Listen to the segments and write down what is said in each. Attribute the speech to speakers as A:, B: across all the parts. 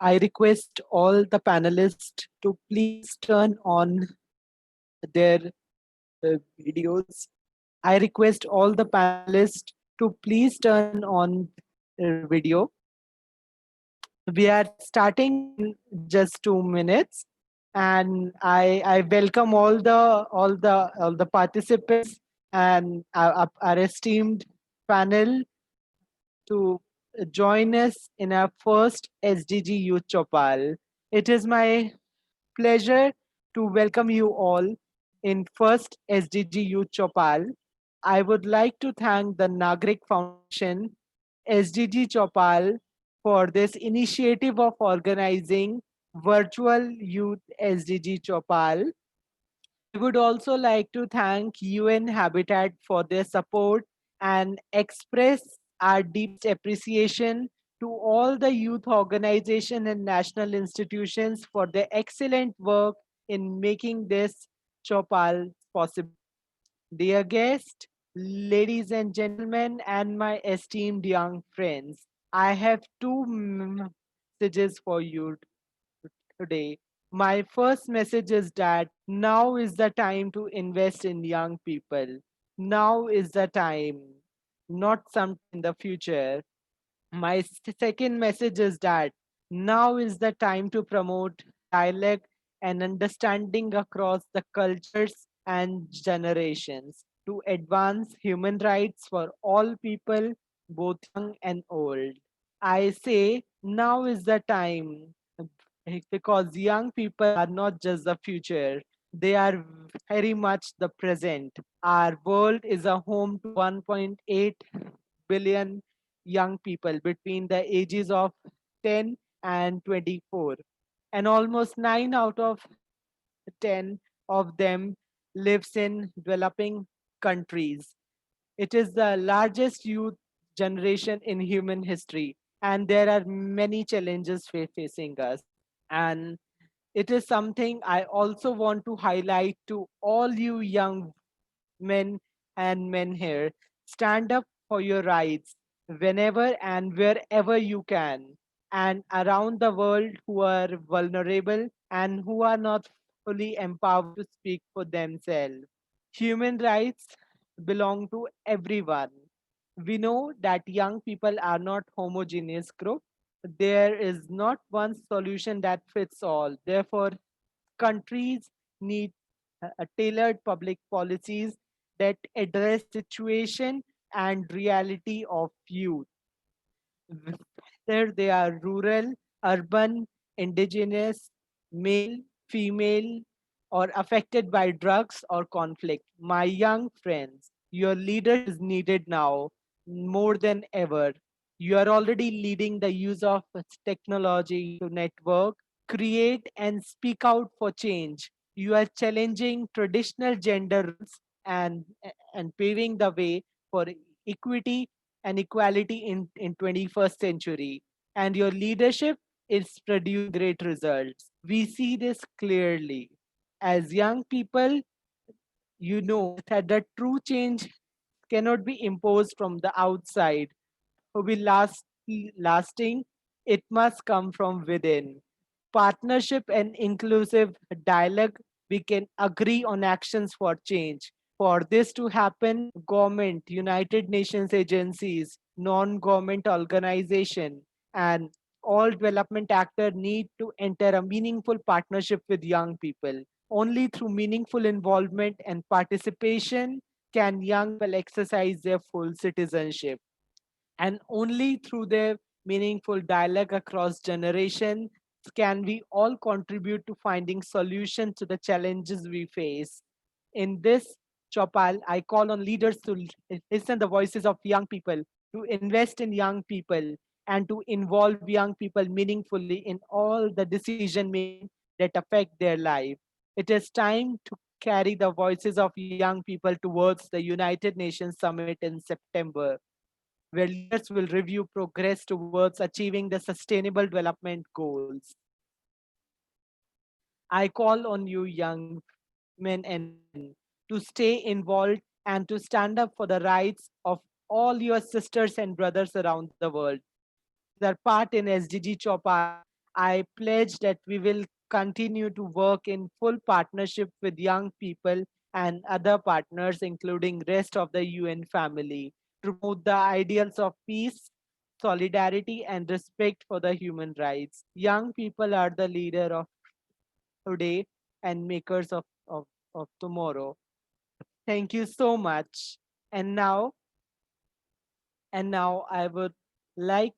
A: I request all the panelists to please turn on their videos. I request all the panelists to please turn on video. We are starting in just 2 minutes, and I welcome all the participants and our esteemed panel to join us in our first SDG Youth Chopal. It is my pleasure to welcome you all in first SDG Youth Chopal. I would like to thank the Nagrik Foundation, SDG Chopal, for this initiative of organizing virtual youth SDG Chopal. I would also like to thank UN Habitat for their support and express our deepest appreciation to all the youth organizations and national institutions for their excellent work in making this Chopal possible. Dear guest, ladies and gentlemen, and my esteemed young friends, I have two messages for you today. My first message is that now is the time to invest in young people. Now is the time, not sometime in the future. My second message is that now is the time to promote dialogue and understanding across the cultures and generations to advance human rights for all people, both young and old. I say now is the time because young people are not just the future, they are very much the present. Our world is a home to 1.8 billion young people between the ages of 10 and 24. And almost 9 out of 10 of them lives in developing countries. It is the largest youth generation in human history, and there are many challenges facing us. And it is something I also want to highlight to all you young men and men here. Stand up for your rights whenever and wherever you can. And around the world who are vulnerable and who are not fully empowered to speak for themselves. Human rights belong to everyone. We know that young people are not homogeneous group. There is not one solution that fits all. Therefore, countries need tailored public policies that address situation and reality of youth, whether they are rural, urban, indigenous, male, female, or affected by drugs or conflict. My young friends, your leadership is needed now more than ever. You are already leading the use of technology to network, create, and speak out for change. You are challenging traditional gender roles and paving the way for equity and equality in 21st century. And your leadership is producing great results. We see this clearly. As young people, you know that the true change cannot be imposed from the outside to be lasting, it must come from within. Partnership and inclusive dialogue, we can agree on actions for change. For this to happen, government, United Nations agencies, non-government organization, and all development actors need to enter a meaningful partnership with young people. Only through meaningful involvement and participation can young people exercise their full citizenship, and only through their meaningful dialogue across generations can we all contribute to finding solutions to the challenges we face. In this Chopal, I call on leaders to listen the voices of young people, to invest in young people, and to involve young people meaningfully in all the decision making that affect their life. It is time to carry the voices of young people towards the United Nations Summit in September, where leaders will review progress towards achieving the sustainable development goals. I call on you, young men and women, to stay involved and to stand up for the rights of all your sisters and brothers around the world. Take their part in SDG Chopal I pledge that we will continue to work in full partnership with young people and other partners, including rest of the UN family, to promote the ideals of peace, solidarity, and respect for the human rights. Young people are the leader of today and makers of tomorrow. Thank you so much. And now, and now, like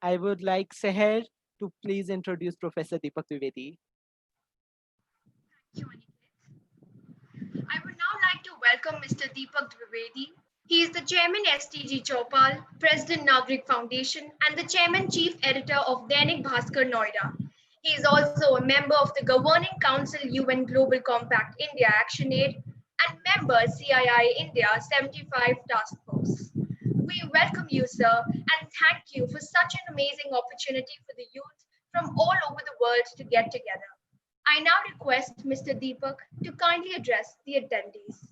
A: I would like Seher to please introduce Professor Deepak Trivedi.
B: Thank you, I would now like to welcome Mr. Deepak Dwivedi. He is the Chairman SDG Choupal, President Nagrik Foundation, and the Chairman Chief Editor of Dainik Bhaskar Noida. He is also a member of the Governing Council UN Global Compact India Action Aid and member CII India 75 Task Force. We welcome you, sir, and thank you for such an amazing opportunity for the youth from all over the world to get together. I now request Mr. Deepak to kindly address the attendees.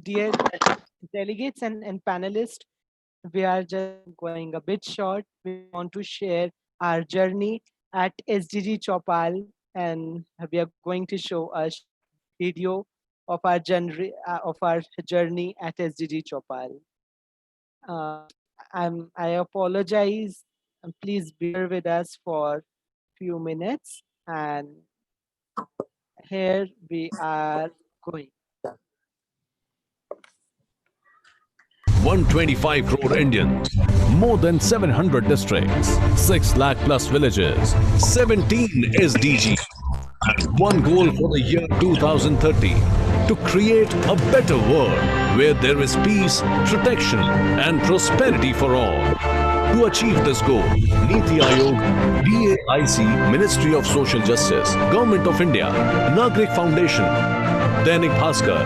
A: Dear delegates and panelists, we are just going a bit short. We want to share our journey at SDG Chopal, and we are going to show a short video of our journey at SDG Chopal. Uh, I apologize. Please bear with us for few minutes, and here we are going.
C: 125 crore Indians, more than 700 districts, 6 lakh plus villages, 17 SDG, and one goal for the year 2030 to create a better world where there is peace, protection, and prosperity for all. To achieve this goal, Niti Aayog, DAIC, Ministry of Social Justice, Government of India, Nagrik Foundation, Dainik Bhaskar,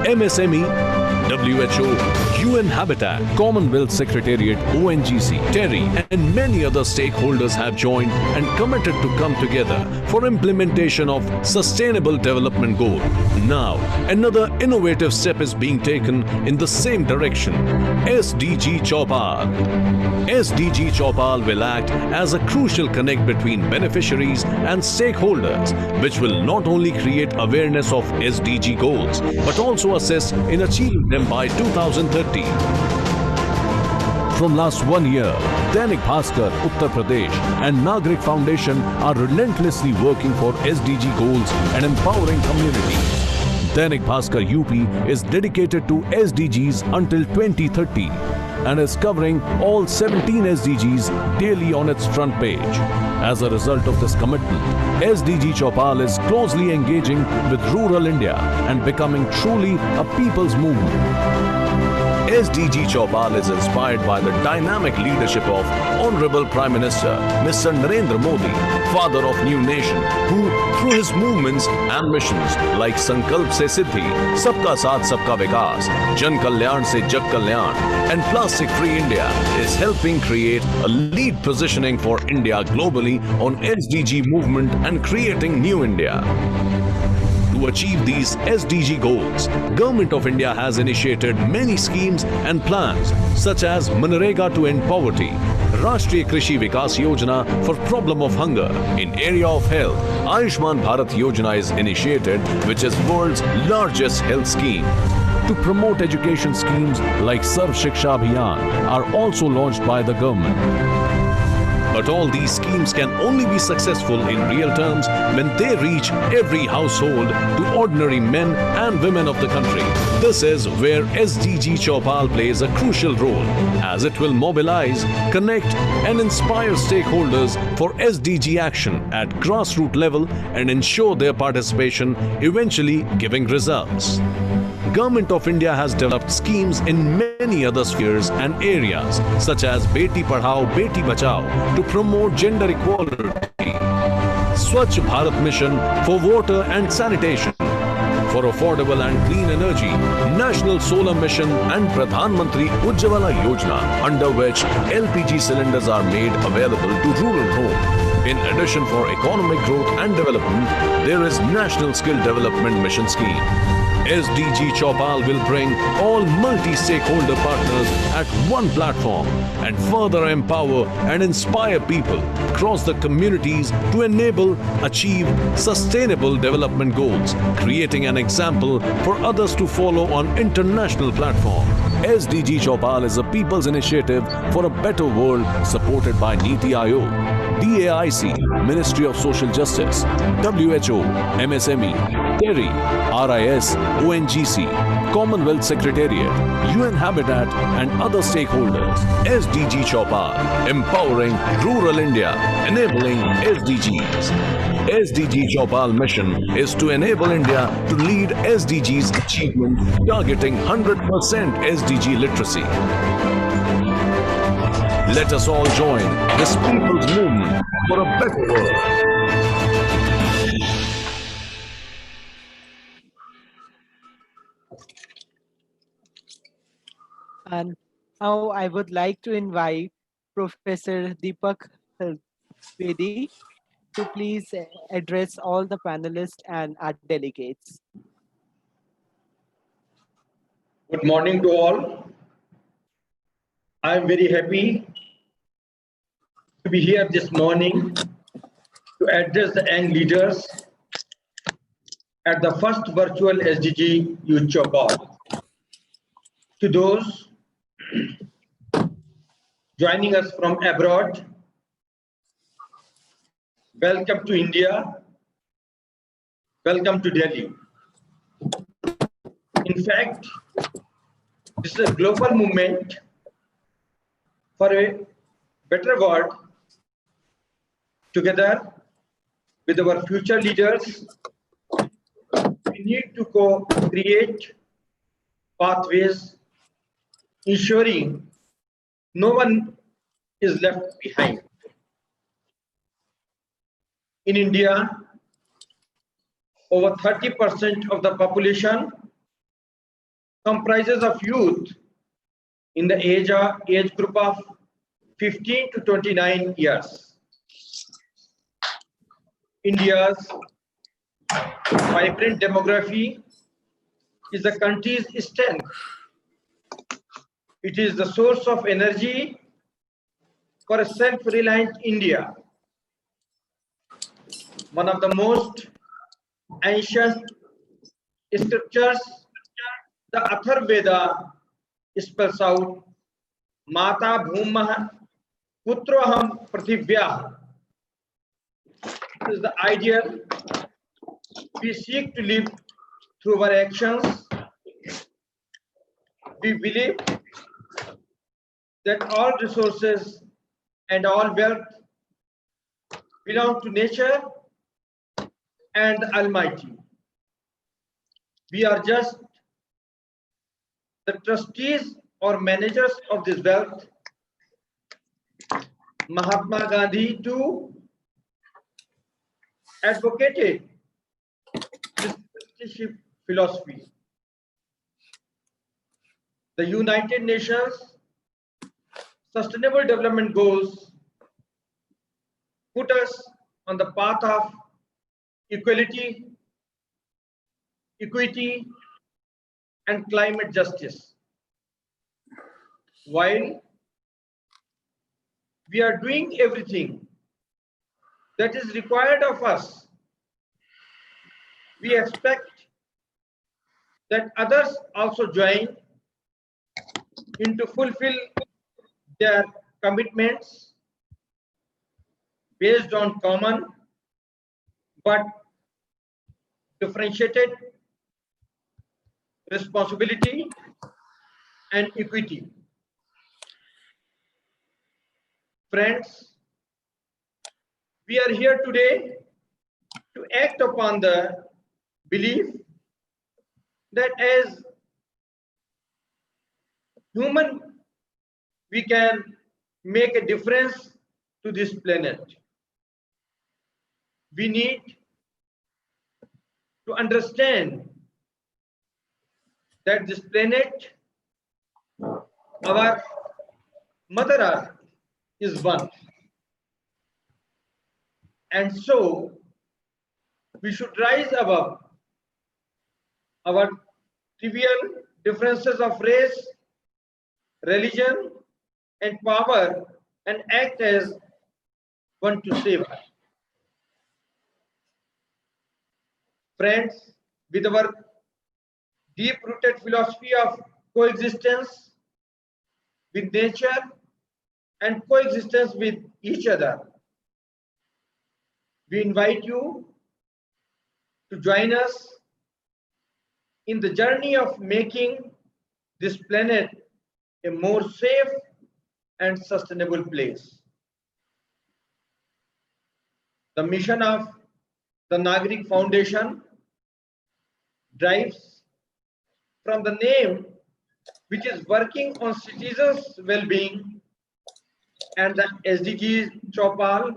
C: MSME, WHO, UN Habitat, Commonwealth Secretariat, ONGC, TERI, and many other stakeholders have joined and committed to come together for implementation of Sustainable Development Goal. Now, another innovative step is being taken in the same direction. SDG Choupal. SDG Choupal will act as a crucial connect between beneficiaries and stakeholders, which will not only create awareness of SDG goals, but also assist in achieving them by 2030. From last 1 year, Dainik Bhaskar, Uttar Pradesh and Nagrik Foundation are relentlessly working for SDG goals and empowering communities. Dainik Bhaskar UP is dedicated to SDGs until 2030 and is covering all 17 SDGs daily on its front page. As a result of this commitment, SDG Choupal is closely engaging with rural India and becoming truly a people's movement. SDG Choupal is inspired by the dynamic leadership of Honorable Prime Minister Mr. Narendra Modi, father of new nation, who through his movements and missions like Sankalp Se Siddhi, Sabka Saath Sabka Vikas, Jan Kalyan Se Jag Kalyan and Plastic Free India is helping create a lead positioning for India globally on SDG movement and creating new India. To achieve these SDG goals, Government of India has initiated many schemes and plans such as Manrega to end poverty, Rashtriya Krishi Vikas Yojana for problem of hunger. In area of health, Ayushman Bharat Yojana is initiated, which is world's largest health scheme. To promote education schemes like Sarv Shiksha Abhiyan are also launched by the government. But all these schemes can only be successful in real terms when they reach every household to ordinary men and women of the country. This is where SDG Choupal plays a crucial role, as it will mobilize, connect and inspire stakeholders for SDG action at grassroots level and ensure their participation, eventually giving results. Government of India has developed schemes in many other spheres and areas such as Beti Padhao, Beti Bachao to promote gender equality, Swachh Bharat Mission for water and sanitation, for affordable and clean energy, National Solar Mission and Pradhan Mantri Ujjwala Yojana, under which LPG cylinders are made available to rural homes. In addition, for economic growth and development, there is National Skill Development Mission Scheme. SDG Choupal will bring all multi-stakeholder partners at one platform and further empower and inspire people across the communities to enable, achieve sustainable development goals, creating an example for others to follow on international platform. SDG Choupal is a people's initiative for a better world supported by Niti Aayog, DAIC, Ministry of Social Justice, WHO, MSME, TERI, RIS, ONGC, Commonwealth Secretariat, UN Habitat and other stakeholders. SDG Choupal, empowering rural India, enabling SDGs. SDG Choupal mission is to enable India to lead SDGs achievement, targeting 100% SDG literacy. Let us all join this people's movement for a better world.
A: And now I would like to invite Professor Deepak Vedi to please address all the panelists and our delegates.
D: Good morning to all. I am very happy to be here this morning to address the young leaders at the first virtual SDG Youth Choupal. To those joining us from abroad, welcome to India, welcome to Delhi. In fact, this is a global movement for a better world. Together with our future leaders, we need to co-create pathways, ensuring no one is left behind. In India, over 30% of the population comprises of youth in the age group of 15 to 29 years. India's vibrant demography is the country's strength. It is the source of energy for a self-reliant India. One of the most ancient scriptures, the Atharvaveda, spells out Mata Bhumah Putroham Prithivya. This is the ideal we seek to live through our actions. We believe that all resources and all wealth belong to nature and the Almighty. We are just the trustees or managers of this wealth, Mahatma Gandhi too advocated this stewardship philosophy. The United Nations Sustainable Development Goals put us on the path of equality, equity, and climate justice. While we are doing everything that is required of us, we expect that others also join in to fulfill their commitments based on common but differentiated responsibility and equity. Friends, we are here today to act upon the belief that as human we can make a difference to this planet. We need to understand that this planet, our Mother Earth, is one. And so we should rise above our trivial differences of race, religion, and power and act as one to save her. Friends, with our deep-rooted philosophy of coexistence with nature and coexistence with each other, we invite you to join us in the journey of making this planet a more safe and sustainable place. The mission of the Nagrik Foundation derives from the name, which is working on citizens' well-being, and the SDG Choupal,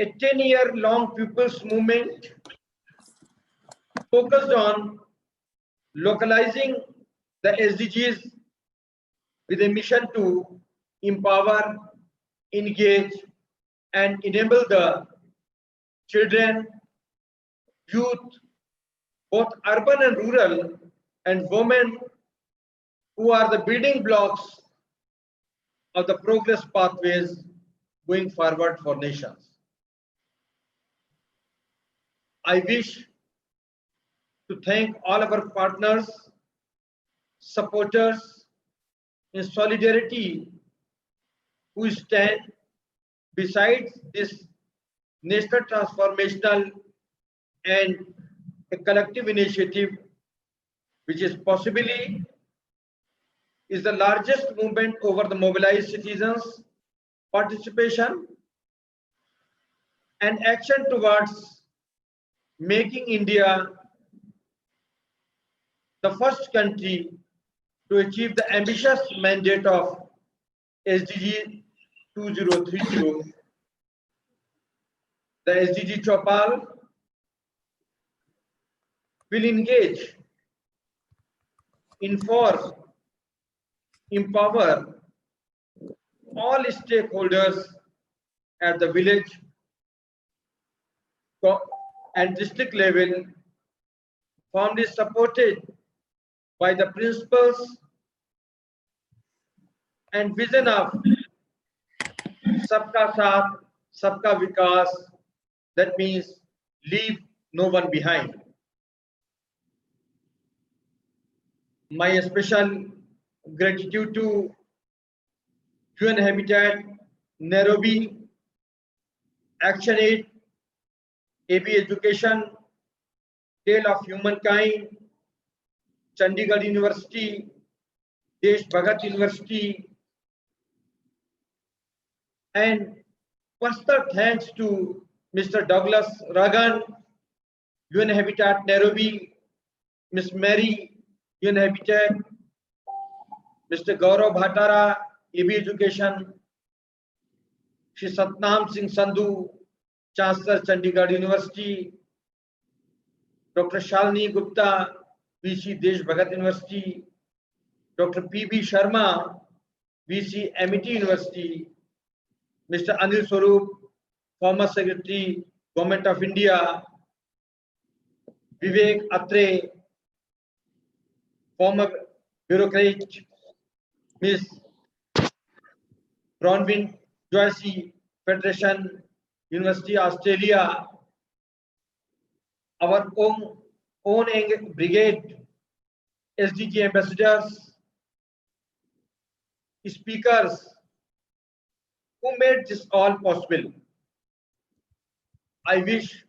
D: a 10-year-long people's movement focused on localizing the SDGs with a mission to empower, engage, and enable the children, youth, both urban and rural, and women who are the building blocks of the progress pathways going forward for nations. I wish to thank all of our partners, supporters in solidarity who stand beside this national transformational and a collective initiative which is possibly is the largest movement over the mobilized citizens participation and action towards making India the first country to achieve the ambitious mandate of SDG 2030. The SDG Choupal will engage, inform, empower all stakeholders at the village and district level, firmly supported by the principles and vision of Sabka Saath, Sabka Vikas, that means leave no one behind. My special gratitude to UN Habitat, Nairobi, ActionAid, AB Education, Tale of Humankind, Chandigarh University, Desh Bhagat University, and personal thanks to Mr. Douglas Ragan, UN Habitat Nairobi, Miss Mary, UN Habitat, Mr. Gaurav Bhattara, EB Education, Shri Satnam Singh Sandhu, Chancellor Chandigarh University, Dr. Shalini Gupta, VC Desh Bhagat University, Dr. P.B. Sharma, VC Amity University, Mr. Anil Swarup, former Secretary, Government of India, Vivek Atre, former bureaucrat, Ms. Bronwyn Joyce, Federation, University Australia, our own brigade, SDG ambassadors, speakers who made this all possible. I wish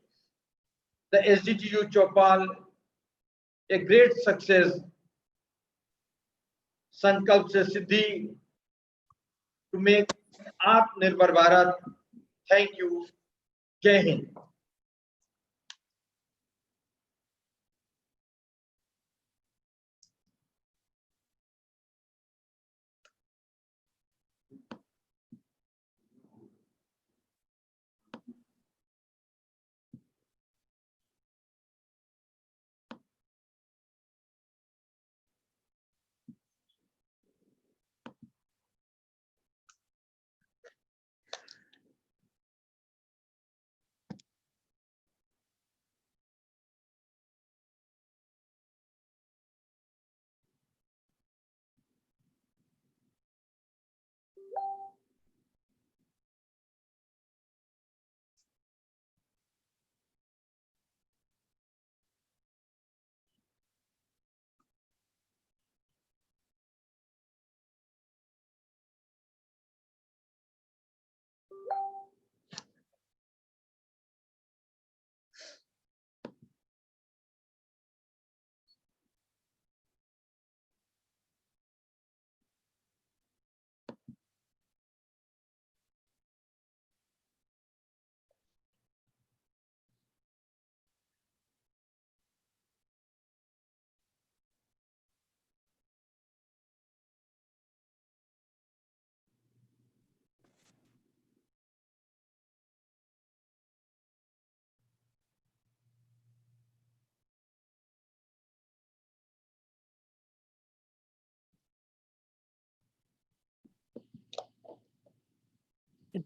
D: the SDG Youth Choupal a great success, Sankalp se Siddhi, to make Atmanirbhar Bharat. Thank you. Jai Hind.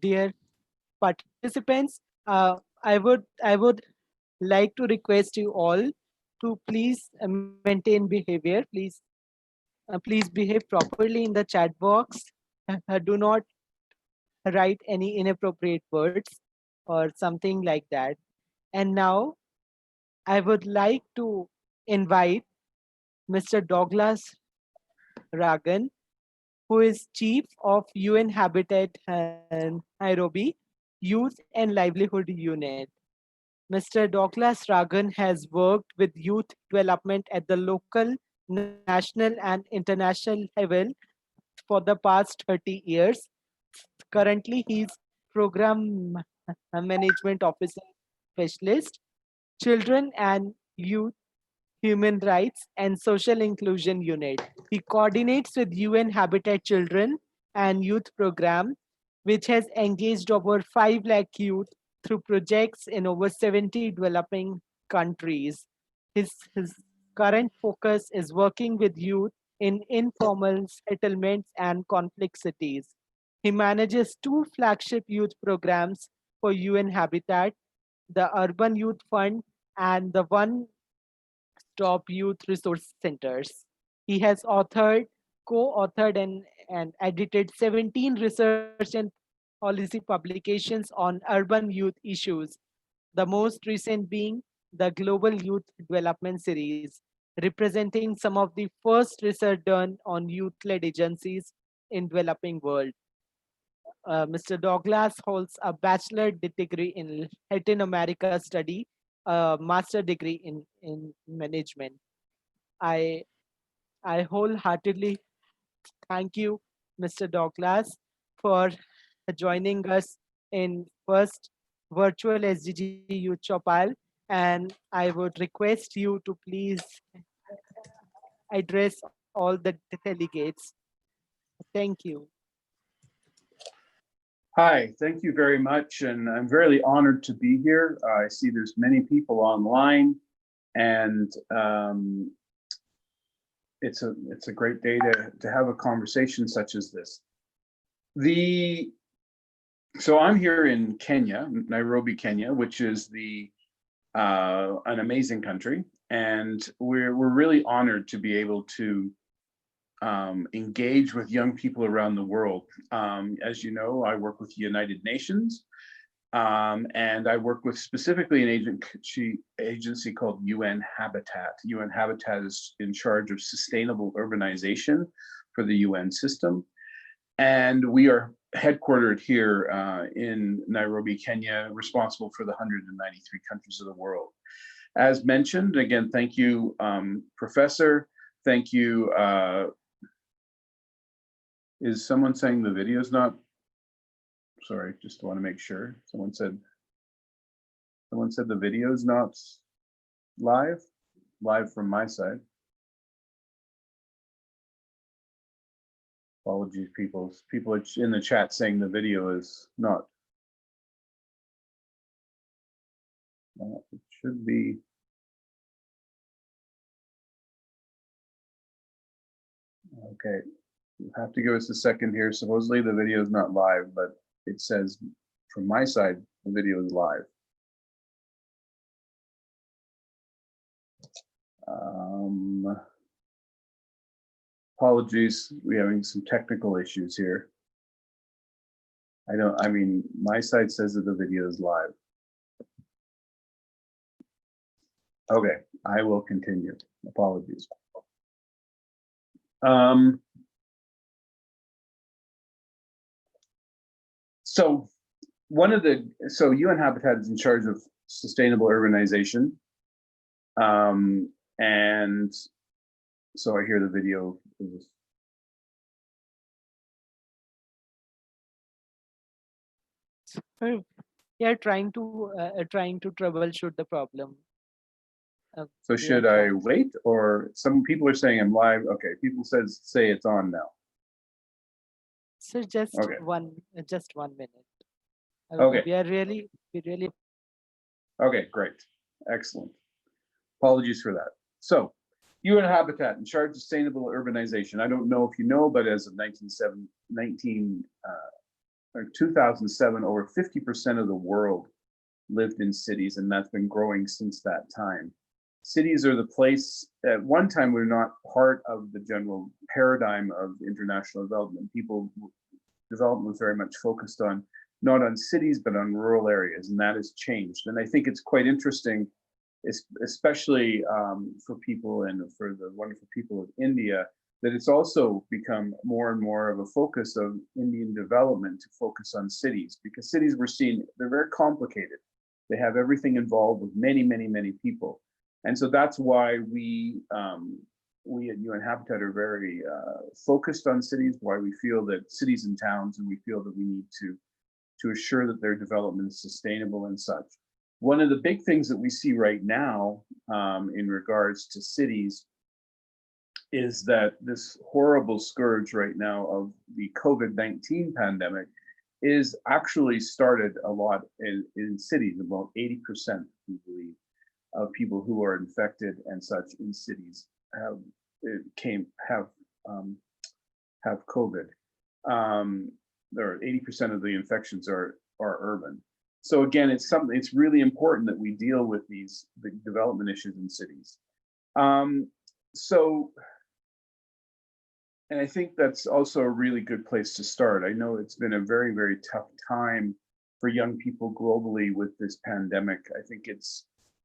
A: Dear participants, I would like to request you all to please maintain behavior. Please behave properly in the chat box. Do not write any inappropriate words or something like that. And now I would like to invite Mr. Douglas Ragan, who is Chief of UN Habitat and Nairobi Youth and Livelihood Unit. Mr. Douglas Ragan has worked with youth development at the local, national, and international level for the past 30 years. Currently, he is Program Management Officer Specialist, Children and Youth Human Rights and Social Inclusion Unit. He coordinates with UN Habitat Children and Youth Program, which has engaged over 5 lakh youth through projects in over 70 developing countries. His current focus is working with youth in informal settlements and conflict cities. He manages 2 flagship youth programs for UN Habitat, the Urban Youth Fund and the One Stop Youth Resource Centers. He has co-authored, and edited 17 research and policy publications on urban youth issues, the most recent being the Global Youth Development Series, representing some of the first research done on youth-led agencies in developing world. Mr. Douglas holds a bachelor degree in Latin America study, a master degree in management. I I wholeheartedly thank you, Mr. Douglas, for joining us in first virtual SDG Youth Chopal. And I would request you to please address all the delegates. Thank you.
E: Hi, thank you very much, and I'm very honored to be here. I see there's many people online, and it's a great day to have a conversation such as this. So I'm here in Kenya, Nairobi, Kenya, which is an amazing country, and we're really honored to be able to engage with young people around the world. As you know, I work with the United Nations, and I work with specifically an agency called UN Habitat. UN Habitat is in charge of sustainable urbanization for the UN system. And we are headquartered here in Nairobi, Kenya, responsible for the 193 countries of the world. As mentioned, again, thank you, Professor. Thank you. Is someone saying the video is not? Sorry, just want to make sure. Someone said the video is not live from my side. Apologies, people in the chat saying the video is not. It should be. Okay, you have to give us a second here. Supposedly the video is not live, but it says from my side the video is live. Apologies, we're having some technical issues here. I mean, my side says that the video is live. Okay, I will continue. Apologies. So UN Habitat is in charge of sustainable urbanization. And so I hear the video.
A: Yeah, trying to troubleshoot the problem.
E: So should I wait, or some people are saying I'm live? Okay, people say it's on now.
A: So just
E: okay.
A: one minute.
E: Okay.
A: We really.
E: Okay, great, excellent. Apologies for that. So, UN Habitat in charge of sustainable urbanization. I don't know if you know, but as of 2007, over 50% of the world lived in cities, and that's been growing since that time. Cities are the place, at one time, we're not part of the general paradigm of international development. Development was very much focused on, not on cities, but on rural areas, and that has changed. And I think it's quite interesting, especially for people and for the wonderful people of India, that it's also become more and more of a focus of Indian development to focus on cities, because cities they're very complicated. They have everything involved with many, many, many people. And so that's why we at UN Habitat are very focused on cities, why we feel that cities and towns, and we feel that we need to assure that their development is sustainable and such. One of the big things that we see right now in regards to cities is that this horrible scourge right now of the COVID-19 pandemic is actually started a lot in cities. About 80%, we believe, of people who are infected and such in cities have COVID. Or 80% of the infections are urban. So again, it's really important that we deal with the development issues in cities. And I think that's also a really good place to start. I know it's been a very, very tough time for young people globally with this pandemic. I think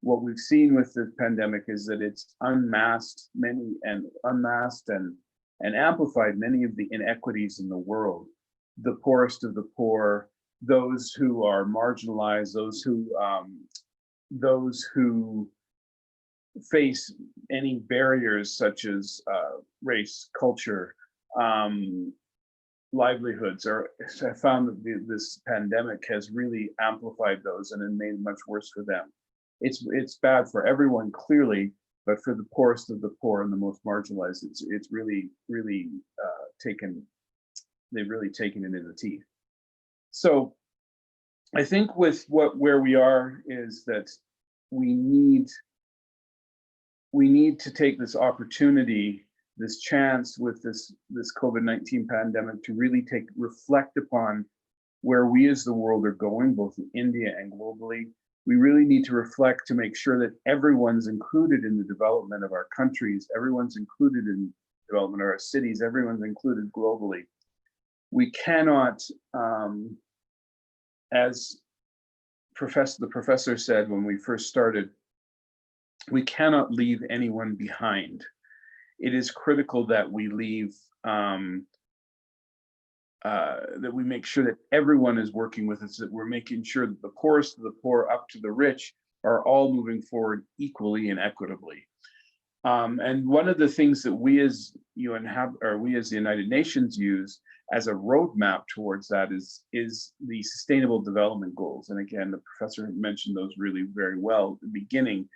E: what we've seen with the pandemic is that it's unmasked and amplified many of the inequities in the world. The poorest of the poor, those who are marginalized, those who face any barriers such as race, culture, livelihoods. I found that this pandemic has really amplified those and made it much worse for them. It's bad for everyone, clearly, but for the poorest of the poor and the most marginalized, it's really, really taken they've really taken it in the teeth. So I think with where we are is that we need to take this opportunity, this chance with this COVID-19 pandemic to really reflect upon where we as the world are going, both in India and globally. We really need to reflect to make sure that everyone's included in the development of our countries, everyone's included in development of our cities, everyone's included globally. We cannot, as the professor said when we first started, we cannot leave anyone behind. It is critical that we leave, that we make sure that everyone is working with us, that we're making sure that the poorest of the poor up to the rich are all moving forward equally and equitably. And one of the things that we as the United Nations use as a roadmap towards that is the Sustainable Development Goals. And again, the professor mentioned those really very well at the beginning.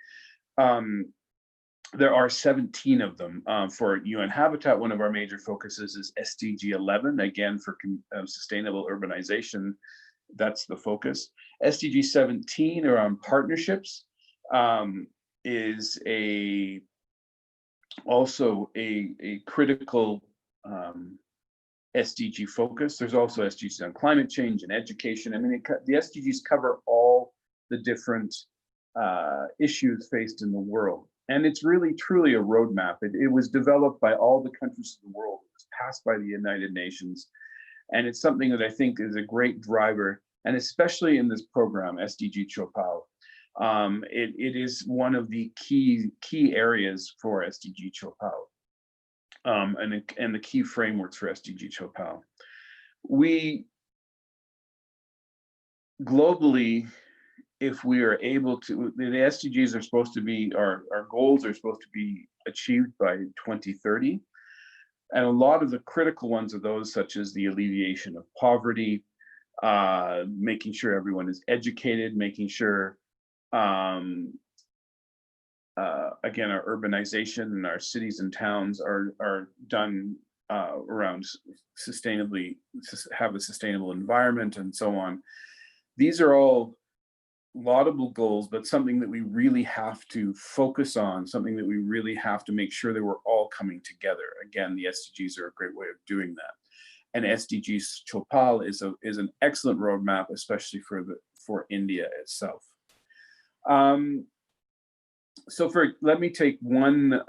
E: There are 17 of them. For UN Habitat, one of our major focuses is SDG 11, again, for sustainable urbanization. That's the focus. SDG 17 around partnerships is also a critical SDG focus. There's also SDGs on climate change and education. I mean, the SDGs cover all the different issues faced in the world. And it's really, truly a roadmap. It was developed by all the countries of the world. It was passed by the United Nations. And it's something that I think is a great driver, and especially in this program, SDG Choupal. It is one of the key areas for SDG Choupal, and the key frameworks for SDG Choupal. We globally, if we are able to, the SDGs are supposed to be, our goals are supposed to be achieved by 2030. And a lot of the critical ones are those such as the alleviation of poverty, making sure everyone is educated, making sure, again, our urbanization and our cities and towns are done around sustainably, have a sustainable environment and so on. These are all laudable goals, but something that we really have to focus on, something that we really have to make sure that we're all coming together. Again, the SDGs are a great way of doing that. And SDGs Choupal is an excellent roadmap, especially for India itself. Let me take one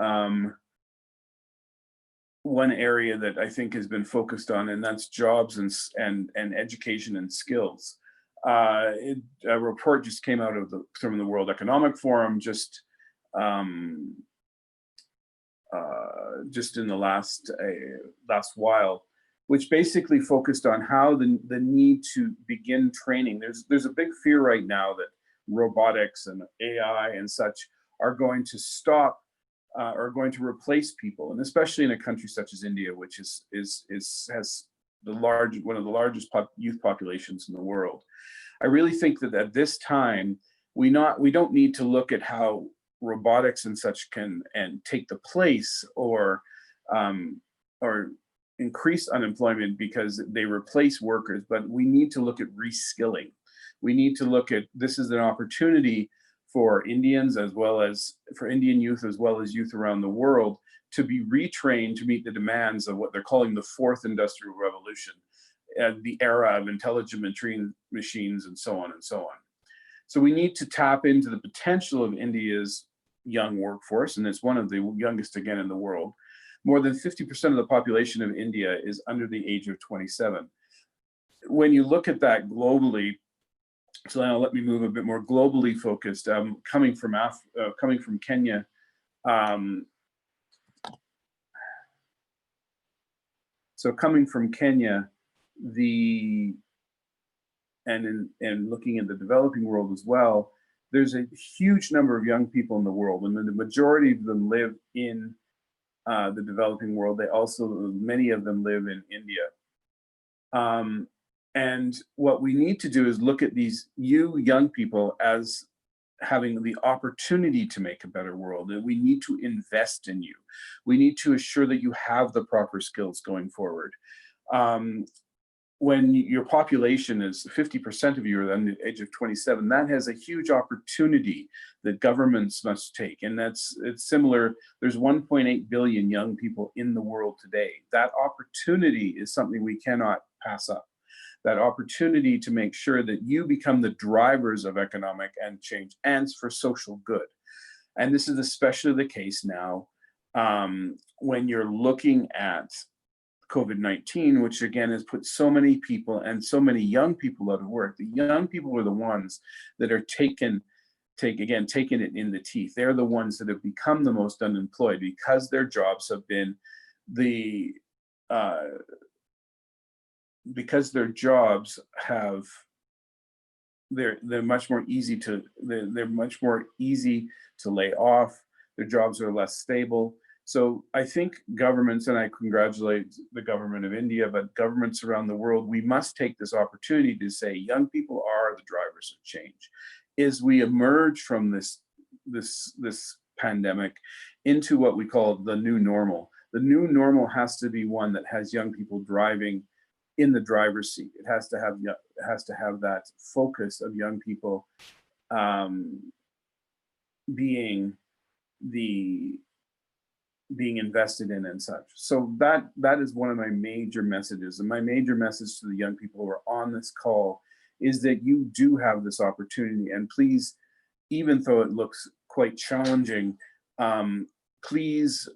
E: area that I think has been focused on, and that's jobs and education and skills. A report just came out from the World Economic Forum just in the last while, which basically focused on how the need to begin training. There's a big fear right now that robotics and AI and such are going to stop, are going to replace people, and especially in a country such as India, which has one of the largest youth populations in the world. I really think that at this time, we don't need to look at how robotics and such can take the place or increase unemployment because they replace workers, but we need to look at reskilling. We need to look at, this is an opportunity for Indians as well as for Indian youth as well as youth around the world to be retrained to meet the demands of what they're calling the fourth industrial revolution, the era of intelligent machines and so on and so on. So we need to tap into the potential of India's young workforce, and it's one of the youngest again in the world. More than 50% of the population of India is under the age of 27. When you look at that globally, so now let me move a bit more globally focused. Coming from Kenya, and looking at the developing world as well, there's a huge number of young people in the world, and the majority of them live in the developing world. Many of them live in India. And what we need to do is look at these young people as having the opportunity to make a better world, and we need to invest in you. We need to assure that you have the proper skills going forward. When your population is 50% of you are under the age of 27, that has a huge opportunity that governments must take. And it's similar. There's 1.8 billion young people in the world today. That opportunity is something we cannot pass up. That opportunity to make sure that you become the drivers of economic and change and for social good. And this is especially the case now when you're looking at COVID-19, which again has put so many people and so many young people out of work. The young people are the ones that are taking it in the teeth. They're the ones that have become the most unemployed because their jobs have been because their jobs have they're much more easy to lay off. Their jobs are less stable. So I think governments, and I congratulate the government of India, but governments around the world, we must take this opportunity to say young people are the drivers of change. As we emerge from this pandemic into what we call the new normal, the new normal has to be one that has young people driving in the driver's seat. It has to have that focus of young people being invested in and such. So that is one of my major messages. And my major message to the young people who are on this call is that you do have this opportunity. And please, even though it looks quite challenging, please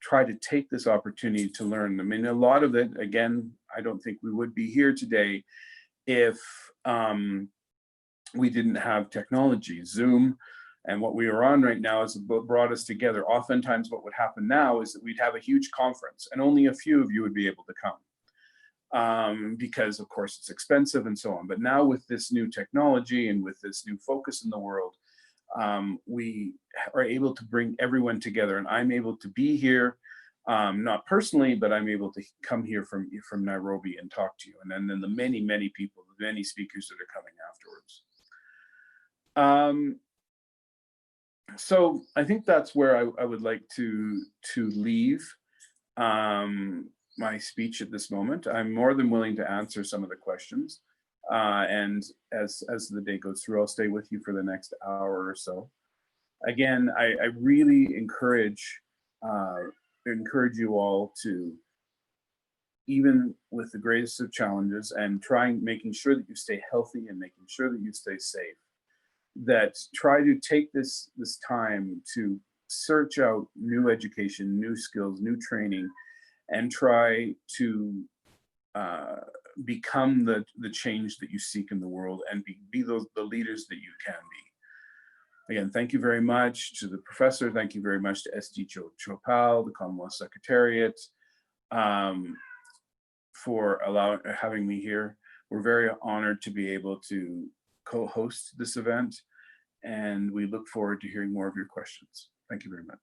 E: try to take this opportunity to learn. I mean, a lot of it, again, I don't think we would be here today if we didn't have technology. Zoom and what we are on right now has brought us together. Oftentimes what would happen now is that we'd have a huge conference and only a few of you would be able to come because of course it's expensive and so on. But now with this new technology and with this new focus in the world, we are able to bring everyone together, and I'm able to be here, not personally, but I'm able to come here from Nairobi and talk to you. And then the many people, the many speakers that are coming afterwards. So I think that's where I would like to leave my speech at this moment. I'm more than willing to answer some of the questions. And as the day goes through, I'll stay with you for the next hour or so. Again, I really encourage you all to, even with the greatest of challenges, and making sure that you stay healthy and making sure that you stay safe, that try to take this time to search out new education, new skills, new training, and try to become the change that you seek in the world and be the leaders that you can be. Again, thank you very much to the professor. Thank you very much to SDG Choupal, the Commonwealth Secretariat, for having me here. We're very honored to be able to co-host this event, and we look forward to hearing more of your questions. Thank you very much.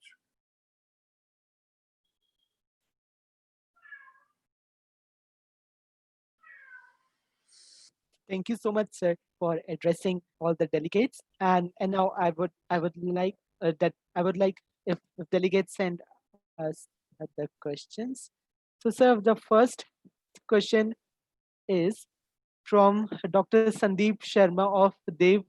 A: Thank you so much, sir, for addressing all the delegates. And now I would like if delegates send us the questions. So, sir, the first question is from Dr. Sandeep Sharma of Desh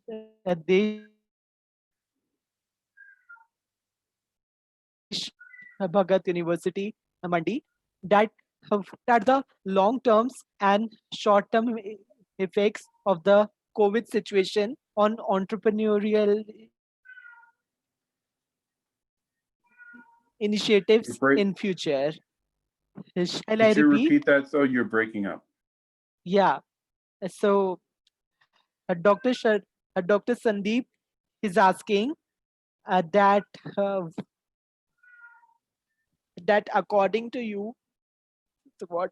A: Bhagat University, Mandi, that the long terms and short term effects of the COVID situation on entrepreneurial initiatives in future. Shall I
E: Could you
A: repeat?
E: repeat that? So you're breaking up.
A: Yeah. So Dr. Sandeep is asking that according to you, what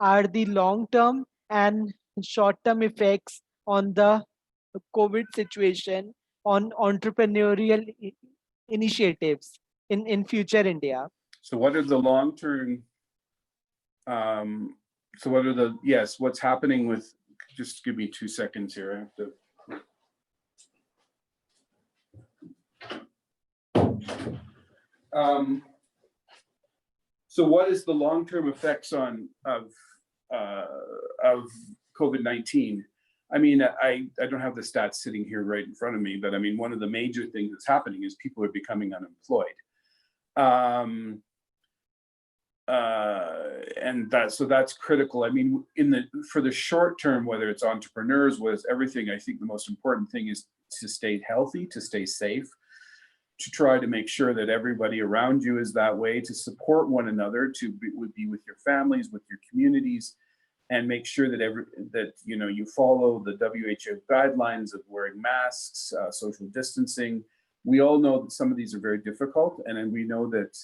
A: are the long-term and short-term effects on the COVID situation on entrepreneurial initiatives in future India?
E: So what are the long-term, what's happening with, just give me 2 seconds here. I have to. So what is the long-term effects of of COVID-19. I mean, I don't have the stats sitting here right in front of me, but I mean, one of the major things that's happening is people are becoming unemployed. And that's critical. I mean, for the short term, whether it's entrepreneurs, whether everything, I think the most important thing is to stay healthy, to stay safe, to try to make sure that everybody around you is that way, to support one another, to be with your families, with your communities, and make sure that you follow the WHO guidelines of wearing masks, social distancing. We all know that some of these are very difficult, and then we know that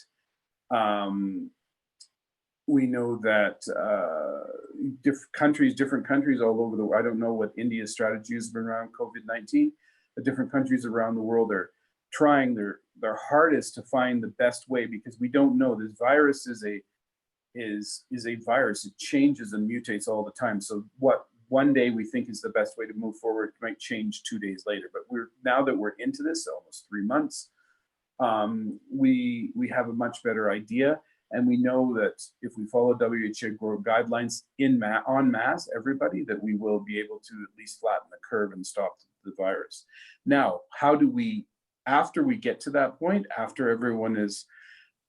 E: different countries all over the world. I don't know what India's strategy has been around COVID-19, but different countries around the world are trying their hardest to find the best way, because we don't know. This virus is a virus. It changes and mutates all the time. So what one day we think is the best way to move forward might change 2 days later. But now that we're into this, almost 3 months, we have a much better idea. And we know that if we follow WHO guidelines en masse, everybody, that we will be able to at least flatten the curve and stop the virus. Now, how do we, after we get to that point, after everyone is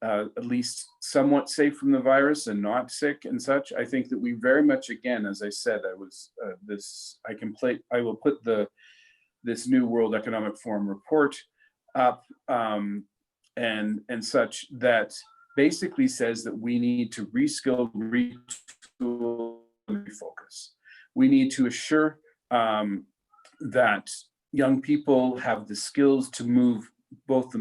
E: at least somewhat safe from the virus and not sick and such, I think that we very much, again, as I said, I will put this new World Economic Forum report up and such, that basically says that we need to reskill, retool, and refocus. We need to assure that young people have the skills to move both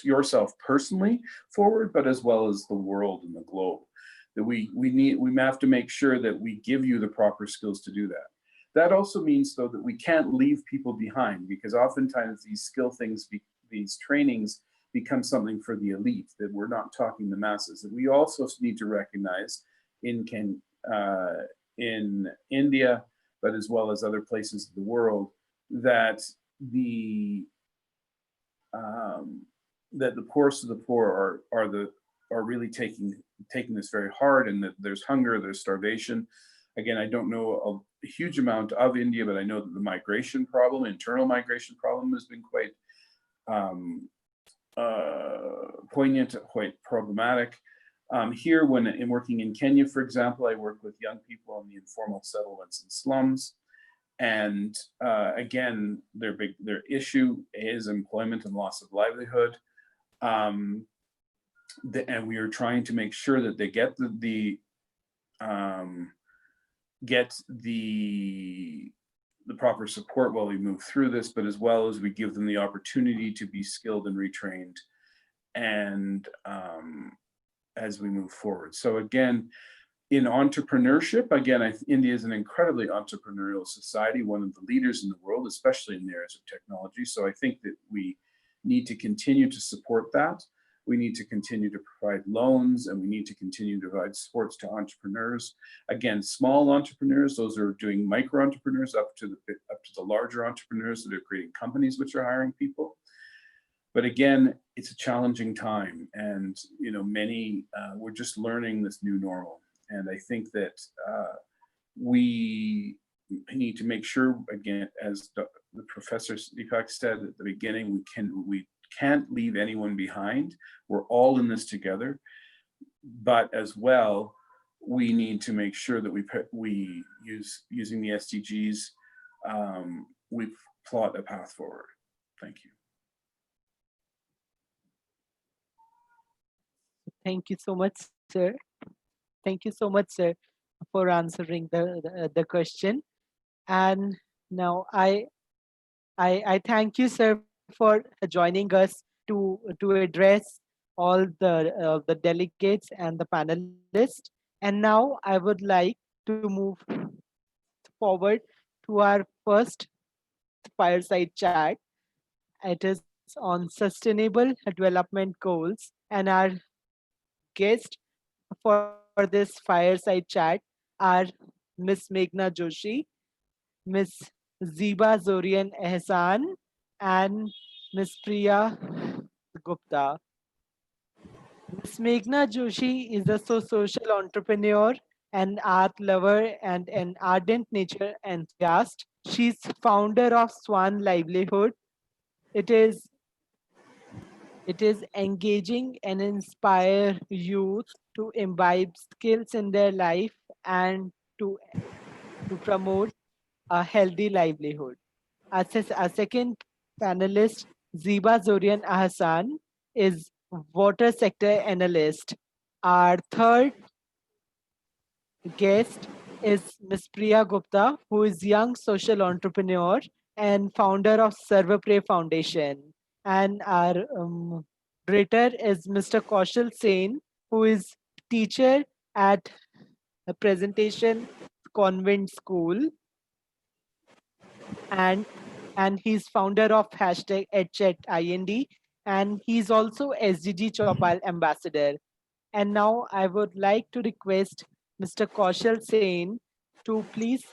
E: yourself personally forward, but as well as the world and the globe. That we have to make sure that we give you the proper skills to do that. That also means, though, that we can't leave people behind, because oftentimes these skill things, these trainings, become something for the elite, that we're not talking the masses. That we also need to recognize in India, but as well as other places of the world, that the poorest of the poor are really taking this very hard, and that there's hunger, there's starvation. Again, I don't know a huge amount of India, but I know that the internal migration problem has been quite poignant, quite problematic. Here, in working in Kenya, for example, I work with young people in the informal settlements and slums. And again, their issue is employment and loss of livelihood. And we are trying to make sure that they get the proper support while we move through this, but as well as we give them the opportunity to be skilled and retrained, and as we move forward. So again, in entrepreneurship, again, India is an incredibly entrepreneurial society, one of the leaders in the world, especially in the areas of technology. So I think that we need to continue to support that. We need to continue to provide loans, and we need to continue to provide supports to entrepreneurs. Again, small entrepreneurs, those are doing micro entrepreneurs, up to the larger entrepreneurs that are creating companies which are hiring people. But again, it's a challenging time, and we're just learning this new normal. And I think that we need to make sure, again, as the Professor Deepak said at the beginning, we can't leave anyone behind. We're all in this together. But as well, we need to make sure that we using the SDGs, we plot a path forward. Thank you.
A: Thank you so much, sir. Thank you so much, sir, for answering the question. And now I thank you, sir, for joining us to address all the delegates and the panelists. And now I would like to move forward to our first fireside chat. It is on sustainable development goals, and our guest for this fireside chat are Miss Meghna Joshi, Miss Ziba Zorian Ehsan, and Miss Priya Gupta. Miss Meghna Joshi is a social entrepreneur an art lover, and an ardent nature enthusiast. She's founder of Swan Livelihood. It is it is engaging and inspire youth to imbibe skills in their life and to to promote a healthy livelihood. Our second panelist, Ziba Zorian Ahsan, is water sector analyst. Our third guest is Ms. Priya Gupta, who is young social entrepreneur and founder of Servapre Foundation. And our moderator is Mr. Kaushal Sen, who is teacher at a presentation convent school, and he's founder of hashtag #EdChatInd, and he's also SDG Chopal ambassador. And now I would like to request Mr. Kaushal Sen to please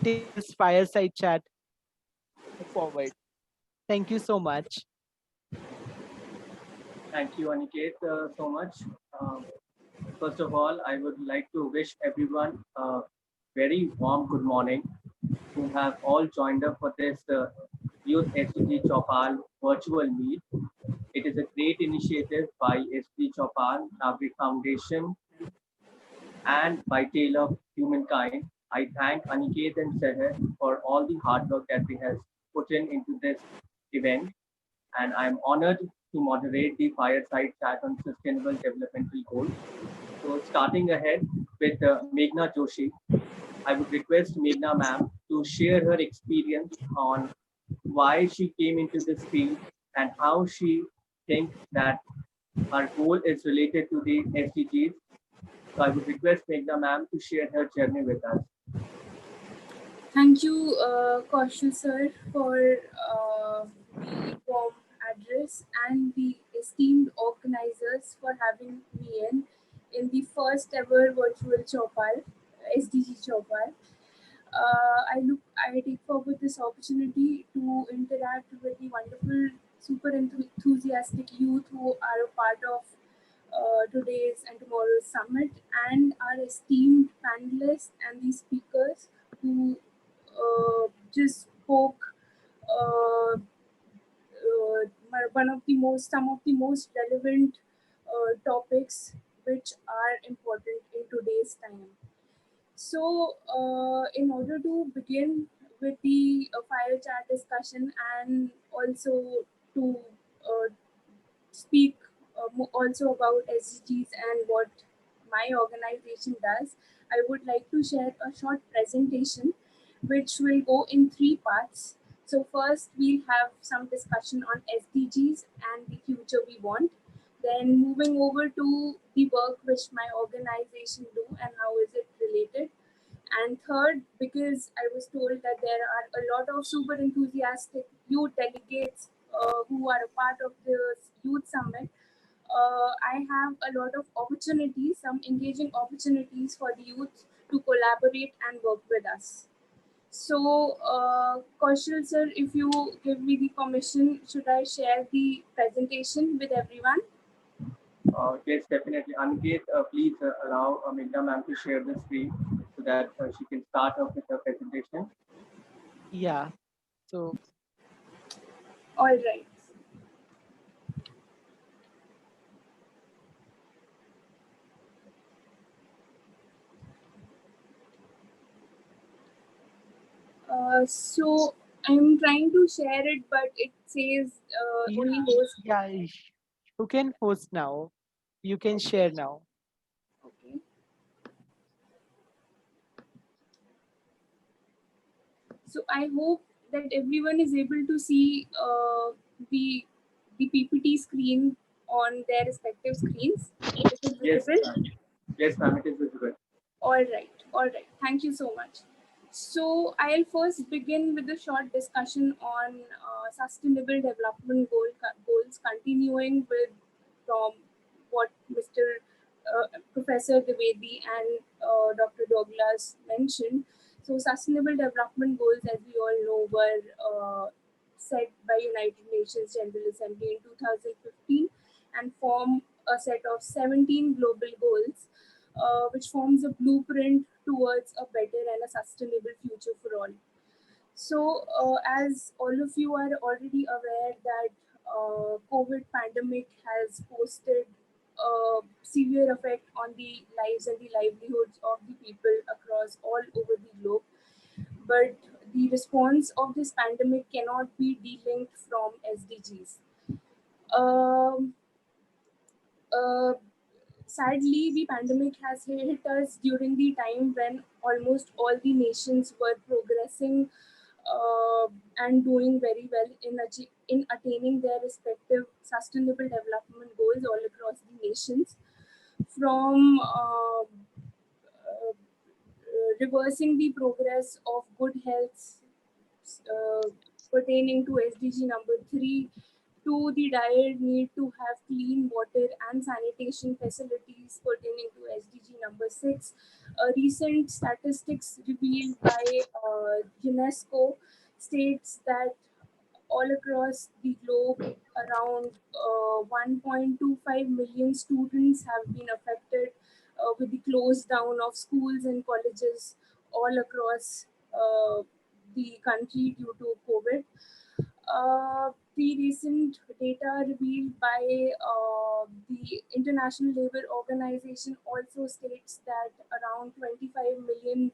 A: take this fireside chat forward. Thank you so much.
F: Thank you, Aniket, so much. First of all, I would like to wish everyone a very warm good morning who have all joined up for this Youth SDG Chopal virtual meet. It is a great initiative by SDG Chopal, Nagrik Foundation, and by Tale of Humankind. I thank Aniket and Seher for all the hard work that they have put into this event, and I'm honored to moderate the fireside chat on sustainable developmental goals. So, starting ahead with Meghna Joshi, I would request Meghna ma'am to share her experience on why she came into this field and how she thinks that her goal is related to the SDGs. So, I would request Meghna ma'am to share her journey with us.
G: Thank you, Kaushal sir, for the warm address and the esteemed organizers for having me in the first ever virtual Chopal, SDG Chopal. I take forward this opportunity to interact with the wonderful, super enthusiastic youth who are a part of today's and tomorrow's summit, and our esteemed panelists and the speakers who just spoke one of the most some of the most relevant topics which are important in today's time. So, in order to begin with the fire chat discussion and also to uh, speak also about SDGs and what my organization does, I would like to share a short presentation which will go in three parts. So first we'll have some discussion on SDGs and the future we want. Then moving over to the work which my organization do and how is it related. And third, because I was told that there are a lot of super enthusiastic youth delegates who are a part of the youth summit, I have a lot of opportunities, some engaging opportunities for the youth to collaborate and work with us. So, Kaushal sir, if you give me the permission, should I share the presentation with everyone?
F: Yes, definitely. Aniket, please allow Meghna ma'am to share the screen so that she can start off with her presentation.
A: Yeah. So
G: All right. So I'm trying to share it, but it says only
A: yeah,
G: host.
A: yeah, you can host now. You can share now.
G: Okay. So I hope that everyone is able to see the the PPT screen on their respective screens. Is it
F: Yes,
G: visible?
F: ma'am. Yes, ma'am, it is visible.
G: All right, all right. Thank you so much. So I'll first begin with a short discussion on sustainable development goals, continuing with from what Mr. Professor Dwivedi and Dr. Douglas mentioned. So sustainable development goals, as we all know, were set by United Nations General Assembly in 2015 and form a set of 17 global goals which forms a blueprint towards a better and a sustainable future for all. So, as all of you are already aware that COVID pandemic has posted a severe effect on the lives and the livelihoods of the people across all over the globe. But the response of this pandemic cannot be delinked from SDGs. Um, uh, Sadly, the pandemic has hit us during the time when almost all the nations were progressing and doing very well in attaining their respective sustainable development goals all across the nations. From reversing the progress of good health uh, pertaining to SDG number 3, to the dire need to have clean water and sanitation facilities pertaining to SDG number 6. Recent statistics revealed by UNESCO states that all across the globe, around 1.25 million students have been affected with the close down of schools and colleges all across the country due to COVID. The recent data revealed by the International Labour Organization also states that around 25 million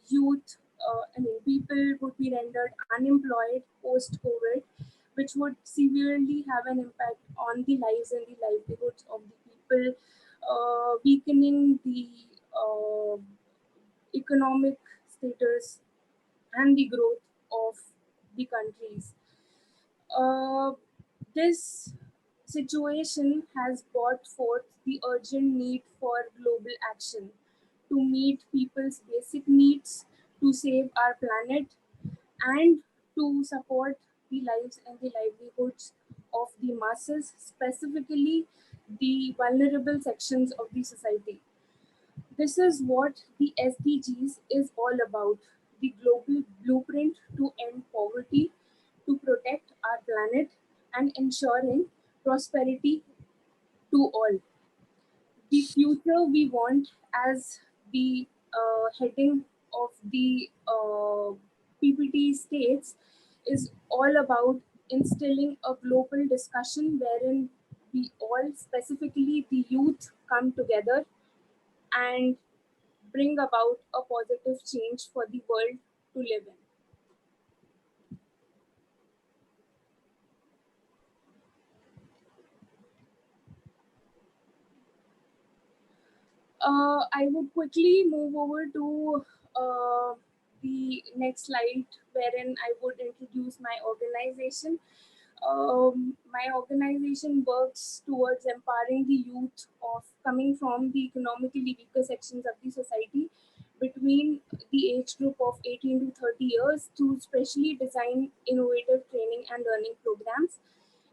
G: youth, people would be rendered unemployed post COVID, which would severely have an impact on the lives and the livelihoods of the people, weakening the uh, economic status and the growth of the countries. Uh, this situation has brought forth the urgent need for global action to meet people's basic needs, to save our planet, and to support the lives and the livelihoods of the masses, specifically the vulnerable sections of the society. This is what the SDGs is all about, the global blueprint to end poverty, to protect our planet, and ensuring prosperity to all. The future we want, as the heading of the PPT states, is all about instilling a global discussion wherein we all, specifically the youth, come together and bring about a positive change for the world to live in. I would quickly move over to the next slide, wherein I would introduce my organization. My organization works towards empowering the youth of coming from the economically weaker sections of the society between the age group of 18 to 30 years to specially design innovative training and learning programs.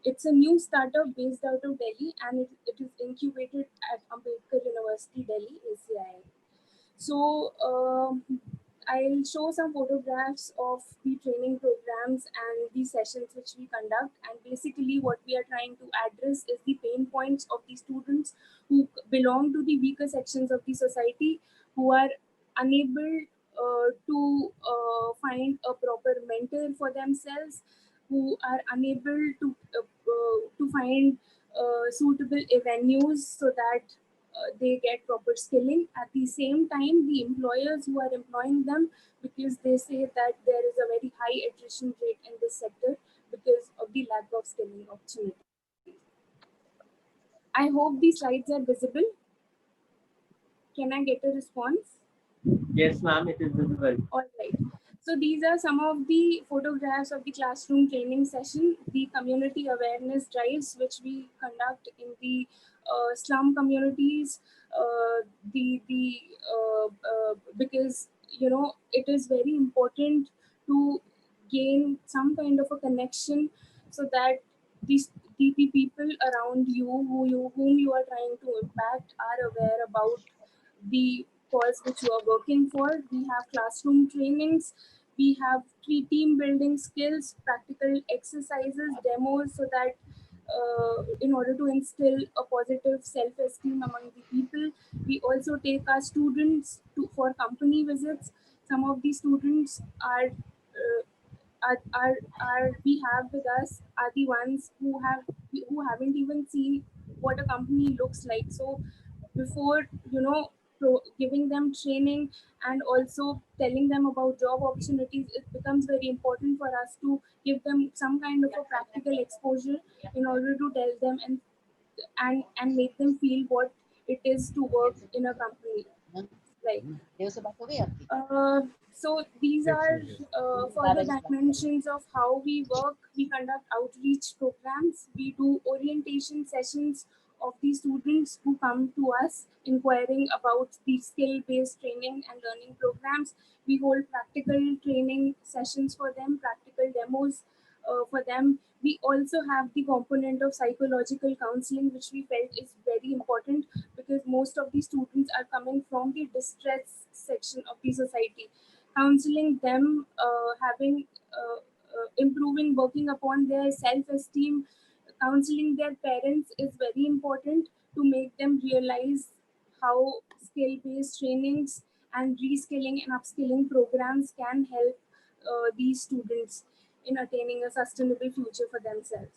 G: It's a new startup based out of Delhi, and it is incubated at Ambedkar University, Delhi, ACIL. So I'll show some photographs of the training programs and the sessions which we conduct. And basically what we are trying to address is the pain points of the students who belong to the weaker sections of the society, who are unable to find a proper mentor for themselves, who are unable to find suitable avenues so that they get proper skilling. At the same time, the employers who are employing them, because they say that there is a very high attrition rate in this sector because of the lack of skilling opportunities. I hope these slides are visible. Can I get a response?
F: Yes, ma'am, it is visible.
G: All right. So these are some of the photographs of the classroom training session, the community awareness drives which we conduct in the slum communities. Because it is very important to gain some kind of a connection so that these the people around you, whom you are trying to impact, are aware about the cause which you are working for. We have classroom trainings, we have team building skills, practical exercises, demos, so that in order to instill a positive self-esteem among the people. We also take our students for company visits. Some of the students are we have with us are the ones who haven't even seen what a company looks like. So before giving them training and also telling them about job opportunities, it becomes very important for us to give them some kind of a practical exposure in order to tell them and make them feel what it is to work in a company. Like, so these are further dimensions of how we work. We conduct outreach programs. We do orientation sessions of the students who come to us inquiring about the skill-based training and learning programs. We hold practical training sessions for them, practical demos for them. We also have the component of psychological counseling, which we felt is very important because most of the students are coming from the distress section of the society. Counseling them, improving, working upon their self-esteem, counseling their parents is very important to make them realize how skill-based trainings and reskilling and upskilling programs can help these students in attaining a sustainable future for themselves.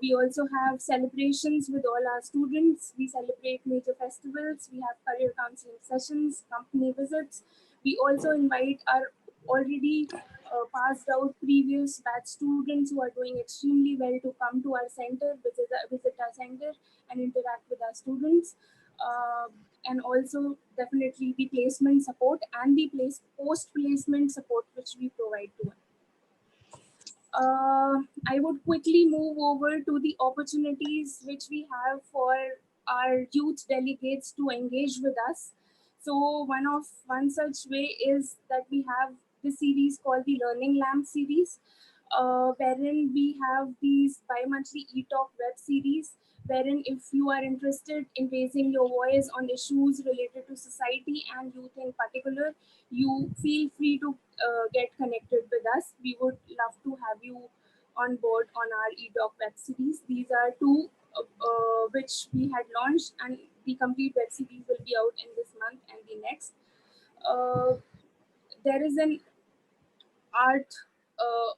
G: We also have celebrations with all our students. We celebrate major festivals. We have career counseling sessions, company visits. We also invite our already passed out previous batch students who are doing extremely well to come to our center, visit our center and interact with our students. And also definitely the placement support and the post-placement support which we provide to them. I would quickly move over to the opportunities which we have for our youth delegates to engage with us. So one such way is that we have the series called the Learning Lamp series, wherein we have these bi-monthly e-talk web series, wherein if you are interested in raising your voice on issues related to society and youth in particular, you feel free to get connected with us. We would love to have you on board on our e-talk web series. These are two which we had launched, and the complete web series will be out in this month and the next. There is an art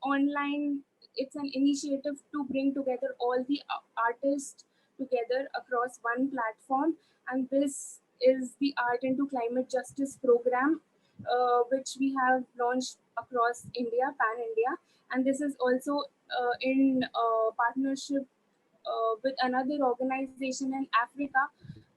G: online. It's an initiative to bring together all the artists together across one platform, and this is the Art into Climate Justice program, which we have launched across India, pan India, and this is also in partnership with another organization in Africa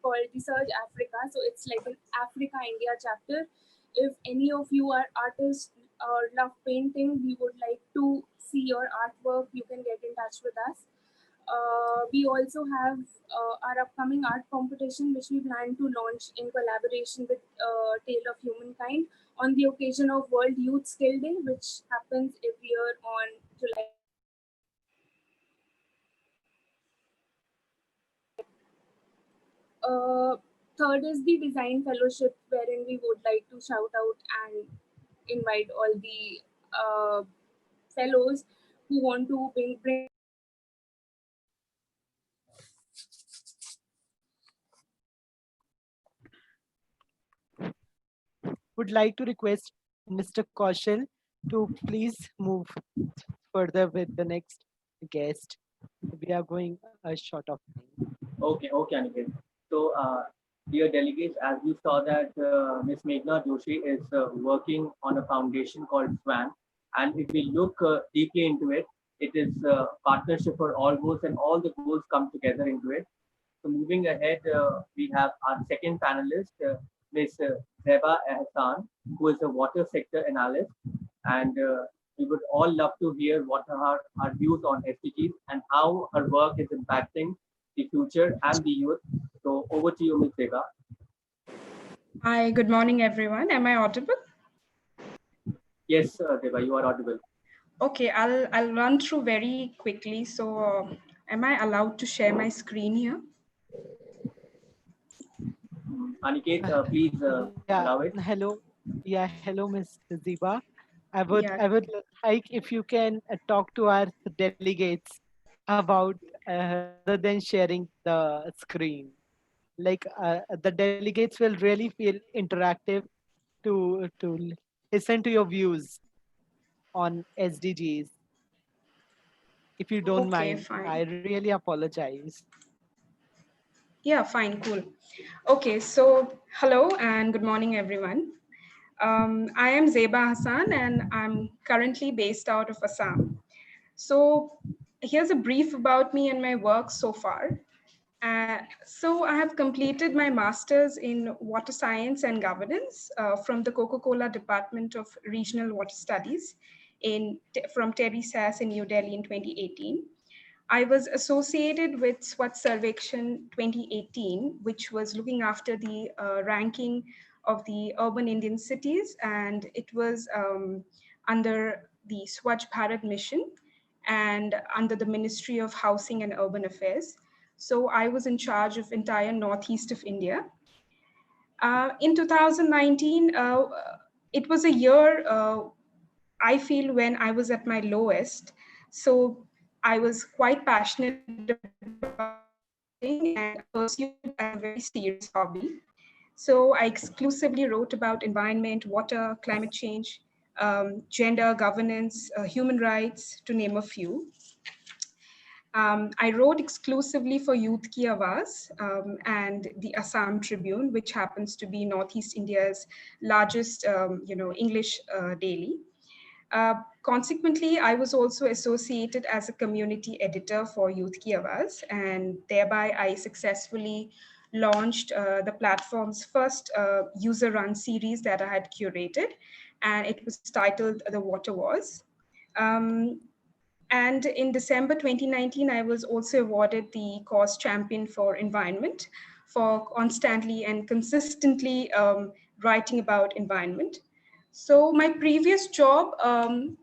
G: called the Surge Africa. So it's like an Africa India chapter. If any of you are artists or love painting, we would like to see your artwork, you can get in touch with us. We also have our upcoming art competition, which we plan to launch in collaboration with Tale of Humankind on the occasion of World Youth Skill Day, which happens every year on July. Third is the Design Fellowship, wherein we would like to shout out and invite all the fellows who want to bring
A: Would like to request Mr. Kaushal to please move further with the next guest. We are going a short of time.
F: Okay, Aniket. So, dear delegates, as you saw that Ms. Meghna Joshi is working on a foundation called SWAN, and if we look deeply into it, it is a partnership for all goals, and all the goals come together into it. So, moving ahead, we have our second panelist, Ms. Zeba Ehsan, who is a water sector analyst, and we would all love to hear what are her views on SDGs and how her work is impacting the future and the youth. So over to you, Ms. Deva.
H: Hi, good morning, everyone. Am I audible?
F: Yes, Deva, you are audible.
H: Okay, I'll run through very quickly. So, am I allowed to share my screen here?
F: Aniket, please allow it.
A: Hello. Yeah, hello, Miss Ziba.
H: Yeah.
A: I would like if you can talk to our delegates about rather than sharing the screen. Like the delegates will really feel interactive to listen to your views on SDGs. If you don't
H: Okay,
A: mind,
H: fine.
A: I really apologize.
H: Yeah, fine, cool. Okay, so hello and good morning, everyone. I am Zeba Hassan and I'm currently based out of Assam. So here's a brief about me and my work so far. So I have completed my master's in water science and governance from the Coca-Cola Department of Regional Water Studies from Terry Sass in New Delhi in 2018. I was associated with Swat Sarvekshan 2018, which was looking after the ranking of the urban Indian cities, and it was under the Swachh Bharat mission and under the Ministry of Housing and Urban Affairs. So I was in charge of entire northeast of India. In 2019, it was a year I feel when I was at my lowest. So I was quite passionate about writing and pursued it as a very serious hobby. So I exclusively wrote about environment, water, climate change, gender, governance, human rights, to name a few. I wrote exclusively for Youth Ki Awaaz and the Assam Tribune, which happens to be Northeast India's largest, English daily. Consequently, I was also associated as a community editor for Youth Ki Awaaz, and thereby I successfully launched the platform's first user-run series that I had curated, and it was titled The Water Wars. Um, and in December 2019, I was also awarded the Cause Champion for Environment for constantly and consistently writing about environment. So my previous job,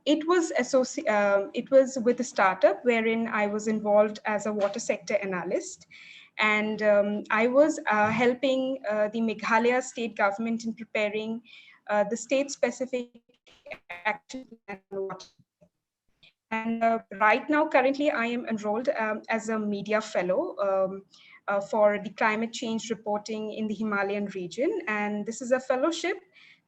H: it was with a startup wherein I was involved as a water sector analyst, and I was helping the Meghalaya state government in preparing the state-specific action plan on water sector. And right now, currently, I am enrolled as a media fellow for the climate change reporting in the Himalayan region. And this is a fellowship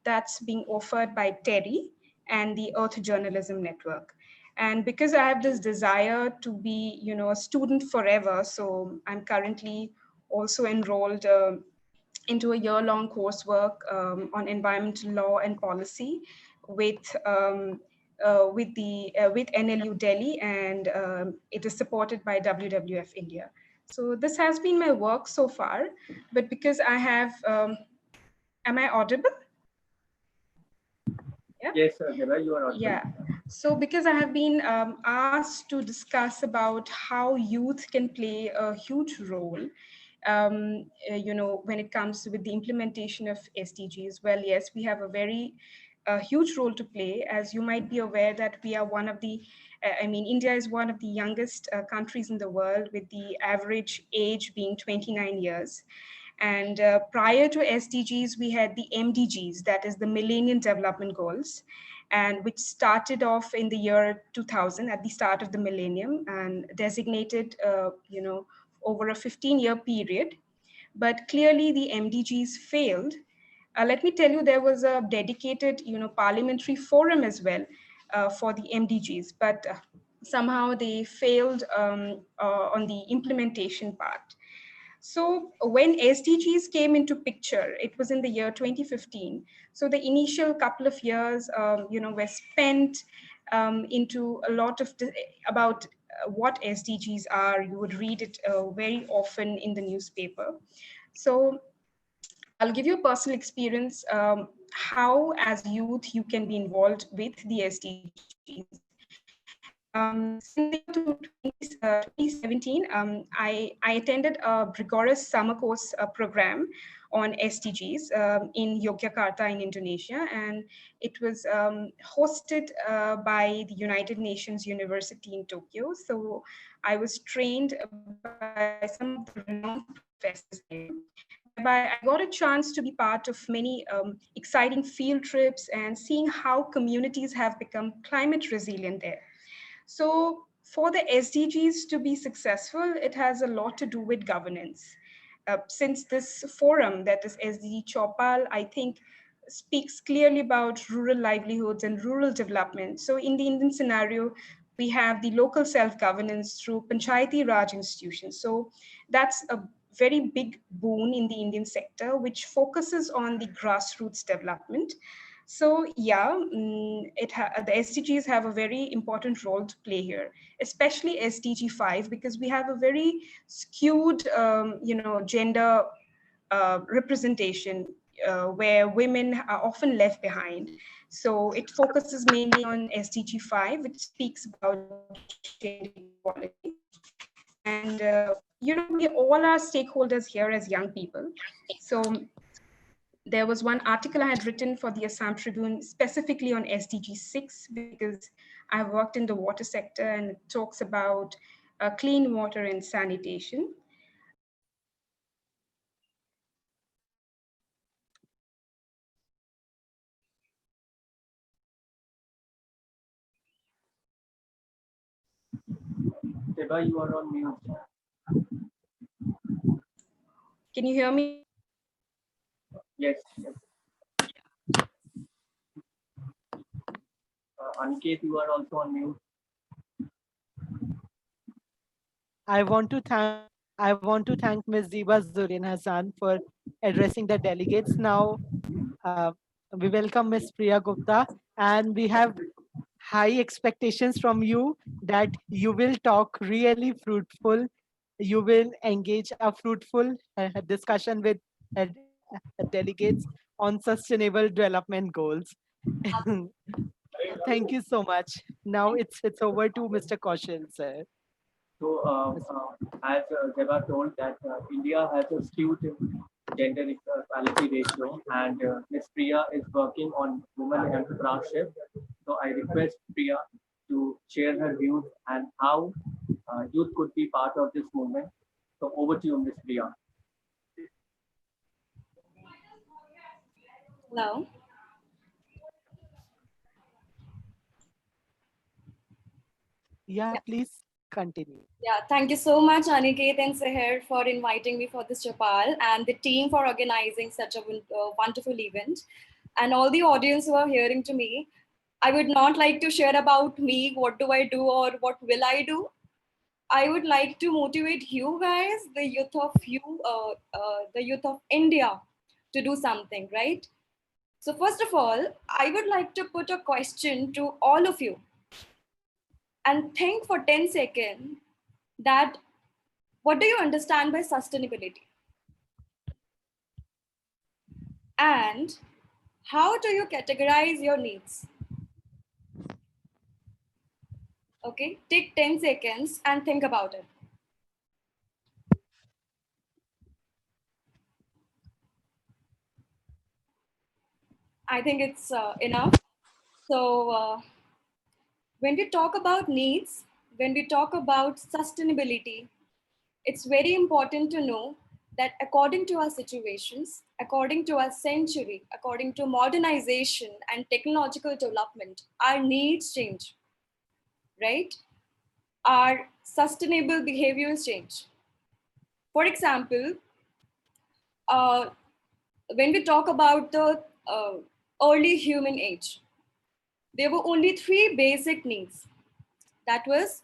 H: that's being offered by TERI and the Earth Journalism Network. And because I have this desire to be, a student forever, so I'm currently also enrolled into a year-long coursework on environmental law and policy with with NLU Delhi, and it is supported by WWF India. So this has been my work so far, but because I have, am I audible? Yeah.
F: Yes, Zeba, you are audible.
H: Yeah. So because I have been asked to discuss about how youth can play a huge role, when it comes with the implementation of SDGs, well, yes, we have a very huge role to play. As you might be aware that we are one of the, India is one of the youngest countries in the world, with the average age being 29 years. And prior to SDGs, we had the MDGs, that is the Millennium Development Goals, and which started off in the year 2000 at the start of the millennium and designated, over a 15-year period. But clearly the MDGs failed. Let me tell you, there was a dedicated, parliamentary forum as well for the MDGs, but somehow they failed on the implementation part. So when SDGs came into picture, it was in the year 2015. So the initial couple of years, were spent into a lot of about what SDGs are. You would read it very often in the newspaper. So I'll give you a personal experience how, as youth, you can be involved with the SDGs. So in the year 2017, I attended a rigorous summer course program on SDGs in Yogyakarta in Indonesia, and it was hosted by the United Nations University in Tokyo. So I was trained by some of the renowned professors there, whereby I got a chance to be part of many exciting field trips and seeing how communities have become climate resilient there. So for the SDGs to be successful, it has a lot to do with governance. Since this forum, that is SDG Choupal, I think speaks clearly about rural livelihoods and rural development. So in the Indian scenario, we have the local self-governance through Panchayati Raj institutions. So that's a very big boon in the Indian sector, which focuses on the grassroots development. So yeah, the SDGs have a very important role to play here, especially SDG 5, because we have a very skewed, gender representation where women are often left behind. So it focuses mainly on SDG 5, which speaks about gender equality. And, we all are stakeholders here as young people. So there was one article I had written for the Assam Tribune specifically on SDG 6 because I worked in the water sector, and it talks about clean water and sanitation.
F: Deba, you are on mute.
H: Can you hear me?
F: Yes. Aniket, you are also on mute.
A: I want to thank Ms. Ziba Zurin Hassan for addressing the delegates. Now we welcome Ms. Priya Gupta, and we have high expectations from you that you will talk really fruitful. You will engage a fruitful discussion with delegates on sustainable development goals. Thank you so much. Now it's over to Mr. Kaushal, sir.
F: So, as Deba told that India has a skewed gender equality ratio, and Ms. Priya is working on women entrepreneurship. So I request Priya to share her views and how youth could be part of this movement. So over to you, Ms. Priya.
I: Hello.
A: Yeah, please continue.
I: Yeah, thank you so much, Aniket and Seher, for inviting me for this Chapal and the team for organizing such a wonderful event. And all the audience who are hearing to me, I would not like to share about me, what do I do or what will I do. I would like to motivate you guys, the youth of India, to do something, right? So first of all, I would like to put a question to all of you and think for 10 seconds that what do you understand by sustainability? And how do you categorize your needs? Okay, take 10 seconds and think about it. I think it's enough. So, when we talk about needs, when we talk about sustainability, it's very important to know that according to our situations, according to our century, according to modernization and technological development, our needs change, right? Our sustainable behaviors change. For example, uh, when we talk about the early human age, there were only three basic needs. That was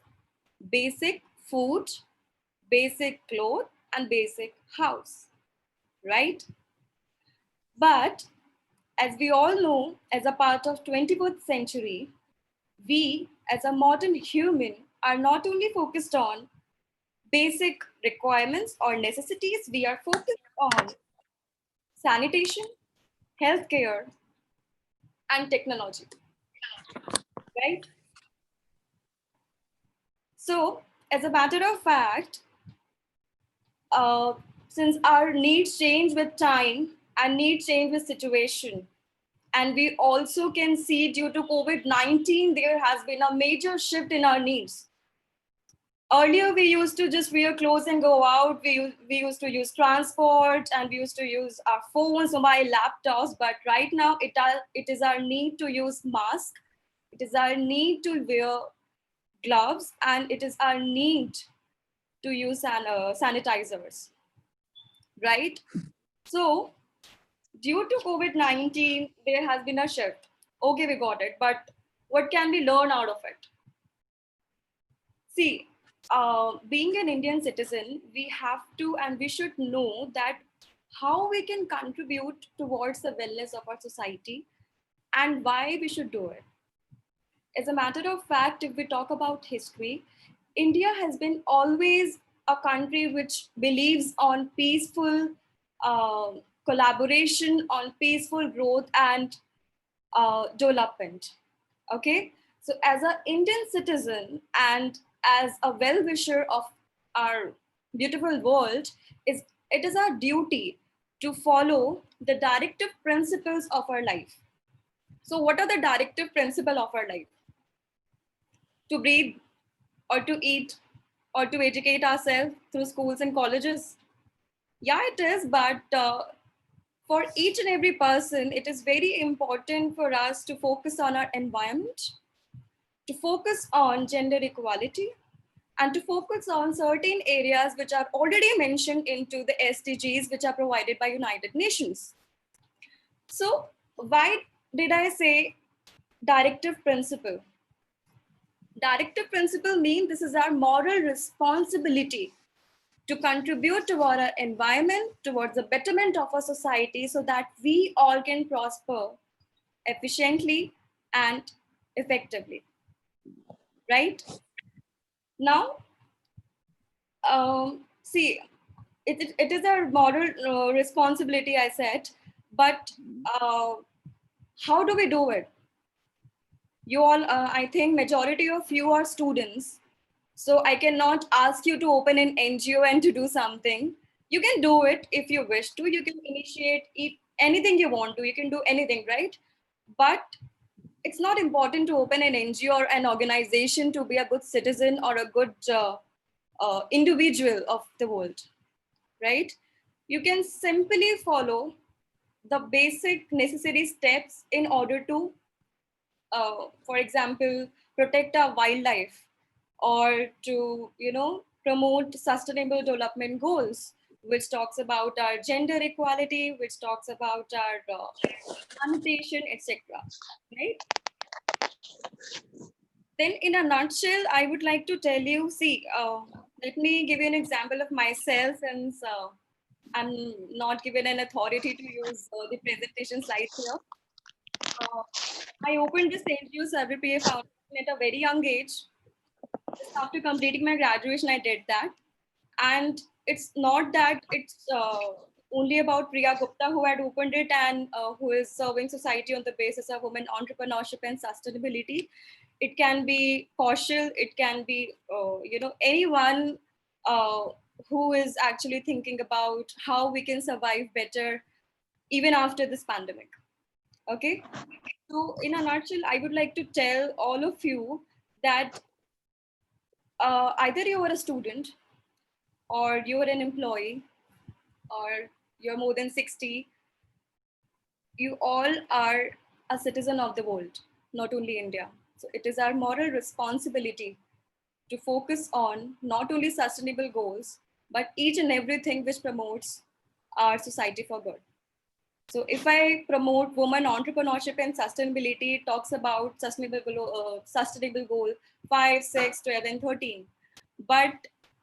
I: basic food, basic clothes, and basic house, right? But as we all know, as a part of 21st century, we as a modern human are not only focused on basic requirements or necessities, we are focused on sanitation, healthcare, and technology, right? So, as a matter of fact, uh, since our needs change with time and needs change with situation, and we also can see due to COVID-19, there has been a major shift in our needs. Earlier, we used to just wear clothes and go out. We used to use transport and we used to use our phones, mobile laptops. But right now, it is our need to use mask. It is our need to wear gloves, and it is our need to use sanitizers, right? So due to COVID-19, there has been a shift. Okay, we got it, but what can we learn out of it? See, being an Indian citizen, we have to and we should know that how we can contribute towards the wellness of our society and why we should do it. As a matter of fact, if we talk about history, India has been always a country which believes on peaceful uh, collaboration, on peaceful growth and development. Okay, so as an Indian citizen and as a well-wisher of our beautiful world, is it is our duty to follow the directive principles of our life. So what are the directive principles of our life? To breathe, or to eat, or to educate ourselves through schools and colleges? Yeah, it is, but for each and every person, it is very important for us to focus on our environment, to focus on gender equality, and to focus on certain areas which are already mentioned into the SDGs, which are provided by United Nations. So why did I say directive principle? Directive principle means this is our moral responsibility to contribute toward our environment, towards the betterment of our society, so that we all can prosper efficiently and effectively. Right? Now, see, it is our moral responsibility, I said, but uh, how do we do it? You all, I think majority of you are students. So I cannot ask you to open an NGO and to do something. You can do it if you wish to. You can initiate anything you want to. You can do anything, right? But it's not important to open an NGO or an organization to be a good citizen or a good individual of the world, right? You can simply follow the basic necessary steps in order to, for example, protect our wildlife, or to, promote sustainable development goals, which talks about our gender equality, which talks about our sanitation, etc. Right? Then, in a nutshell, I would like to tell you. See, let me give you an example of myself, since I'm not given an authority to use the presentation slides here. Uh, I opened this NGO Survey PA Foundation at a very young age. Just after completing my graduation, I did that. And it's not that it's only about Priya Gupta who had opened it and who is serving society on the basis of women entrepreneurship and sustainability. It can be Kaushal, it can be, anyone uh, who is actually thinking about how we can survive better even after this pandemic. Okay. So in a nutshell, I would like to tell all of you that either you are a student, or you're an employee, or you're more than 60, you all are a citizen of the world, not only India. So it is our moral responsibility to focus on not only sustainable goals, but each and everything which promotes our society for good. So if I promote women entrepreneurship and sustainability, it talks about sustainable goal 5, 6, 12, and 13. But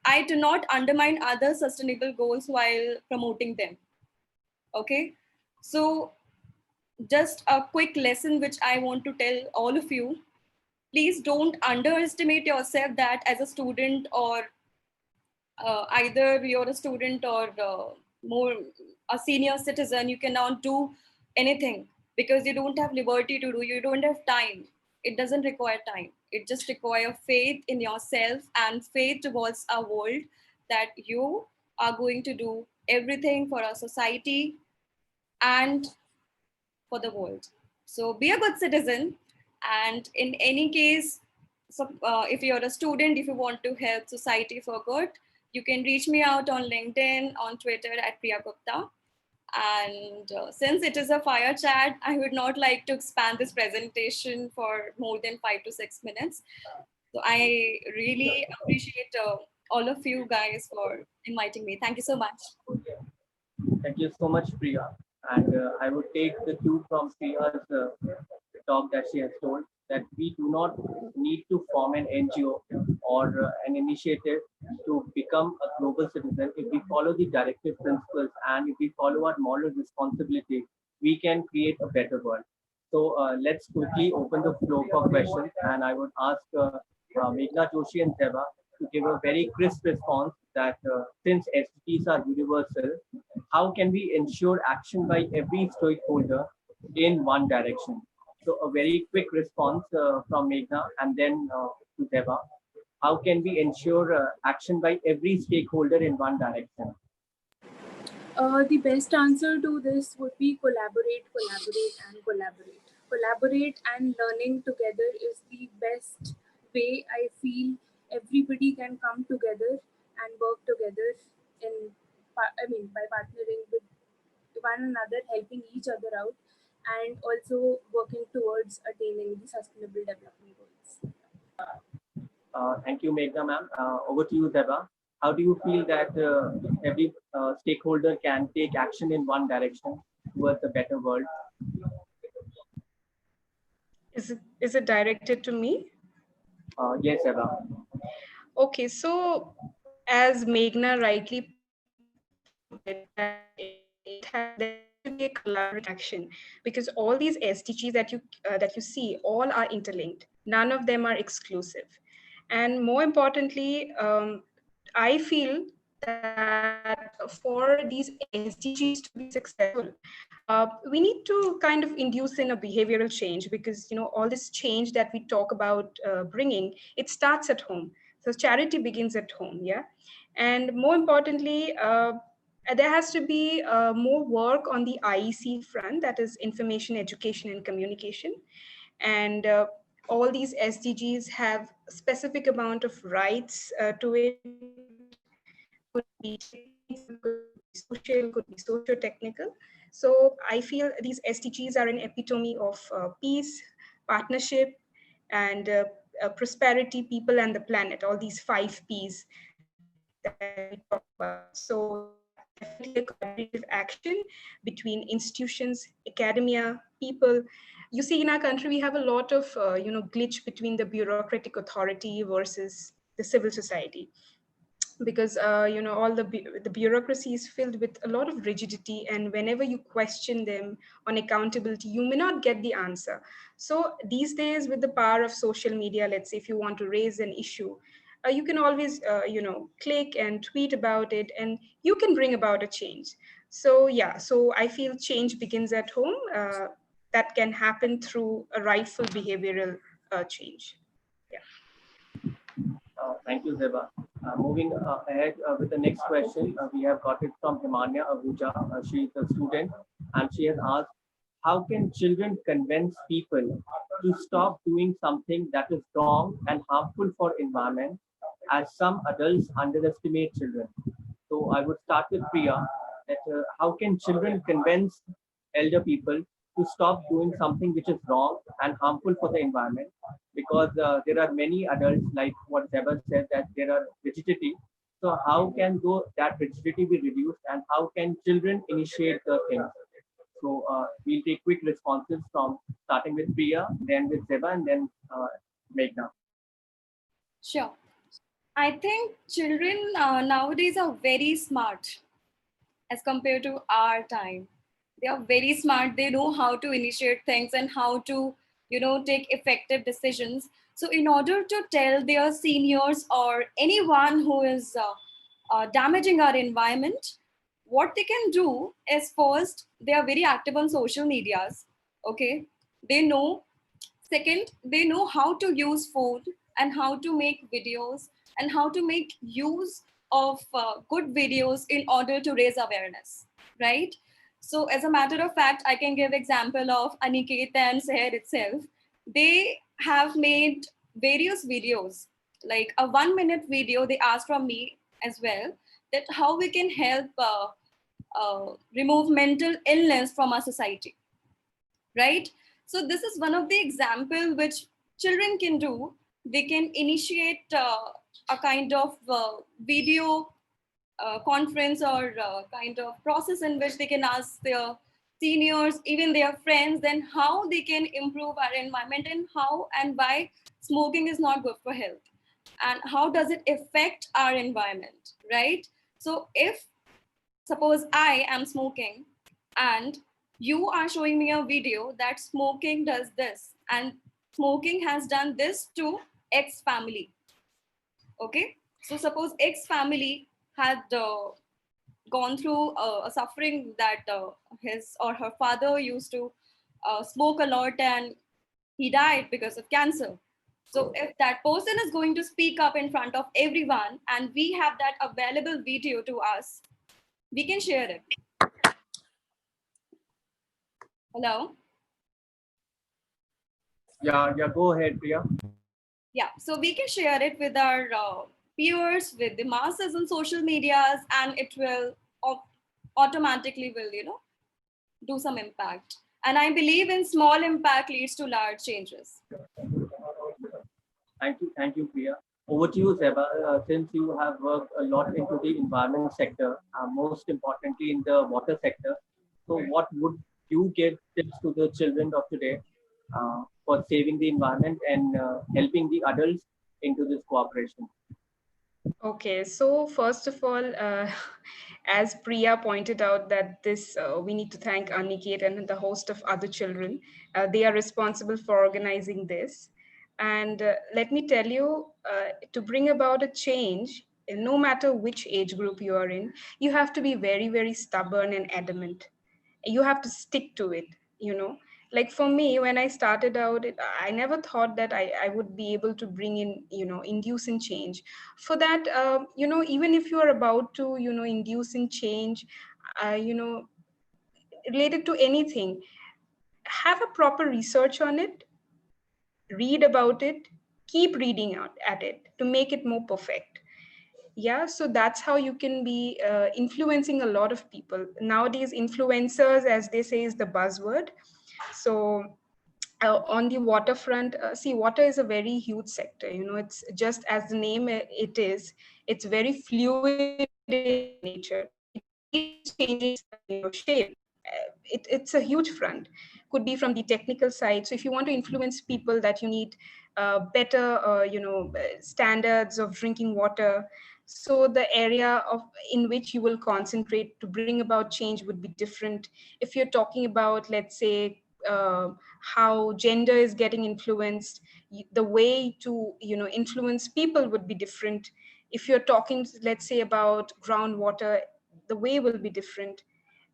I: I do not undermine other sustainable goals while promoting them. Okay. So just a quick lesson which I want to tell all of you. Please don't underestimate yourself that as a student, or either you're a student or more a senior citizen, you cannot do anything because you don't have liberty to do, you don't have time. It doesn't require time. It just requires faith in yourself and faith towards a world that you are going to do everything for our society and for the world. So be a good citizen. And in any case, so, if you're a student, if you want to help society for good, you can reach me out on LinkedIn, on Twitter at Priya Gupta. And since it is a fire chat, I would not like to expand this presentation for more than 5 to 6 minutes. So I really appreciate all of you guys for inviting me. Thank you so much.
F: Thank you so much, Priya. And I would take the cue from Priya's talk that she has told, that we do not need to form an NGO or an initiative to become a global citizen. If we follow the directive principles and if we follow our moral responsibility, we can create a better world. So let's quickly open the floor for questions. And I would ask Meghna Joshi and Deba to give a very crisp response that since SDGs are universal, how can we ensure action by every stakeholder in one direction? So a very quick response from Meghna and then to Deba. How can we ensure action by every stakeholder in one direction?
G: The best answer to this would be collaborate, collaborate, and collaborate. Collaborate and learning together is the best way I feel everybody can come together and work together by partnering with one another, helping each other out, and also working towards attaining the sustainable development goals.
F: Thank you, Meghna ma'am. Over to you, Deba. How do you feel that every stakeholder can take action in one direction towards a better world?
H: Is it directed to me?
F: Yes, Deba.
H: Okay, so as Meghna rightly put it, that there has to be a collaborative action, because all these SDGs that you see, all are interlinked. None of them are exclusive, and more importantly, I feel that for these SDGs to be successful, we need to kind of induce in a behavioral change, because all this change that we talk about bringing, it starts at home. So charity begins at home, yeah. And more importantly, there has to be more work on the IEC front, that is information, education, and communication. And all these SDGs have a specific amount of rights to it. Could be technical, could be social, could be socio-technical. So I feel these SDGs are an epitome of peace, partnership, and prosperity, people, and the planet. All these 5 Ps that we talk about. So yeah, definitely a collaborative action between institutions, academia, people. You see, in our country, we have a lot of glitch between the bureaucratic authority versus the civil society, because all the bureaucracy is filled with a lot of rigidity, and whenever you question them on accountability, you may not get the answer. So these days, with the power of social media, let's say if you want to raise an issue, you can always click and tweet about it, and you can bring about a change. So yeah, so I feel change begins at home. That can happen through a rightful behavioral change. Yeah.
F: Thank you, Zeba. Moving ahead with the next question, we have got it from Himanya Ahuja. She is a student, and she has asked, how can children convince people to stop doing something that is wrong and harmful for environment, as some adults underestimate children? So I would start with Priya, that how can children convince elder people to stop doing something which is wrong and harmful for the environment? Because there are many adults, like what Zeba said, that there are rigidity. So how can that rigidity be reduced, and how can children initiate the things? So we'll take quick responses from starting with Priya, then with Zeba, and then Meghna.
I: Sure. I think children nowadays are very smart as compared to our time. They are very smart. They know how to initiate things and how to, take effective decisions. So in order to tell their seniors or anyone who is damaging our environment, what they can do is, first, they are very active on social medias. Okay. They know. Second, they know how to use food and how to make videos and how to make use of good videos in order to raise awareness, right? So as a matter of fact, I can give example of Aniket and Seher itself. They have made various videos, like a 1 minute video they asked from me as well, that how we can help remove mental illness from our society, right? So this is one of the example which children can do we can initiate a kind of video conference or kind of process in which they can ask their seniors, even their friends, then how they can improve our environment and how and why smoking is not good for health and how does it affect our environment, right? So if suppose I am smoking and you are showing me a video that smoking does this and smoking has done this to X family. Okay. So suppose X family had gone through a suffering that his or her father used to smoke a lot and he died because of cancer. So if that person is going to speak up in front of everyone and we have that available video to us, we can share it. Hello?
F: Yeah, go ahead, Priya.
I: Yeah, so we can share it with our peers, with the masses on social medias, and it will automatically will, do some impact. And I believe in small impact leads to large changes.
F: Thank you, Priya. Over to you, Zeba. Since you have worked a lot into the environment sector, most importantly in the water sector, so what would you give tips to the children of today for saving the environment and helping the adults into this cooperation?
H: Okay, so first of all, as Priya pointed out, that this we need to thank Aniket and the host of other children. They are responsible for organizing this. And let me tell you, to bring about a change, no matter which age group you are in, you have to be very, very stubborn and adamant. You have to stick to it, you know. Like for me, when I started out, I never thought that I would be able to bring in, induce in change. For that, even if you are about to, induce in change, related to anything, have a proper research on it, read about it, keep reading out at it to make it more perfect. Yeah, so that's how you can be influencing a lot of people nowadays. Influencers, as they say, is the buzzword. So on the waterfront, see, water is a very huge sector. It's just as the name it is, it's very fluid in nature. It keeps changing its shape. It's a huge front. Could be from the technical side. So if you want to influence people that you need better standards of drinking water, so the area of in which you will concentrate to bring about change would be different. If you're talking about, let's say, how gender is getting influenced, the way to influence people would be different. If you're talking, let's say, about groundwater, the way will be different.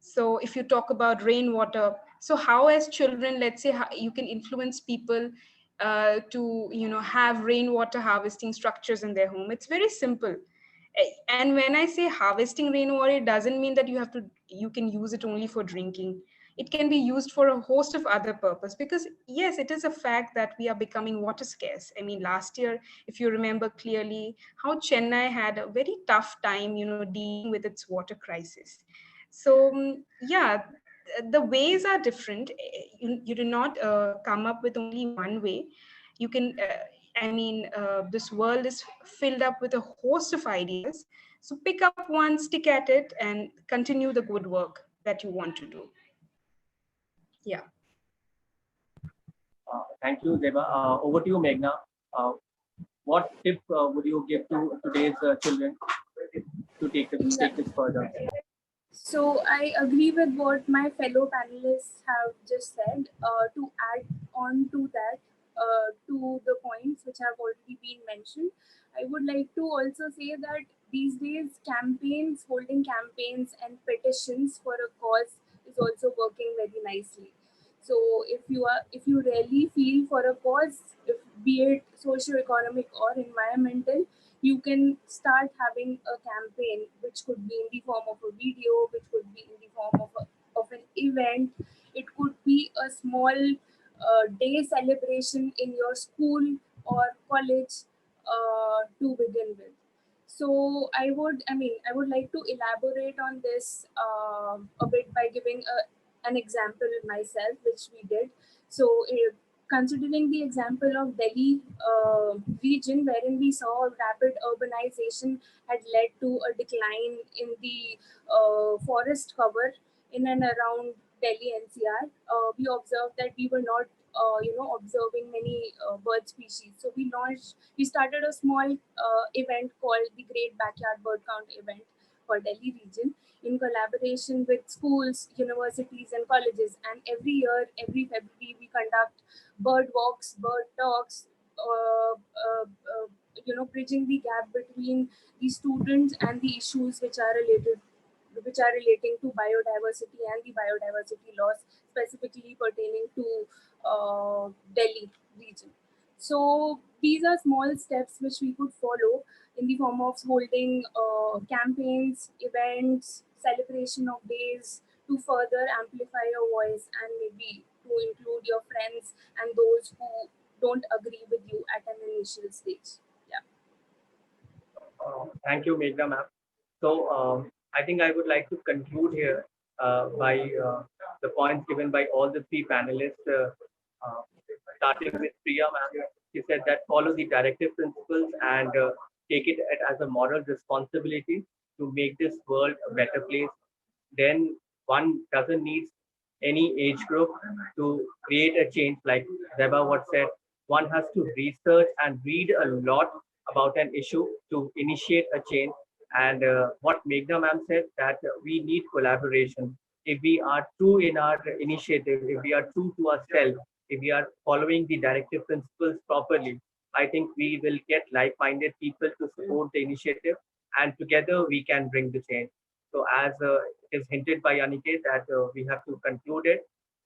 H: So if you talk about rainwater, so how as children, let's say, how you can influence people to have rainwater harvesting structures in their home. It's very simple. And when I say harvesting rainwater, it doesn't mean that you can use it only for drinking. It can be used for a host of other purposes, because yes, it is a fact that we are becoming water scarce. I mean, last year, if you remember clearly, how Chennai had a very tough time dealing with its water crisis. So yeah, the ways are different. You do not come up with only one way. You can this world is filled up with a host of ideas. So pick up one, stick at it, and continue the good work that you want to do. Yeah.
F: Thank you, Zeba. Over to you, Meghna. Uh, what tip would you give to today's children to take this further?
G: So I agree with what my fellow panelists have just said. To add on to that, to the points which have already been mentioned, I would like to also say that these days campaigns, holding campaigns and petitions for a cause is also working very nicely. So if you really feel for a cause, if be it socio-economic or environmental, you can start having a campaign which could be in the form of a video, which could be in the form of an event. It could be a small day celebration in your school or college to begin with. So I would like to elaborate on this a bit by giving an example myself, which we did. So considering the example of Delhi region, wherein we saw rapid urbanization had led to a decline in the forest cover in and around Delhi NCR, we observed that we were not, observing many bird species. So we started a small event called the Great Backyard Bird Count event for Delhi region in collaboration with schools, universities, and colleges. And every year, every February, we conduct bird walks, bird talks, bridging the gap between the students and the issues which are relating to biodiversity and the biodiversity laws specifically pertaining to Delhi region. So these are small steps which we could follow in the form of holding campaigns, events, celebration of days to further amplify your voice and maybe to include your friends and those who don't agree with you at an initial stage. Yeah.
F: Thank you, Meghna ma'am. So I think I would like to conclude here by the points given by all the three panelists, starting with Priya ma'am. She said that follow the directive principles and take it as a moral responsibility to make this world a better place. Then one doesn't need any age group to create a change. Like Zeba what said, one has to research and read a lot about an issue to initiate a change. And what Meghna ma'am said, that we need collaboration. If we are true in our initiative, if we are true to ourselves, if we are following the directive principles properly, I think we will get like-minded people to support the initiative, and together we can bring the change. So as is hinted by Aniket that we have to conclude it.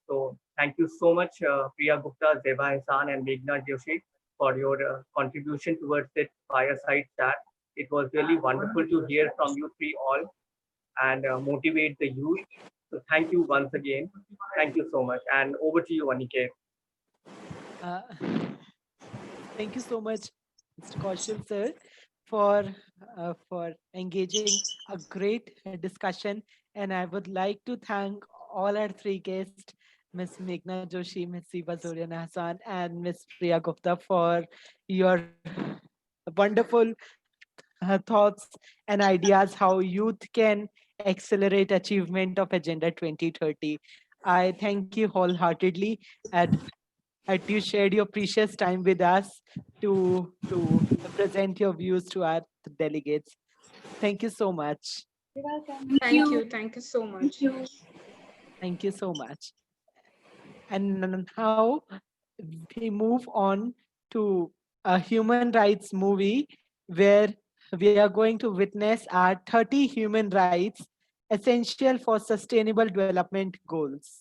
F: So thank you so much, Priya Gupta, Zeba Hassan, and Meghna Joshi for your contribution towards this fireside chat. It was really wonderful to hear from you three all and motivate the youth. So thank you once again. Thank you so much. And over to you, Aniket.
A: Uh, Thank you so much, Mr. Kaushal sir, for engaging a great discussion. And I would like to thank all our three guests, Ms. Meghna Joshi, Ms. Siba Zurian Hassan, and Ms. Priya Gupta for your wonderful thoughts and ideas how youth can accelerate achievement of Agenda 2030. I thank you wholeheartedly that you shared your precious time with us to present your views to our delegates. Thank you so much.
I: You're welcome.
H: Thank you. Thank you so much.
G: Thank you.
A: Thank you so much. And now we move on to a human rights movie where we are going to witness our 30 human rights essential for sustainable development goals.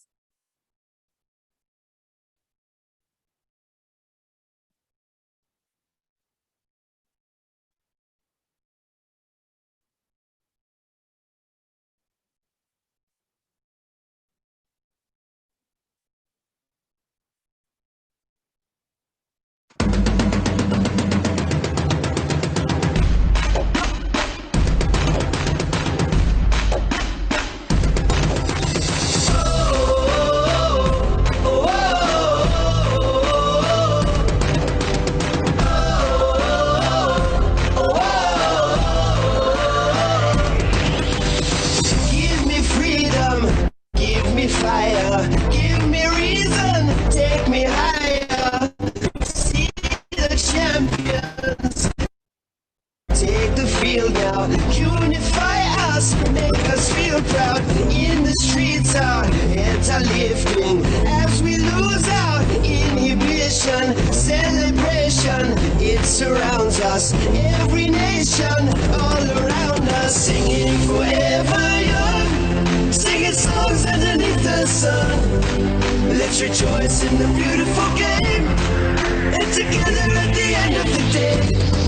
J: Give me freedom, give me fire, give me reason, take me higher. See the champions, take the field now, unify us, make us feel proud. In the streets our heads are lifting as we lose our inhibition. Celebration, it surrounds us, every nation, all around us, singing forever young, singing songs underneath the sun. Let's rejoice in the beautiful game, and together at the end of the day,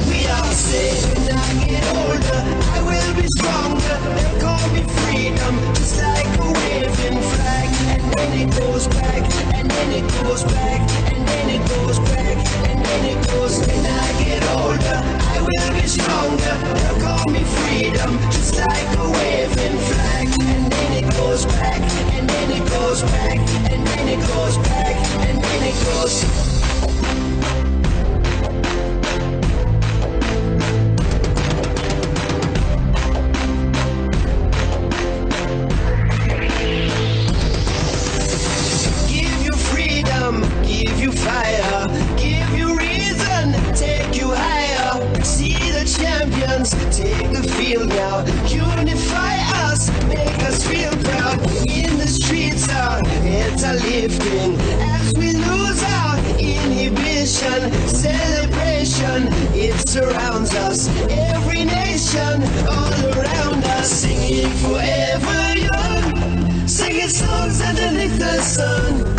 J: we all say, when I get older, I will be stronger. They'll call me freedom, just like a waving flag. And then it goes back, and then it goes back, and then it goes back, and then it goes. When I get older, I will be stronger. They'll call me freedom, just like a waving flag. And then it goes back, and then it goes back, and then it goes back, and then it it goes. Give you freedom, give you fire, give you reason, take you higher. See the champions, take the field now. Unify us, make us feel proud. In the streets, our heads are lifting as we lose our inhibition. Celebration, it surrounds us. Every nation, all around us, singing forever young, singing songs underneath the sun.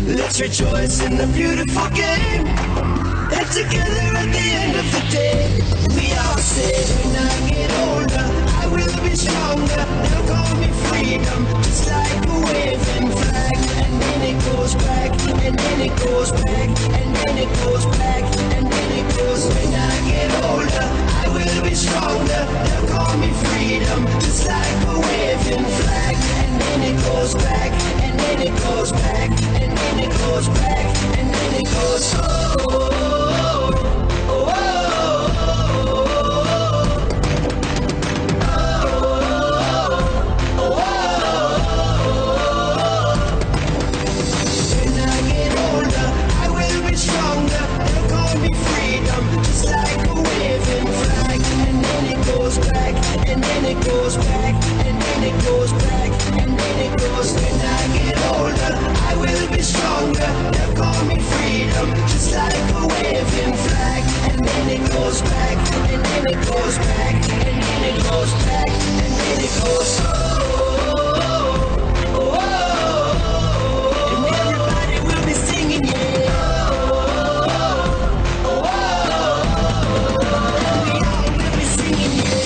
J: Let's rejoice in the beautiful game, and together at the end of the day, we all say when I get older, I will be stronger. They'll call me freedom, just like a waving flag. And then it goes back, and then it goes back, and then it goes back, and then it goes. When I get older, I will be stronger. They'll call me freedom, just like a waving flag. And then it goes back, and then it goes back, and then it goes back, and then it goes. Oh, oh, oh, oh, oh, oh. When I get older, I will be stronger. They'll call me freedom, just like a waving flag. And then it goes back, and then it goes back, and then it goes back, and then it goes. When I get older, I will be stronger. They'll call me freedom, just like a waving flag. And then it goes back, and then it goes back, and then it goes back, and then it goes. Oh, oh, oh. And everybody will be singing, yeah. Oh, oh, oh. And we all will be singing, yeah.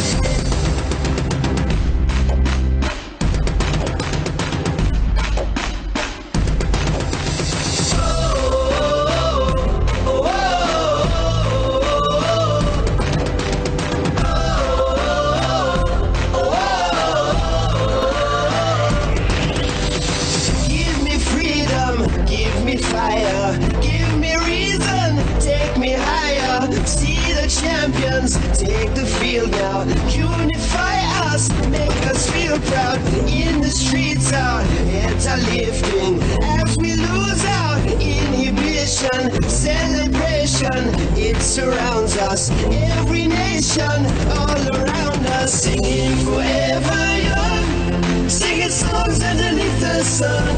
J: Give me freedom, give me fire, give me reason, take me higher. See the champions, take the field now. Unify us, make us feel proud. In the streets, our heads are lifting as we lose our inhibition. Celebration, it surrounds us. Every nation, all around us, singing forever young, singing songs underneath the sun.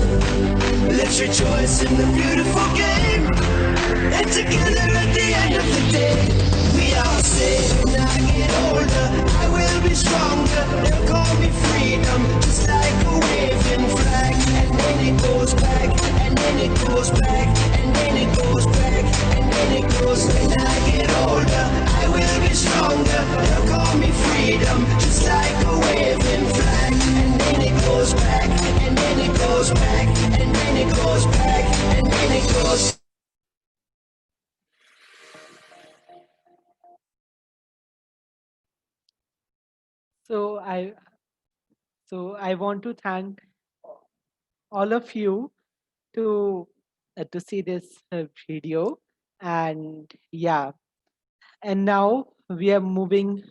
J: Let's rejoice in the beautiful game, and together at the end of the day, we all say when I get older, I will be stronger. They'll call me freedom, just like a waving flag. And then it goes back, and then it goes back, and then it goes back, and then it goes. When I get older, I will be stronger. They'll call me freedom, just like a waving flag. And then it goes back, and then it goes back, and then it goes back, and then it goes.
A: So I want to thank all of you to see this video, and yeah, and now we are moving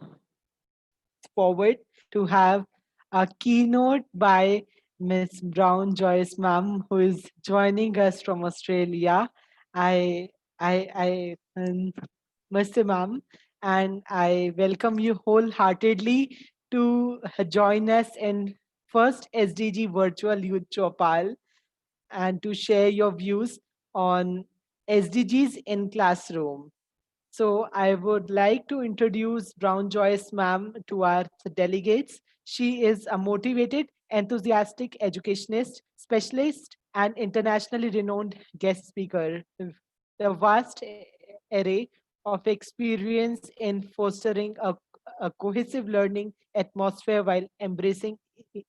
A: forward to have a keynote by Miss Brown Joyce ma'am, who is joining us from Australia. I Namaste ma'am, and I welcome you wholeheartedly to join us in first SDG Virtual Youth Chopal and to share your views on SDGs in classroom. So I would like to introduce Brown Joyce ma'am to our delegates. She is a motivated, enthusiastic educationist, specialist, and internationally renowned guest speaker. The vast array of experience in fostering a cohesive learning atmosphere while embracing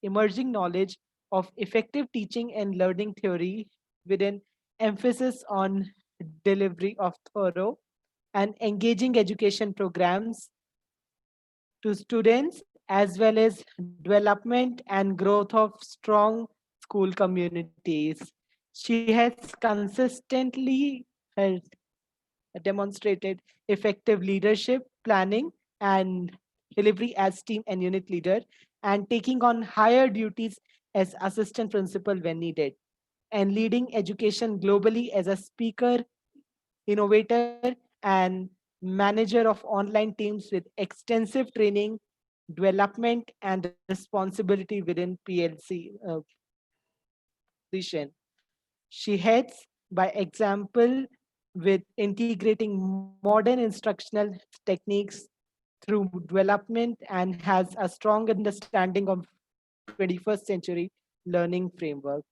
A: emerging knowledge of effective teaching and learning theory with an emphasis on delivery of thorough and engaging education programs to students as well as development and growth of strong school communities. She has consistently demonstrated effective leadership, planning, and delivery as team and unit leader, and taking on higher duties as assistant principal when needed, and leading education globally as a speaker, innovator, and manager of online teams with extensive training, development, and responsibility within PLC position. She heads by example with integrating modern instructional techniques through development and has a strong understanding of 21st century learning framework.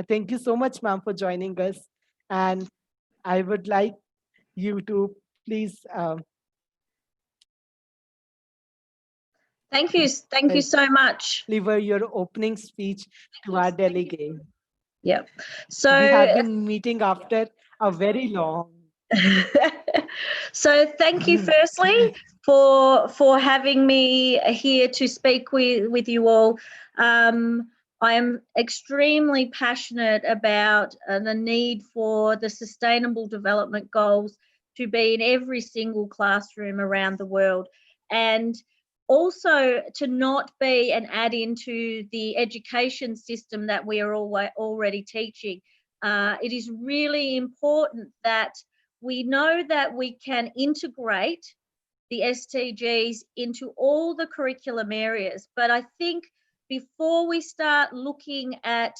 A: Thank you so much, ma'am, for joining us. And I would like you to please
K: Thank you so much.
A: deliver your opening speech to our delegate.
K: Yep.
A: We
K: So
A: have been meeting after a very long.
K: so thank you firstly for having me here to speak with you all. I am extremely passionate about the need for the sustainable development goals to be in every single classroom around the world, and also to not be an add into the education system that we are already teaching. It is really important that we know that we can integrate the SDGs into all the curriculum areas. But I think before we start looking at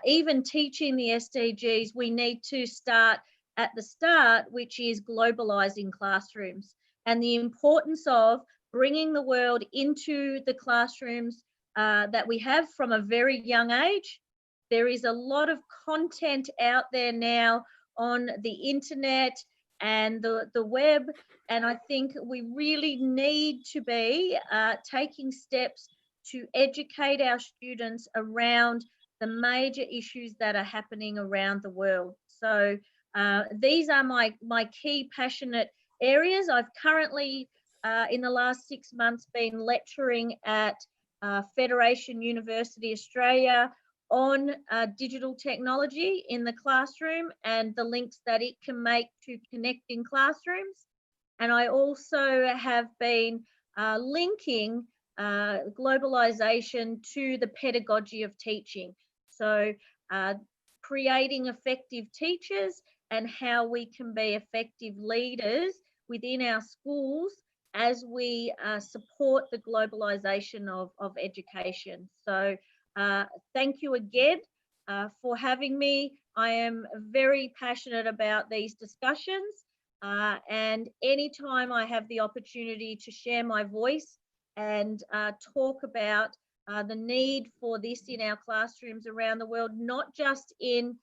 K: even teaching the SDGs, we need to start at the start, which is globalizing classrooms and the importance of bringing the world into the classrooms that we have from a very young age. There is a lot of content out there now on the internet and the web, and I think we really need to be taking steps to educate our students around the major issues that are happening around the world. So these are my key passionate areas. I've currently, in the last 6 months, been lecturing at Federation University Australia on digital technology in the classroom and the links that it can make to connecting classrooms. And I also have been linking globalization to the pedagogy of teaching. So creating effective teachers and how we can be effective leaders within our schools as we support the globalization of education. So thank you again for having me. I am very passionate about these discussions, and anytime I have the opportunity to share my voice and talk about the need for this in our classrooms around the world, not just in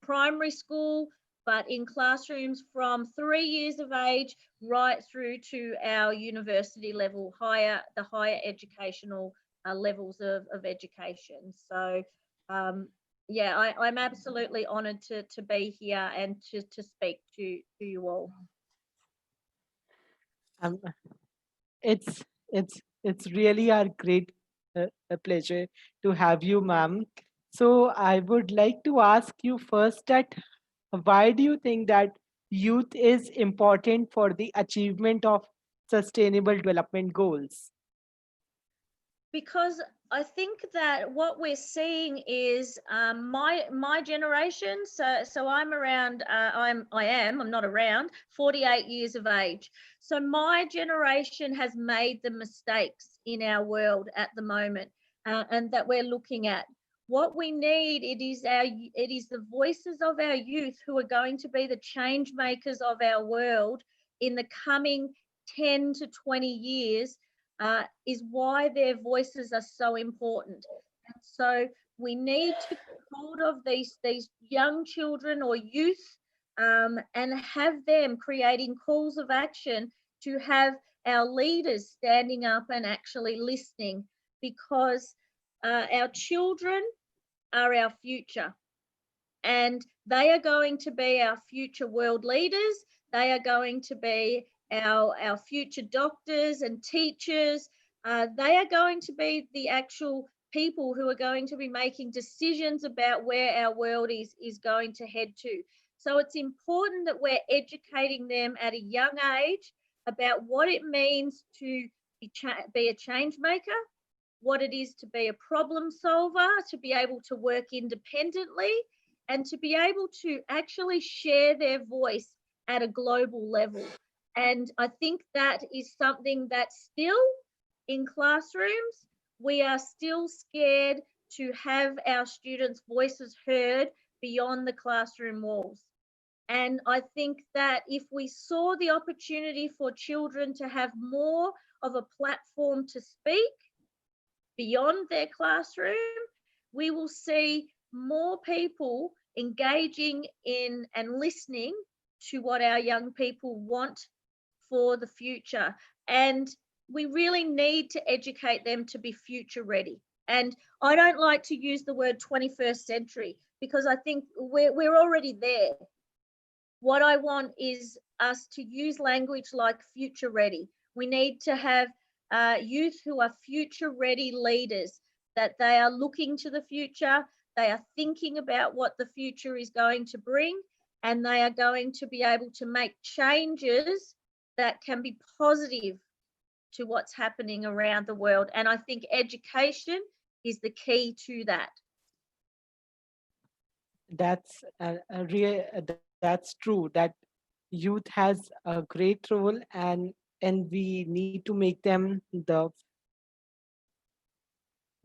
K: primary school, but in classrooms from 3 years of age right through to our university level, the higher educational levels of education. So yeah, I'm absolutely honoured to be here and to speak to you all.
A: Um, it's it's really our great a pleasure to have you, ma'am. So I would like to ask you first that why do you think that youth is important for the achievement of sustainable development goals?
K: Because I think that what we're seeing is my generation. So I'm around. I'm not around 48 years of age. So my generation has made the mistakes in our world at the moment, and that we're looking at. What we need it is the voices of our youth who are going to be the change makers of our world in the coming 10 to 20 years. Is why their voices are so important. And so we need to get hold of these young children or youth and have them creating calls of action to have our leaders standing up and actually listening, because our children are our future. And they are going to be our future world leaders. They are going to be our future doctors and teachers. They are going to be the actual people who are going to be making decisions about where our world is going to head to. So it's important that we're educating them at a young age about what it means to be a change maker, what it is to be a problem solver, to be able to work independently, and to be able to actually share their voice at a global level. And I think that is something that still in classrooms, we are still scared to have our students' voices heard beyond the classroom walls. And I think that if we saw the opportunity for children to have more of a platform to speak beyond their classroom, we will see more people engaging in and listening to what our young people want for the future. And we really need to educate them to be future ready. And I don't like to use the word 21st century because I think we're already there. What I want is us to use language like future ready. We need to have youth who are future ready leaders, that they are looking to the future, they are thinking about what the future is going to bring, and they are going to be able to make changes that can be positive to what's happening around the world. And I think education is the key to that.
A: That's that's true, that youth has a great role, and we need to make them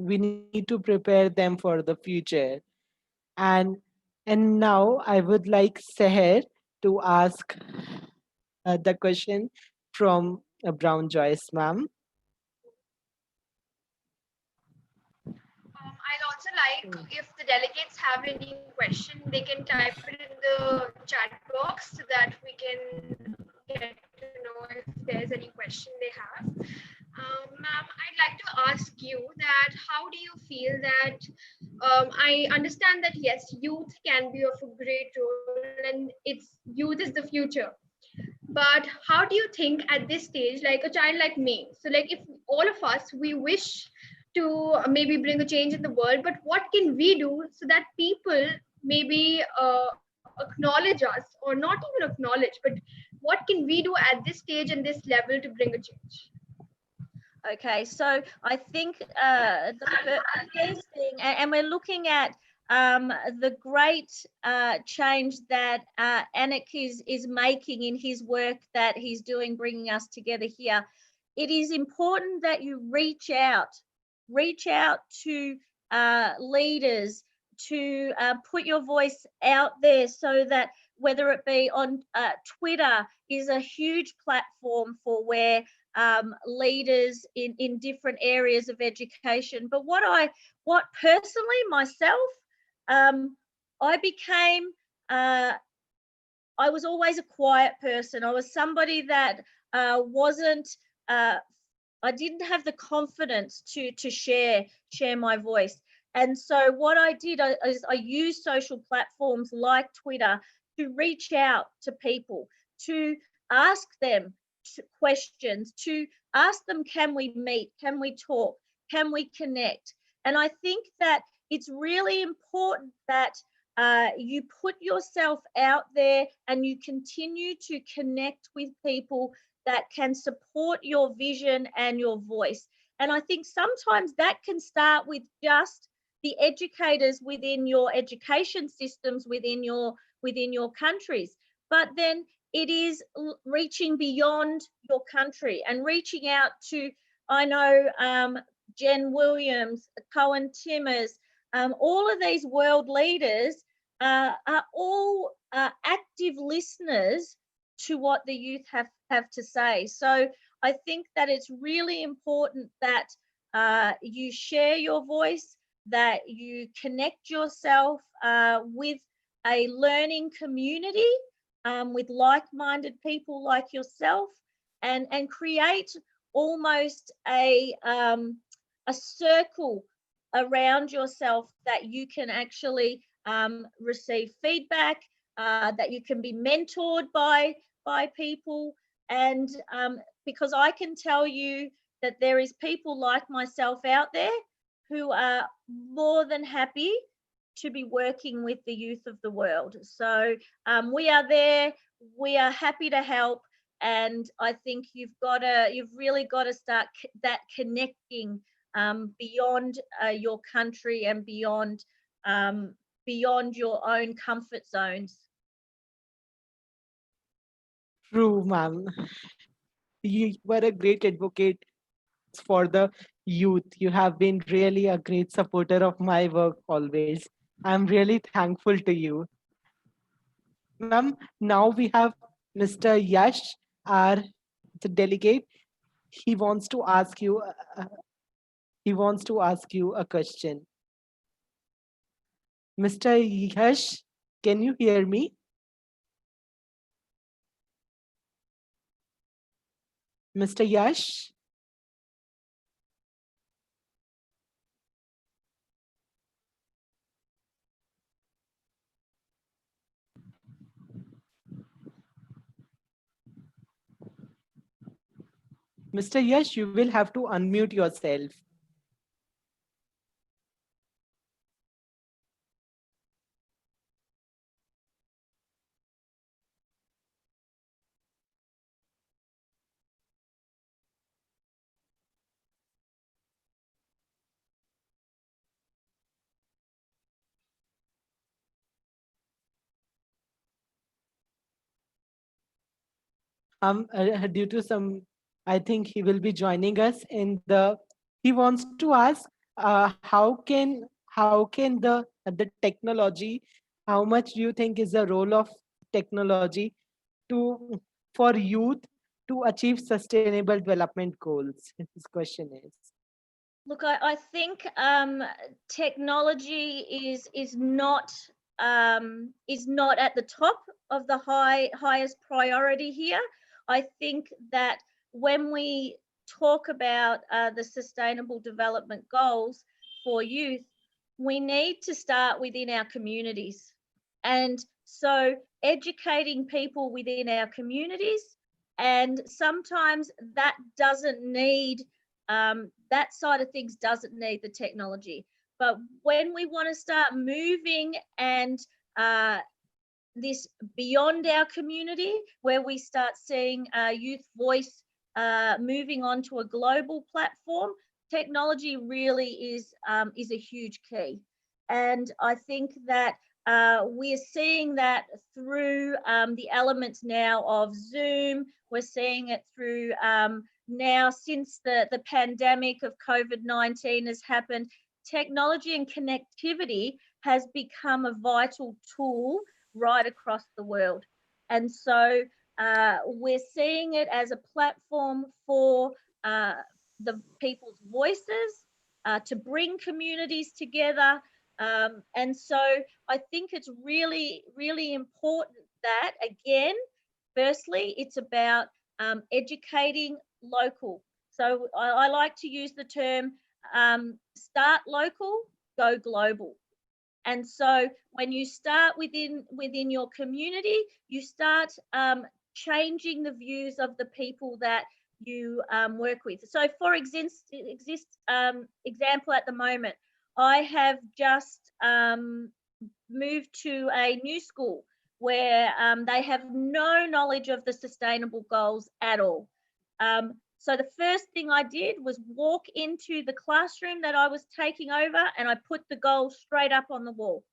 A: we need to prepare them for the future. And now I would like Seher to ask the question from Brown Joyce ma'am.
B: I'll also like if the delegates have any question, they can type it in the chat box so that we can get to know if there's any question they have. Ma'am, I'd like to ask you that how do you feel that I understand that yes, youth can be of a great role and it's youth is the future. But how do you think at this stage, like a child like me, so like if all of us we wish to maybe bring a change in the world, but what can we do so that people maybe acknowledge us, or not even acknowledge, but what can we do at this stage and this level to bring a change?
K: Okay, so I think the first thing, and we're looking at the great change that Anik is making in his work that he's doing, bringing us together here. It is important that you reach out to leaders, to put your voice out there, so that whether it be on Twitter is a huge platform for where leaders in different areas of education. But what personally myself, I became, I was always a quiet person. I was somebody that wasn't, I didn't have the confidence to share my voice. And so what I did is I used social platforms like Twitter to reach out to people, to ask them questions, to ask them, can we meet, can we talk, can we connect? And I think that it's really important that you put yourself out there and you continue to connect with people that can support your vision and your voice. And I think sometimes that can start with just the educators within your education systems, within your countries. But then it is reaching beyond your country and reaching out to, I know Jen Williams, Cohen Timmers, all of these world leaders are all active listeners to what the youth have to say. So I think that it's really important that you share your voice, that you connect yourself with a learning community, with like-minded people like yourself, and create almost a circle around yourself that you can actually receive feedback, that you can be mentored by people. And because I can tell you that there is people like myself out there who are more than happy to be working with the youth of the world. So we are there. We are happy to help, and I think you've really got to start that connecting beyond your country and beyond your own comfort zones.
A: True, ma'am. You were a great advocate for the youth. You have been really a great supporter of my work always. I'm really thankful to you. Ma'am, now we have Mr. Yash, our the delegate. He wants to ask you. He wants to ask you a question. Mr. Yash, can you hear me? Mr. Yash? Mr. Yash, you will have to unmute yourself. Due to some, I think he will be joining us in the. He wants to ask, how can the technology, how much do you think is the role of technology to for youth to achieve sustainable development goals? His question is.
K: Look, I think technology is not at the top of the highest priority here. I think that when we talk about the sustainable development goals for youth, we need to start within our communities. And so educating people within our communities, and sometimes that doesn't need that side of things doesn't need the technology. But when we want to start moving and this beyond our community, where we start seeing youth voice moving onto a global platform, technology really is a huge key. And I think that we're seeing that through the elements now of Zoom. We're seeing it through now, since the pandemic of COVID-19 has happened, technology and connectivity has become a vital tool right across the world. And so we're seeing it as a platform for the people's voices, to bring communities together. And so I think it's really, really important that, again, firstly, it's about educating local. So I like to use the term start local, go global. And so when you start within your community, you start changing the views of the people that you work with. So for example, at the moment, I have just moved to a new school where they have no knowledge of the sustainable goals at all. So the first thing I did was walk into the classroom that I was taking over, and I put the goals straight up on the wall.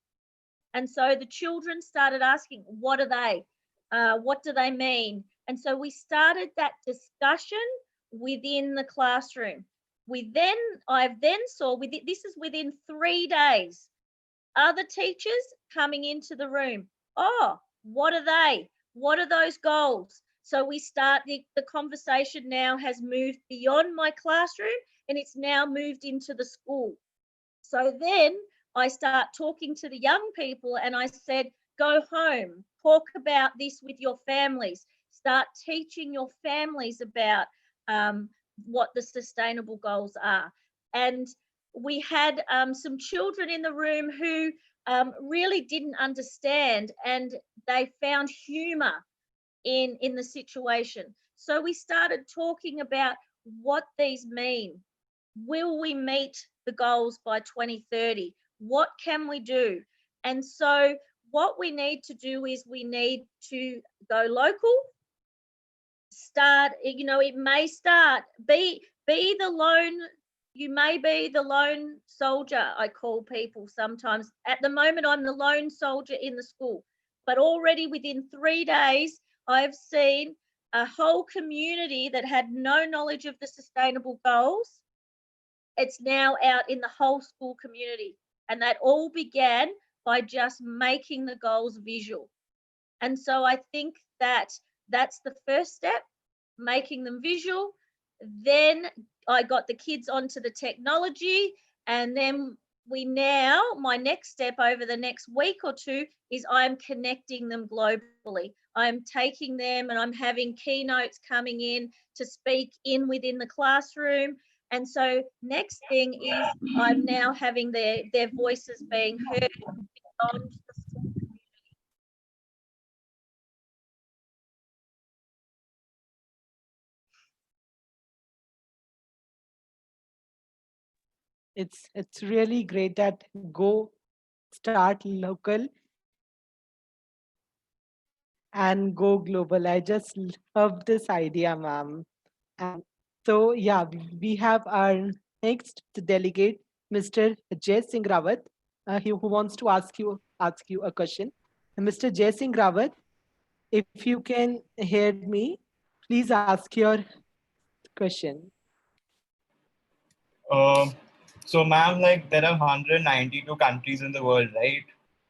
K: And so the children started asking, what are they? What do they mean? And so we started that discussion within the classroom. I've then saw, this is within 3 days, other teachers coming into the room. Oh, what are they? What are those goals? So we start, the conversation now has moved beyond my classroom, and it's now moved into the school. So then I start talking to the young people, and I said, go home, talk about this with your families, start teaching your families about what the sustainable goals are. And we had some children in the room who really didn't understand, and they found humor in the situation. So we started talking about what these mean. Will we meet the goals by 2030. What can we do? And so what we need to do is we need to go local, start, it may start, be the lone, you may be the lone soldier, I call people sometimes. At the moment, I'm the lone soldier in the school, but already within 3 days, I've seen a whole community that had no knowledge of the sustainable goals. It's now out in the whole school community. And that all began by just making the goals visual. And so I think that that's the first step, making them visual. Then I got the kids onto the technology, and then my next step over the next week or two is I'm connecting them globally. I'm taking them and I'm having keynotes coming in to speak in within the classroom. And so next thing is I'm now having their voices being heard beyond the school.
A: It's really great that go start local and go global. I just love this idea, ma'am. And so, yeah, we have our next delegate, Mr. Jay Singh Rawat, who wants to ask you a question. Mr. Jay Singh Rawat, if you can hear me, please ask your question.
L: Um, so, ma'am, like there are 192 countries in the world, right?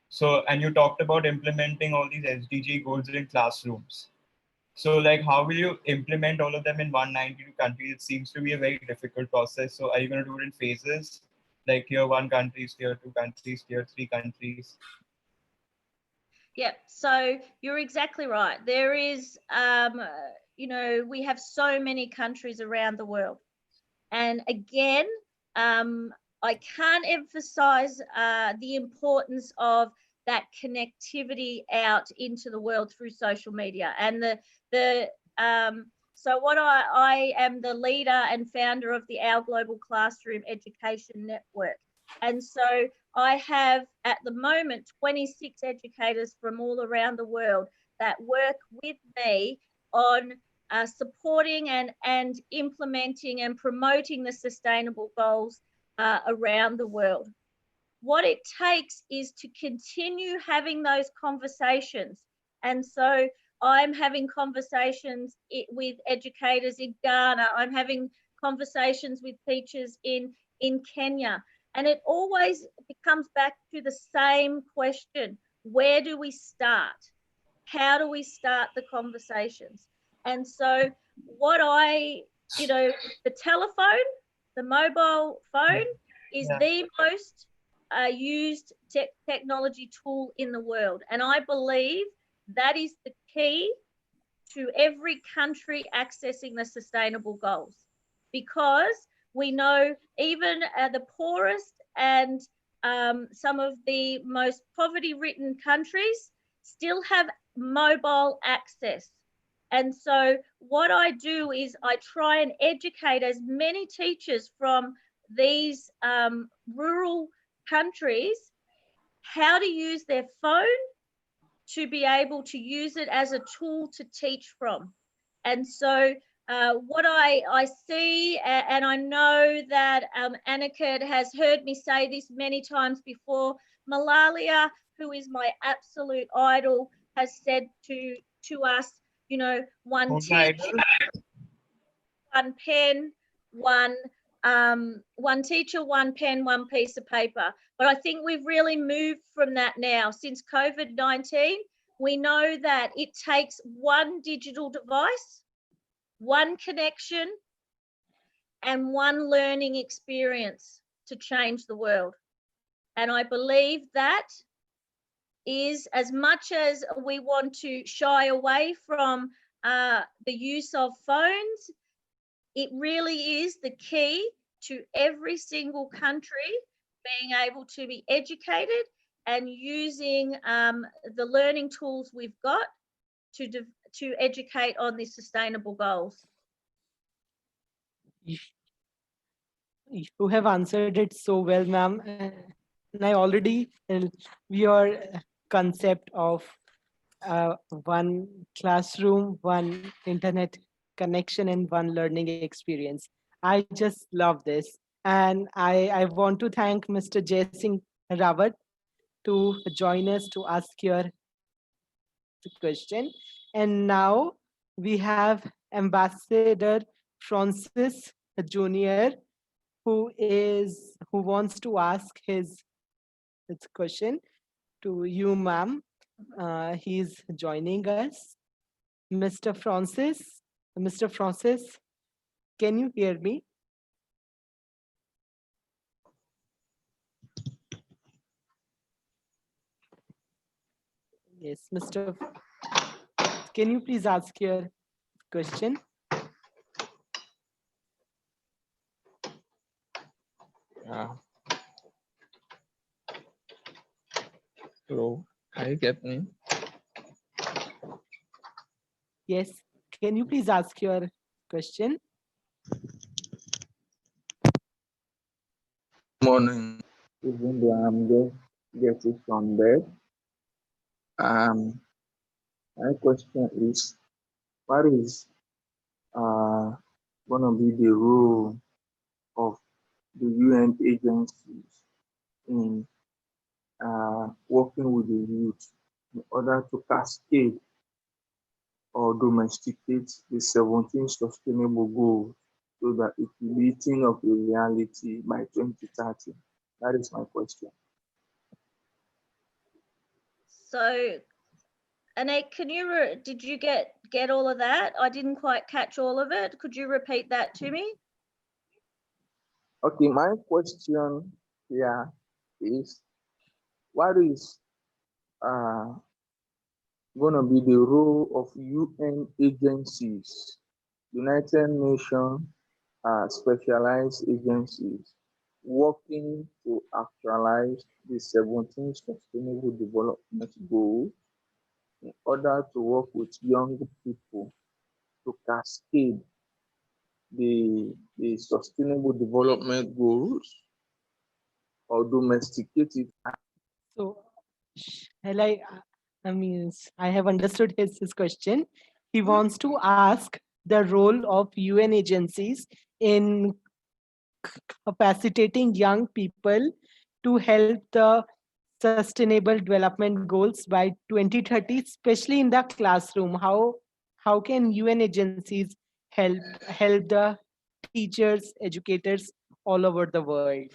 L: So, and you talked about implementing all these SDG goals in classrooms. So, like, how will you implement all of them in 192 countries? It seems to be a very difficult process. So, are you going to do it in phases? Like tier 1 countries, tier 2 countries, tier 3 countries?
K: Yeah, so you're exactly right. There is, we have so many countries around the world. And again, I can't emphasize the importance of that connectivity out into the world through social media. And so what I am the leader and founder of the Our Global Classroom Education Network. And so I have at the moment 26 educators from all around the world that work with me on supporting and implementing and promoting the sustainable goals around the world. What it takes is to continue having those conversations. And so I'm having conversations with educators in Ghana. I'm having conversations with teachers in Kenya. And it always comes back to the same question. Where do we start? How do we start the conversations? And so the telephone, the mobile phone is the most used technology tool in the world. And I believe that is the key to every country accessing the sustainable goals, because we know even the poorest and some of the most poverty-ridden countries still have mobile access. And so what I do is I try and educate as many teachers from these rural countries how to use their phone to be able to use it as a tool to teach from. And so what I see, and I know that Annika has heard me say this many times before, Malalia, who is my absolute idol, has said to us, one teacher, one pen, one teacher, one pen, one piece of paper. But I think we've really moved from that now. Since COVID-19, we know that it takes one digital device, one connection, and one learning experience to change the world. And I believe that is, as much as we want to shy away from the use of phones, it really is the key to every single country being able to be educated and using the learning tools we've got to educate on the sustainable goals.
A: You have answered it so well, ma'am. And I already your concept of one classroom, one internet connection, and one learning experience. I just love this. And I want to thank Mr. Jay Singh Rawat to join us to ask your question. And now we have Ambassador Francis Jr., who wants to ask his question to you, ma'am. He's joining us. Mr. Francis, Mr. Francis, can you hear me? Yes, Mr. Can you please ask your question?
M: Hello, can you get me?
A: Yes, can you please ask your question?
M: Morning. Even though I'm just getting from bed, my question is, what is gonna be the role of the UN agencies in working with the youth in order to cascade or domesticate the 17 sustainable goals so that it will be a thing of a reality by 2030? That is my question.
K: So, Annette, can you did you get all of that? I didn't quite catch all of it. Could you repeat that to me?
M: Okay, my question here is, what is gonna be the role of UN agencies, United Nations specialized agencies, working to actualize the 17 Sustainable Development Goals in order to work with young people to cascade the Sustainable Development Goals or domesticate it?
A: So, shall I mean, I have understood his question. He wants to ask the role of UN agencies in capacitating young people to help the sustainable development goals by 2030, especially in the classroom. How can UN agencies help the teachers, educators all over the world?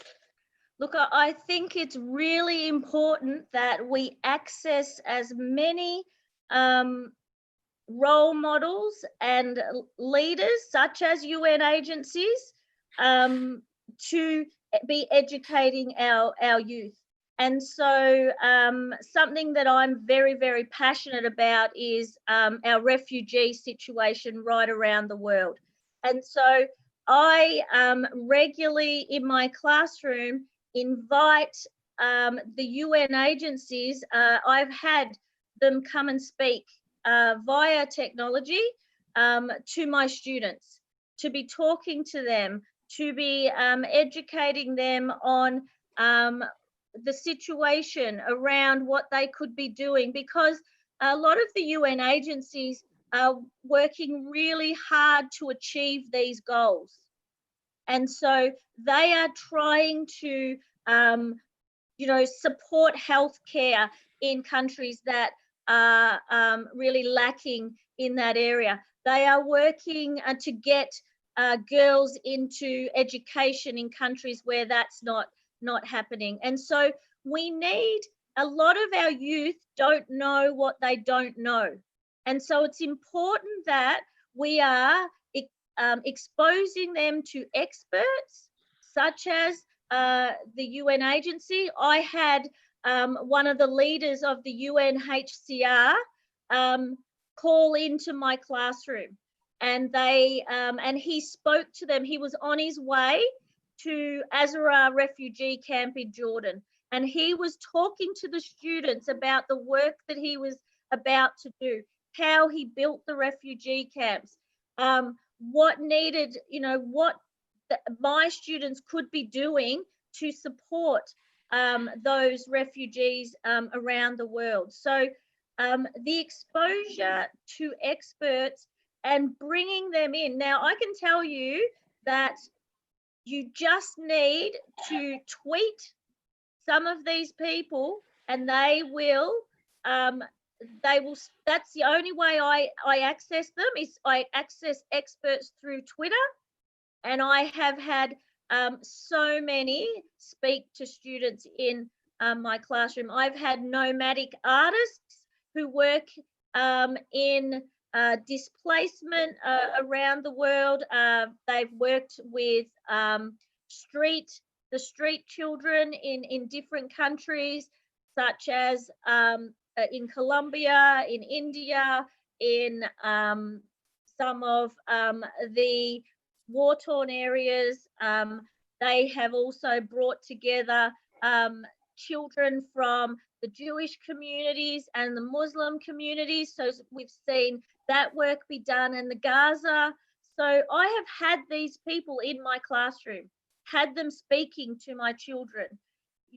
K: Look, I think it's really important that we access as many role models and leaders, such as UN agencies, to be educating our youth. And so something that I'm very, very passionate about is our refugee situation right around the world. And so I regularly in my classroom invite the UN agencies. I've had them come and speak via technology to my students, to be talking to them, to be educating them on the situation around what they could be doing, because a lot of the UN agencies are working really hard to achieve these goals. And so they are trying to, support healthcare in countries that are really lacking in that area. They are working to get girls into education in countries where that's not happening. And so we need, a lot of our youth don't know what they don't know. And so it's important that we are exposing them to experts such as the UN agency. I had one of the leaders of the UNHCR call into my classroom, and he spoke to them. He was on his way to Azara refugee camp in Jordan, and he was talking to the students about the work that he was about to do, how he built the refugee camps, what needed, what my students could be doing to support those refugees around the world. So the exposure to experts and bringing them in. Now, I can tell you that you just need to tweet some of these people and they will, that's the only way I access them, is I access experts through Twitter. And I have had so many speak to students in my classroom. I've had nomadic artists who work in displacement around the world. They've worked with the street children in different countries, such as in Colombia, in India, in some of the war-torn areas. They have also brought together children from the Jewish communities and the Muslim communities. So we've seen that work be done in the Gaza. So I have had these people in my classroom, had them speaking to my children.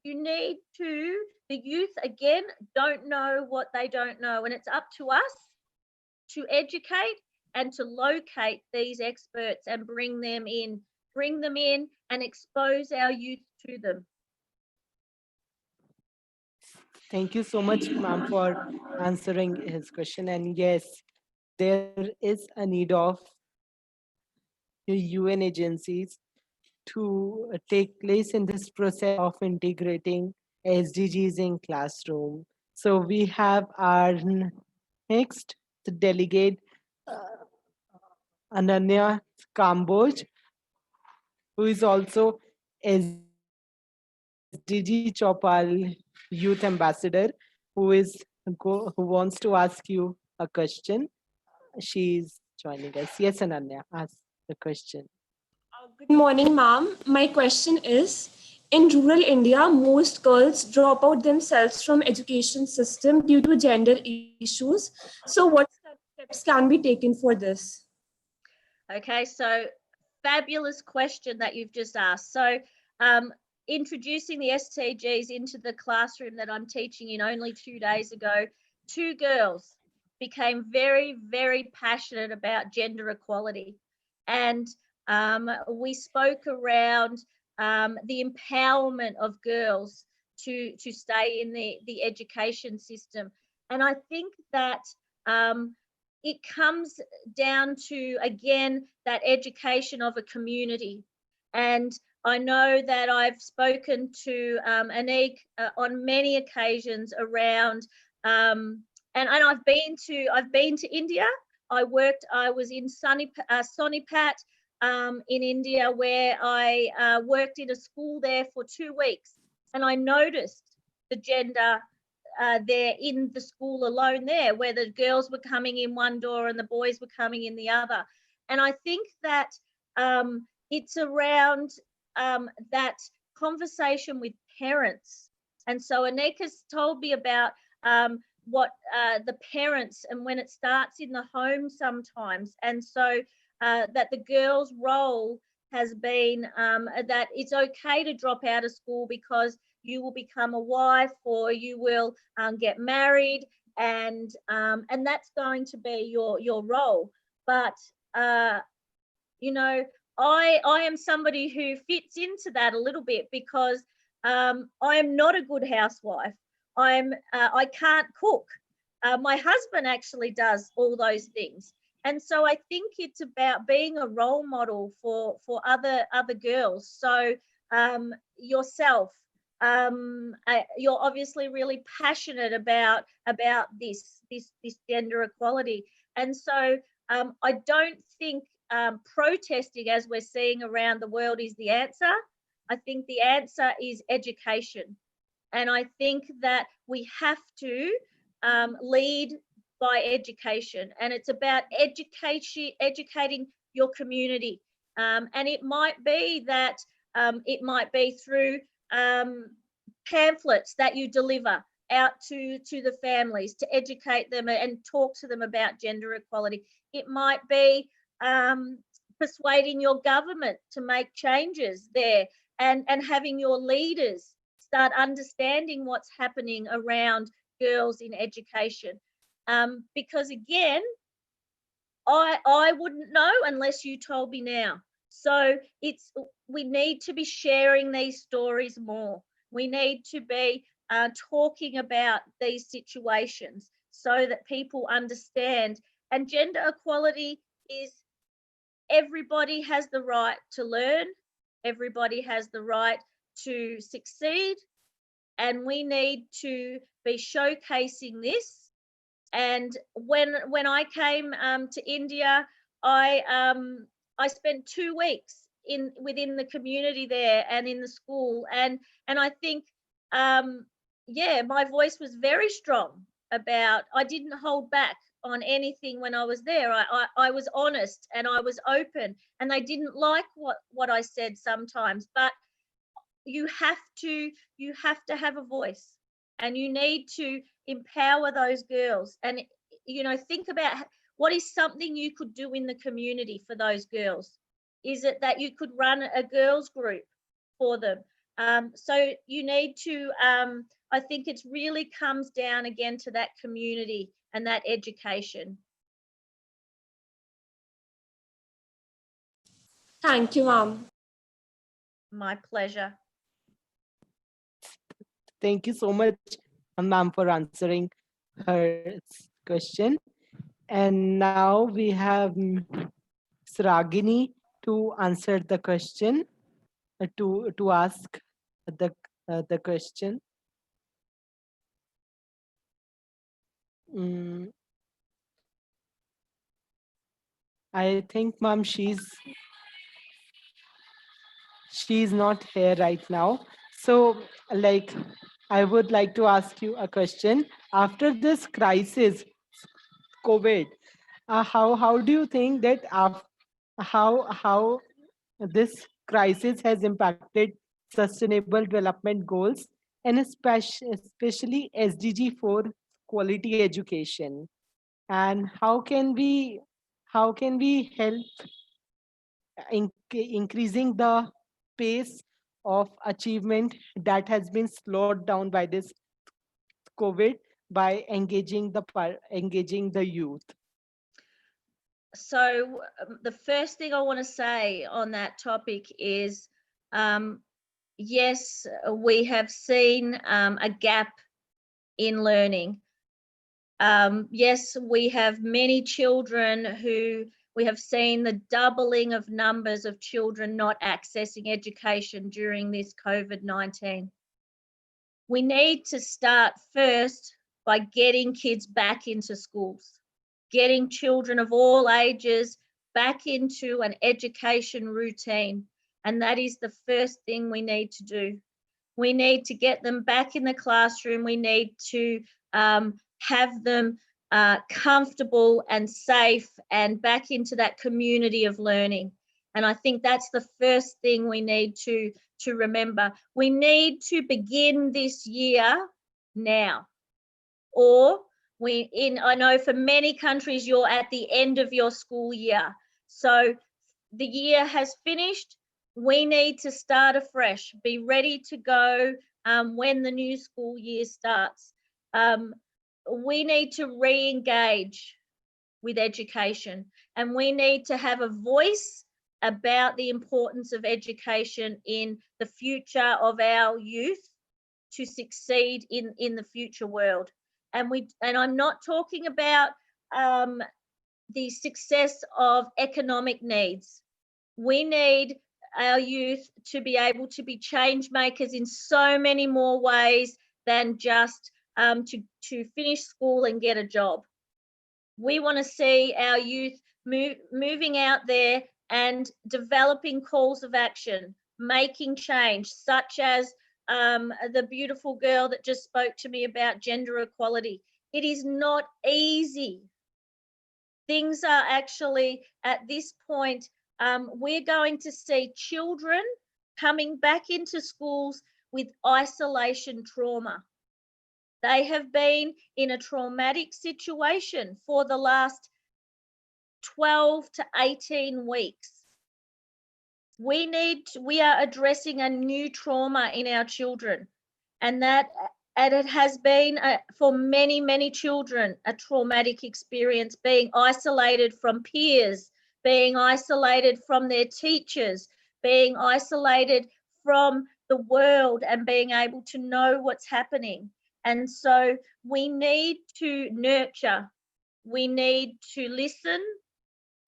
K: You need to, the youth, again, don't know what they don't know. And it's up to us to educate and to locate these experts and bring them in and expose our youth to them.
A: Thank you so much, ma'am, for answering his question. And yes, there is a need of UN agencies to take place in this process of integrating SDGs in classroom. So we have our next delegate, Ananya Kamboj, who is also SDG Choupal Youth Ambassador, who wants to ask you a question. She's joining us. Yes, Ananya, ask the question.
N: Good morning, ma'am. My question is, in rural India, most girls drop out themselves from education system due to gender issues. So what steps can be taken for this?
K: Okay, so fabulous question that you've just asked. So introducing the SDGs into the classroom that I'm teaching in only 2 days ago, 2 girls became very, very passionate about gender equality. And we spoke around the empowerment of girls to stay in the education system. And I think that it comes down to, again, that education of a community. And I know that I've spoken to Anik on many occasions around, and I've been to India. I was in Sonipat in India, where I worked in a school there for 2 weeks, and I noticed the gender there in the school alone there, where the girls were coming in one door and the boys were coming in the other. And I think that it's around that conversation with parents. And so Anik has told me about what the parents, and when it starts in the home sometimes. And so that the girl's role has been that it's okay to drop out of school because you will become a wife or you will get married, and that's going to be your role. But you know, I am somebody who fits into that a little bit, because I am not a good housewife. I can't cook. My husband actually does all those things. And so I think it's about being a role model for other girls. So yourself, you're obviously really passionate about this gender equality. And so I don't think protesting, as we're seeing around the world, is the answer. I think the answer is education. And I think that we have to lead by education, and it's about educating your community. And it might be that it might be through pamphlets that you deliver out to the families to educate them and talk to them about gender equality. It might be persuading your government to make changes there, and having your leaders start understanding what's happening around girls in education. Because again, I wouldn't know unless you told me now. So we need to be sharing these stories more. We need to be talking about these situations so that people understand. And gender equality is everybody has the right to learn, everybody has the right to succeed, and we need to be showcasing this. And when I came to India, I spent 2 weeks within the community there and in the school, and I think yeah, my voice was very strong about. I didn't hold back on anything when I was there. I was honest and I was open, and they didn't like what I said sometimes, but you have to have a voice, and you need to empower those girls. And think about what is something you could do in the community for those girls. Is it that you could run a girls group for them? So you need to I think it really comes down again to that community and that education.
N: Thank you, ma'am.
K: My pleasure.
A: Thank you so much, ma'am, for answering her question. And now we have Sragini to answer the question, to ask the question. Mm, I think, ma'am, she's not here right now. So, like, I would like to ask you a question. After this crisis, COVID, how do you think that how this crisis has impacted sustainable development goals, and especially SDG 4, quality education? And how can we help increasing the pace of achievement that has been slowed down by this COVID, by engaging the youth?
K: So the first thing I want to say on that topic is, yes, we have seen a gap in learning. Yes, we have many children who we have seen the doubling of numbers of children not accessing education during this COVID-19. We need to start first by getting kids back into schools, getting children of all ages back into an education routine. And that is the first thing we need to do. We need to get them back in the classroom. We need to have them comfortable and safe and back into that community of learning. And I think that's the first thing we need to remember. We need to begin this year now. Or I know for many countries, you're at the end of your school year. So the year has finished. We need to start afresh, be ready to go when the new school year starts. We need to re-engage with education, and we need to have a voice about the importance of education in the future of our youth to succeed in the future world. And I'm not talking about the success of economic needs. We need our youth to be able to be change makers in so many more ways than just to finish school and get a job. We want to see our youth moving out there and developing calls of action, making change, such as the beautiful girl that just spoke to me about gender equality. It is not easy. Things are actually, at this point, we're going to see children coming back into schools with isolation trauma. They have been in a traumatic situation for the last 12 to 18 weeks. we are addressing a new trauma in our children, and it has been for many children a traumatic experience, being isolated from peers, being isolated from their teachers, being isolated from the world, and being able to know what's happening. And so we need to nurture, we need to listen,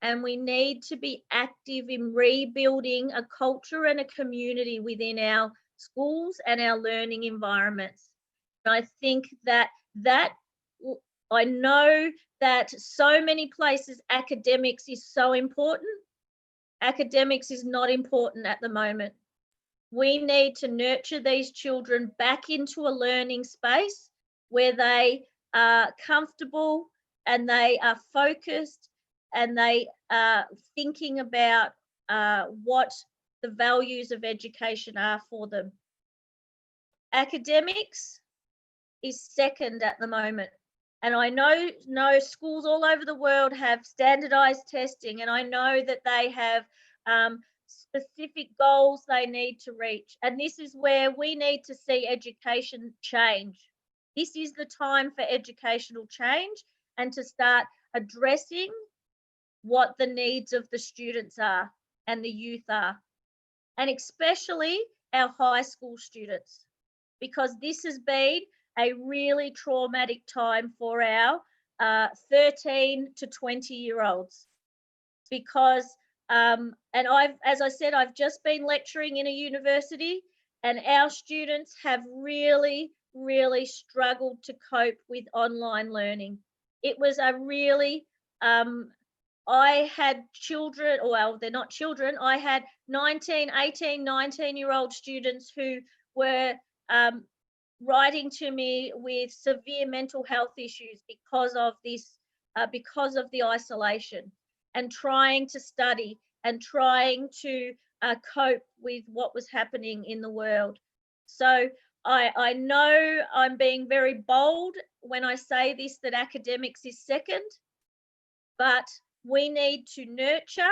K: and we need to be active in rebuilding a culture and a community within our schools and our learning environments. I think that I know that so many places academics is so important. Academics is not important at the moment. We need to nurture these children back into a learning space where they are comfortable and they are focused and they are thinking about what the values of education are for them. Academics is second at the moment. And I know schools all over the world have standardized testing, and I know that they have specific goals they need to reach. And this is where we need to see education change. This is the time for educational change and to start addressing what the needs of the students are and the youth are, and especially our high school students, because this has been a really traumatic time for our 13 to 20-year-olds. Because, and as I said, I've just been lecturing in a university, and our students have really struggled to cope with online learning. It was a really, I had children, well, they're not children, I had 18, 19-year-old students who were writing to me with severe mental health issues because of this, because of the isolation, and trying to study and trying to cope with what was happening in the world. So I know I'm being very bold when I say this, that academics is second, but we need to nurture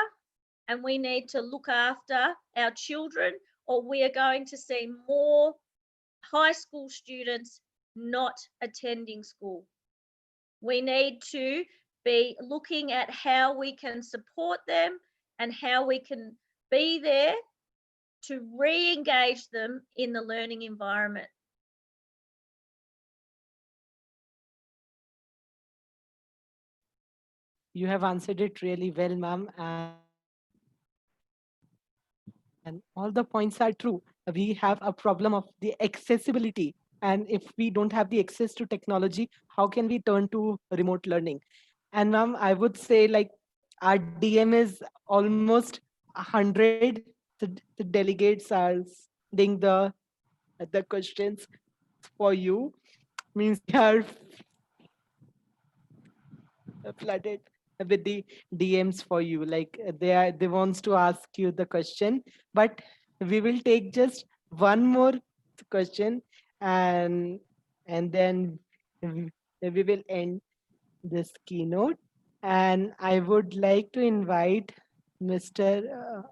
K: and we need to look after our children, or we are going to see more high school students not attending school. We need to be looking at how we can support them and how we can be there to re-engage them in the learning environment.
A: You have answered it really well, ma'am, and all the points are true. We have a problem of the accessibility, and if we don't have the access to technology, how can we turn to remote learning? And ma'am, I would say, like, our DM is almost 100. The delegates are sending the questions for you. Means they are flooded with the DMs for you. Like, they wants to ask you the question, but we will take just one more question, and then we will end this keynote. And I would like to invite Mr.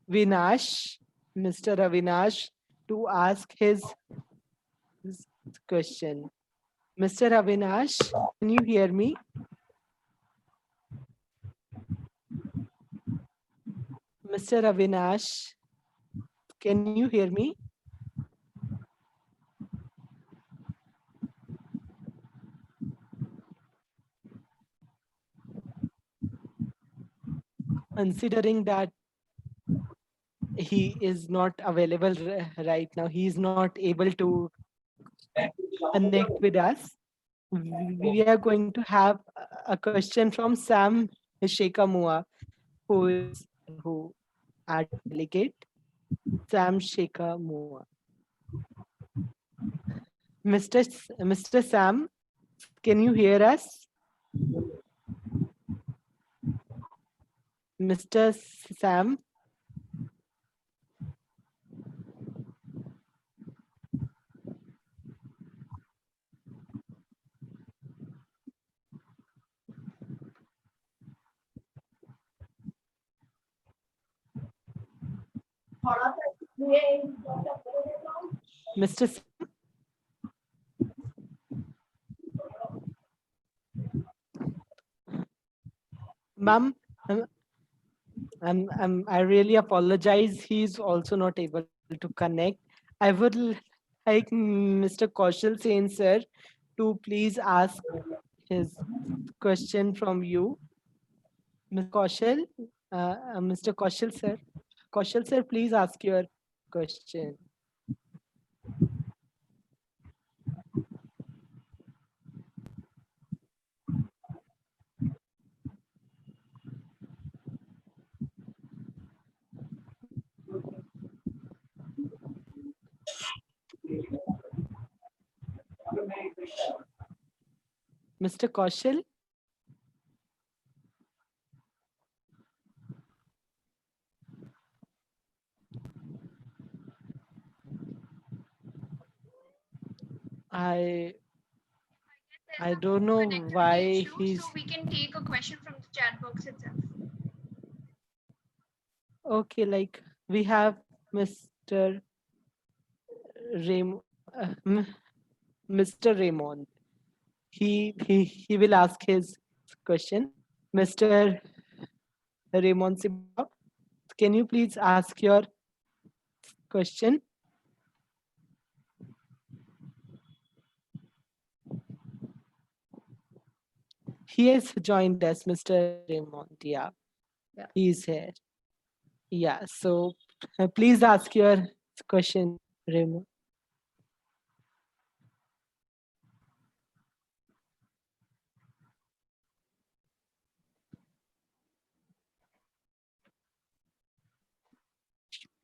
A: Vinash, Mr. Avinash, to ask his question. Mr. Avinash, can you hear me? Mr. Avinash, can you hear me? Considering that he is not available right now, he is not able to connect with us. We are going to have a question from Sam Shekamua, who our delegate, Sam Shekamua. Mr. Sam, can you hear us? Mr. Sam? Mr. Ma'am, I really apologize. He's also not able to connect. I would like Mr. Kaushal Sen sir to please ask his question from you. Mr. Kaushal, Mr. Kaushal sir. Kaushal sir, please ask your question. Mr. Kaushal? I I don't know why he's
B: So we can take a question from the chat box itself.
A: okay. Like we have Mr. Mr. Raymond. He will ask his question. Mr. Raymond Sibra, can you please ask your question? He has joined us, Mr. Raymond. Yeah, he's here. Yeah, so please ask your question, Raymond.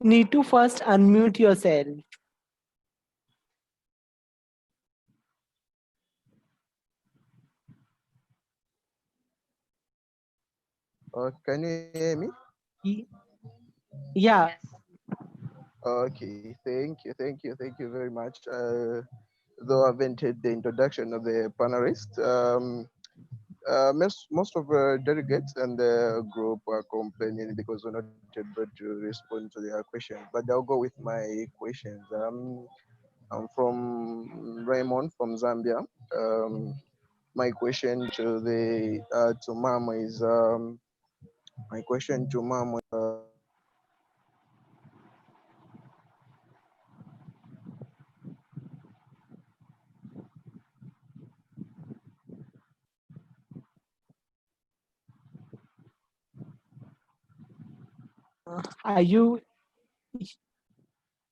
A: Need to first unmute yourself.
O: Can you hear me?
A: Yeah.
O: Okay, thank you very much. Though I haven't heard the introduction of the panelists, most of the delegates and the group are complaining because we're not able to respond to their questions. But I'll go with my questions. I'm from Raymond from Zambia. My question to the to Mama is my question to Mama.
A: Are you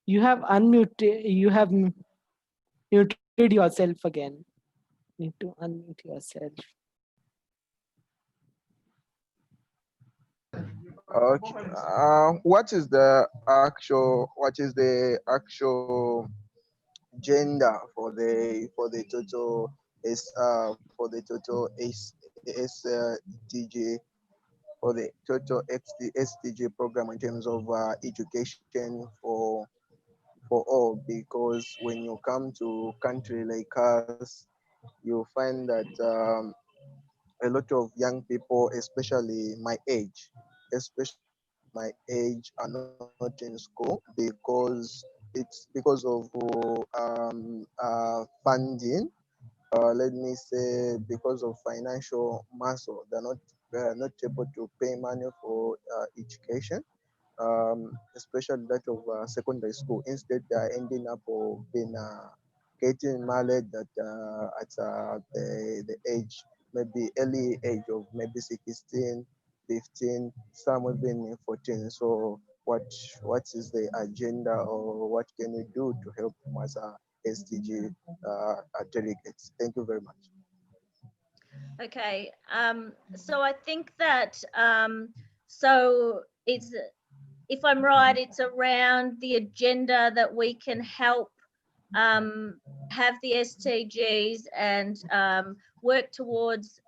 A: have unmuted, you have muted yourself again. Need to unmute yourself.
O: Okay. What is the actual gender for the total SDG for the total SDG program in terms of education for all? Because when you come to country like us, you find that a lot of young people, especially my age, are not in school because it's because of funding. Let me say because of financial muscle, they're not able to pay money for education, especially that of secondary school. Instead, they're ending up of being getting married at the age, maybe early age of maybe 16, 15, some even 14. So what is the agenda, or what can we do to help them as a SDG delegates? Thank you very much.
K: Okay, so I think that so it's, if I'm right, it's around the agenda that we can help have the SDGs and work towards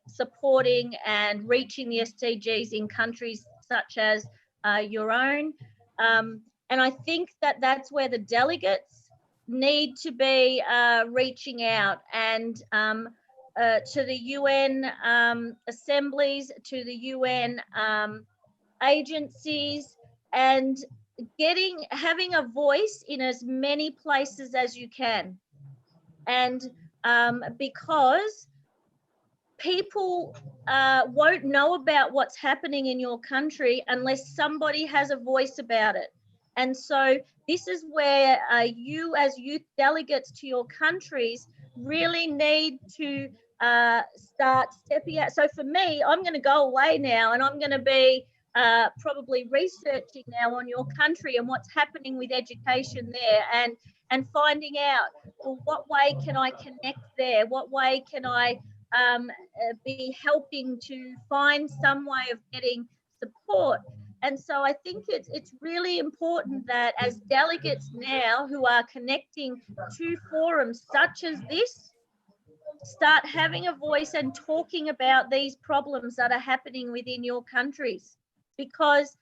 K: supporting and reaching the SDGs in countries such as your own. And I think that that's where the delegates need to be reaching out and to the UN assemblies, to the UN agencies, and having a voice in as many places as you can. And because people won't know about what's happening in your country unless somebody has a voice about it. And so this is where you as youth delegates to your countries really need to start stepping out. So for me, I'm going to go away now and I'm going to be probably researching now on your country and what's happening with education there, and finding out, well, what way can I connect there? What way can I be helping to find some way of getting support? And so I think it's really important that as delegates now who are connecting to forums such as this, start having a voice and talking about these problems that are happening within your countries, because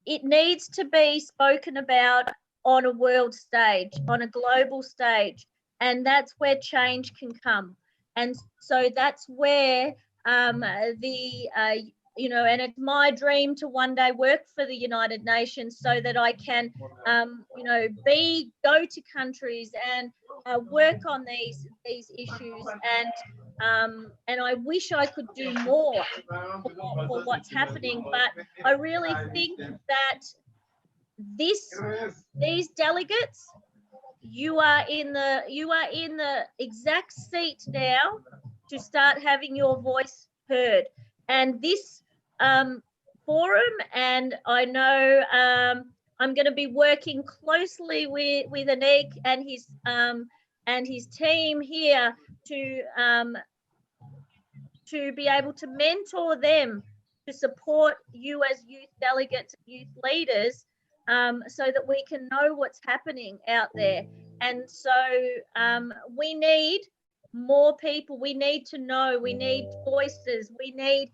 K: it needs to be spoken about on a world stage, on a global stage, and that's where change can come. And so that's where and it's my dream to one day work for the United Nations so that I can, go to countries and work on these issues. And I wish I could do more for what's happening, but I really think that these delegates, you are in the exact seat now to start having your voice heard. And this forum, and I know I'm going to be working closely with Anik and his team here to be able to mentor them, to support you as youth delegates, youth leaders, so that we can know what's happening out there. And so we need more people. We need to know. We need voices. We need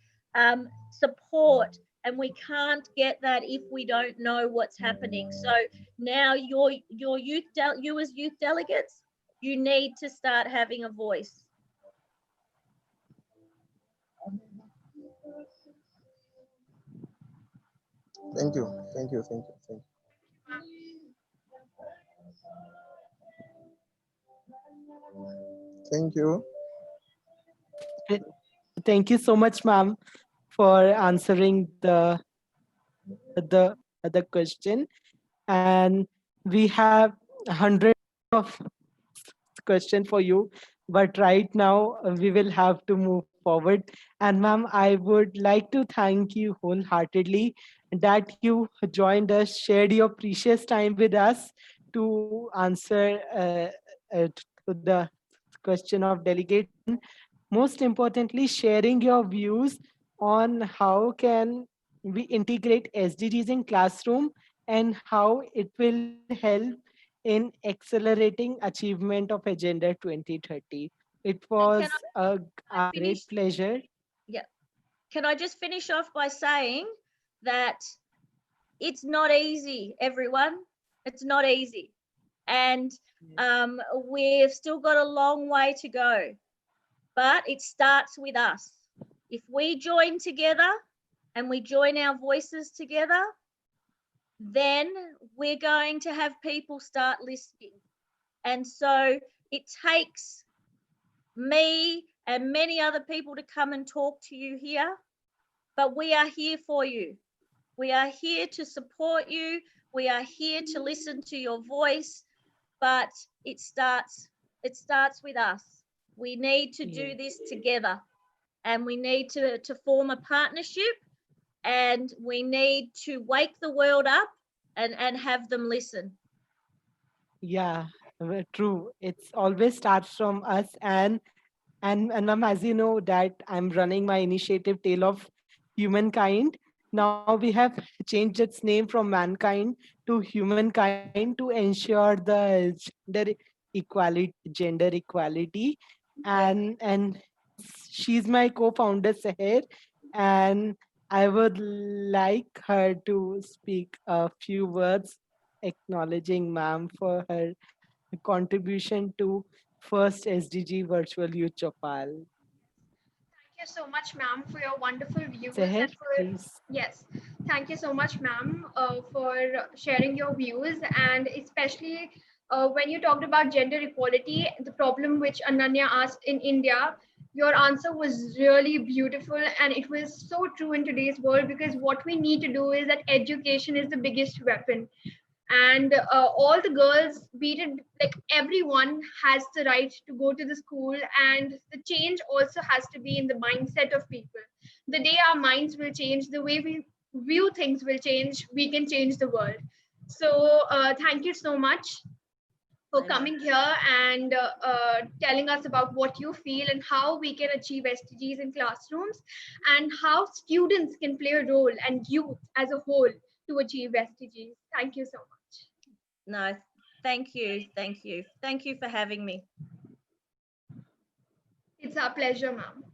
K: support. And we can't get that if we don't know what's happening. So now you as youth delegates, you need to start having a voice.
O: Thank you, thank you, thank you, thank you. Thank you.
A: Thank you so much, ma'am, for answering the question. And we have hundreds of question for you, but right now we will have to move forward. And ma'am, I would like to thank you wholeheartedly that you joined us, shared your precious time with us to answer to the question of delegate, and most importantly sharing your views on how can we integrate SDGs in classroom and how it will help in accelerating achievement of Agenda 2030. It
K: And
A: was
K: I
A: a
K: finish?
A: great pleasure.
K: Yeah. Can I just finish off by saying that it's not easy, everyone. It's not easy. And we've still got a long way to go, but it starts with us. If we join together and we join our voices together, then we're going to have people start listening. And so it takes me and many other people to come and talk to you here, but we are here for you. We are here to support you. We are here to listen to your voice, but it starts with us. We need to do this together, and we need to form a partnership, and we need to wake the world up and have them listen.
A: Yeah, true. It's always starts from us. And ma'am, as you know that I'm running my initiative Tale of Humankind. Now we have changed its name from Mankind to Humankind to ensure the gender equality. And she's my co-founder Seher, and I would like her to speak a few words acknowledging ma'am for her contribution to first SDG Virtual Youth Choupal.
B: you so much, ma'am, for your wonderful views
A: Seher,
B: and for
A: please.
B: yes, thank you so much, ma'am, for sharing your views and especially when you talked about gender equality, the problem which Ananya asked in India. Your answer was really beautiful and it was so true in today's world because what we need to do is that education is the biggest weapon and all the girls be it like everyone has the right to go to the school and the change also has to be in the mindset of people. The day our minds will change, the way we view things will change, we can change the world. So thank you so much for
K: I know.
B: coming here and telling us about what you feel and how we can achieve SDGs in classrooms and how students can play a role and youth as a whole to achieve SDGs. Thank you so much.
K: No, thank you. Thank you. Thank you for having me.
B: It's our pleasure, ma'am.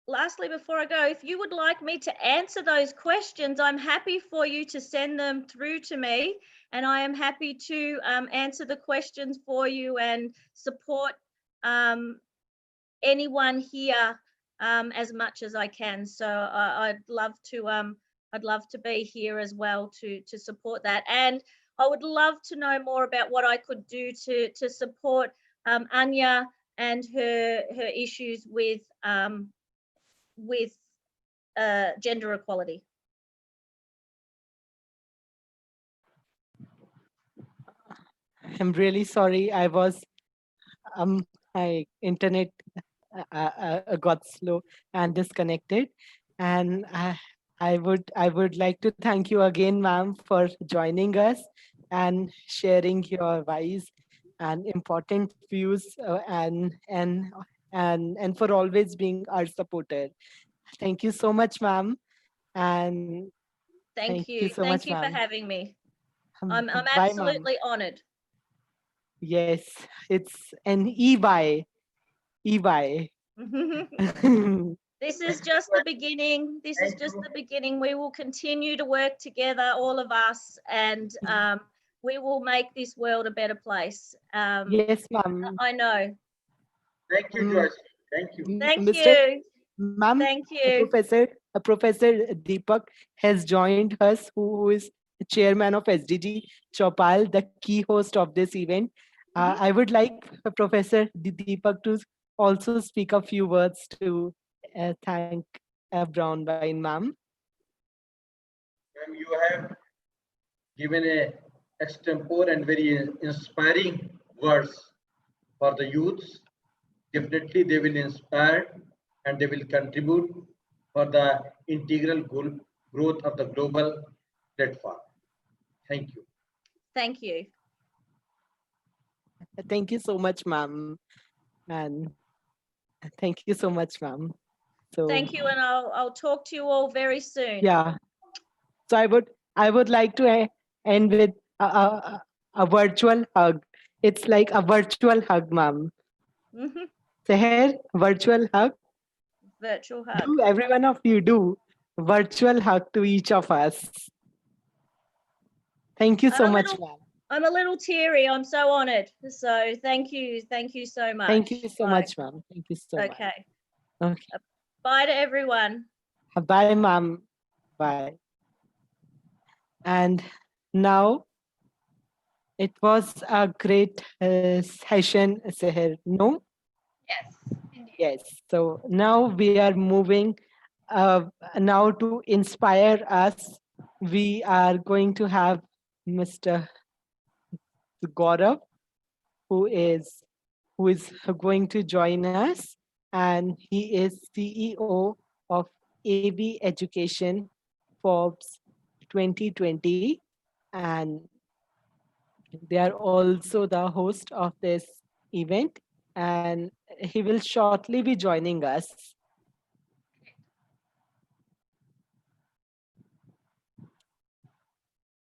K: Lastly, before I go, if you would like me to answer those questions, I'm happy for you to send them through to me, and I am happy to answer the questions for you and support anyone here as much as I can. So I'd love to be here as well to support that, and I would love to know more about what I could do to support Anya and her issues with gender equality.
A: I'm really sorry. My internet got slow and disconnected, and I would like to thank you again, ma'am, for joining us and sharing your wise and important views, and for always being our supporter. Thank you so much, ma'am, and thank
K: Thank
A: you
K: you.
A: so much,
K: Thank you for
A: ma'am.
K: having me. I'm
A: Bye, ma'am.
K: absolutely honored.
A: Yes, it's an EY.
K: This is just the beginning. This is just the beginning. We will continue to work together, all of us, and we will make this world a better place.
A: Yes, ma'am.
K: I know.
D: Thank you,
A: Um,
D: Joyce. Thank you.
K: Thank
A: Mr.
K: you.
A: Ma'am,
K: Thank you.
A: Professor Deepak has joined us, who is chairman of SDG Choupal, the key host of this event. I would like Professor Deepak to also speak a few words to thank Brown Wine, ma'am.
D: Ma'am, you have given a extempore and very inspiring words for the youths. Definitely, they will inspire and they will contribute for the integral growth of the global platform. Thank you.
K: Thank you.
A: Thank you so much, ma'am. And thank you so much, ma'am. So
K: Thank you, and I'll talk to you all very soon.
A: yeah. So I would like to end with a virtual hug. It's like a virtual hug, ma'am.
K: Mhm.
A: Seher, virtual hug.
K: Virtual hug.
A: Do every one of you do virtual hug to each of us. Thank you
K: I'm
A: so
K: a
A: much,
K: little
A: ma'am.
K: I'm a little teary. I'm so honored. So thank you. Thank you so
A: Thank you
K: much.
A: so
K: Bye.
A: much, ma'am. Thank you so much.
K: Okay.
A: Okay.
K: Bye to everyone.
A: Bye, ma'am. Bye. And now it was a great session, Seher. No?
B: Yes, indeed.
A: Yes. So now we are moving uh, now to inspire us. We are going to have Mr. Gaurav, who is who is going to join us, and he is CEO of AB Education Forbes 2020, and they are also the host of this event, and he will shortly be joining us.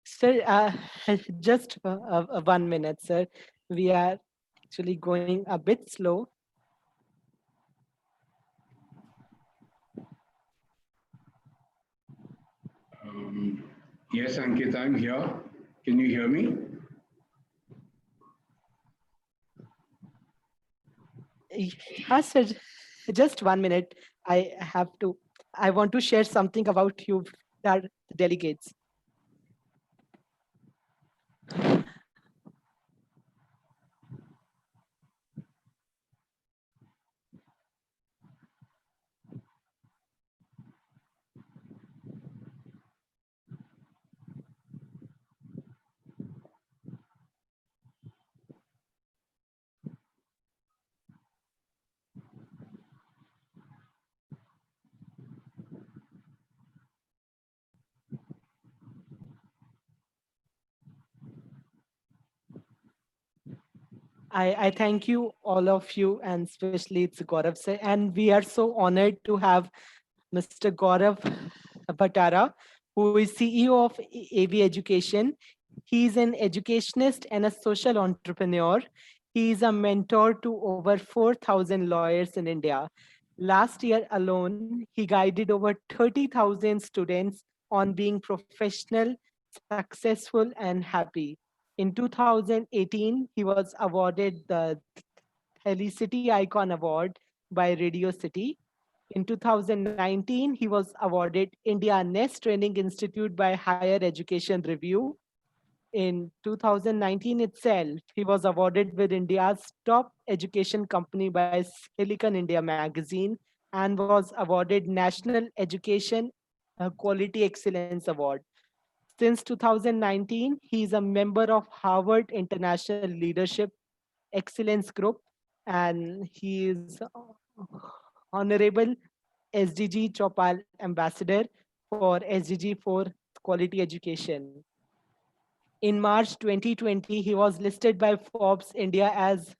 A: Sir, just 1 minute, sir. We are actually going a bit slow.
P: Yes, Ankit, I'm here. Can you hear me?
A: Yes, sir. Just 1 minute. I have to. I want to share something about you, that delegates. I thank you, all of you, and especially it's Gaurav sir. And we are so honored to have Mr. Gaurav Bhatara, who is CEO of AV Education. He is an educationist and a social entrepreneur. He is a mentor to over 4,000 lawyers in India. Last year alone, he guided over 30,000 students on being professional, successful, and happy. In 2018, he was awarded the Helicity Icon Award by Radio City. In 2019, he was awarded India Nest Training Institute by Higher Education Review. In 2019 itself, he was awarded with India's top education company by Silicon India magazine and was awarded National Education Quality Excellence Award. Since 2019, he is a member of Harvard International Leadership Excellence Group, and he is Honorable SDG Choupal Ambassador for SDG for Quality Education. In March 2020, he was listed by Forbes India as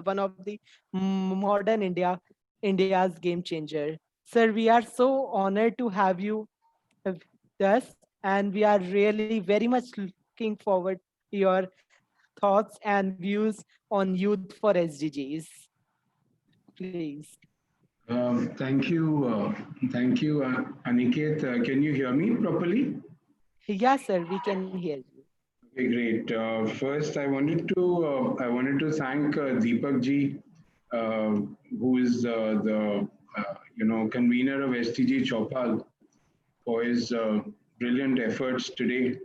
A: one of the modern India's game changer. Sir, we are so honored to have you with us, and we are really very much looking forward to your thoughts and views on youth for SDGs. Please.
P: Thank you, Aniket. Can you hear me properly?
A: Yes, sir, we can hear you.
P: Okay, great. First, I wanted to thank Deepak ji, uh, who is the convener of SDG Choupal, for his brilliant efforts today.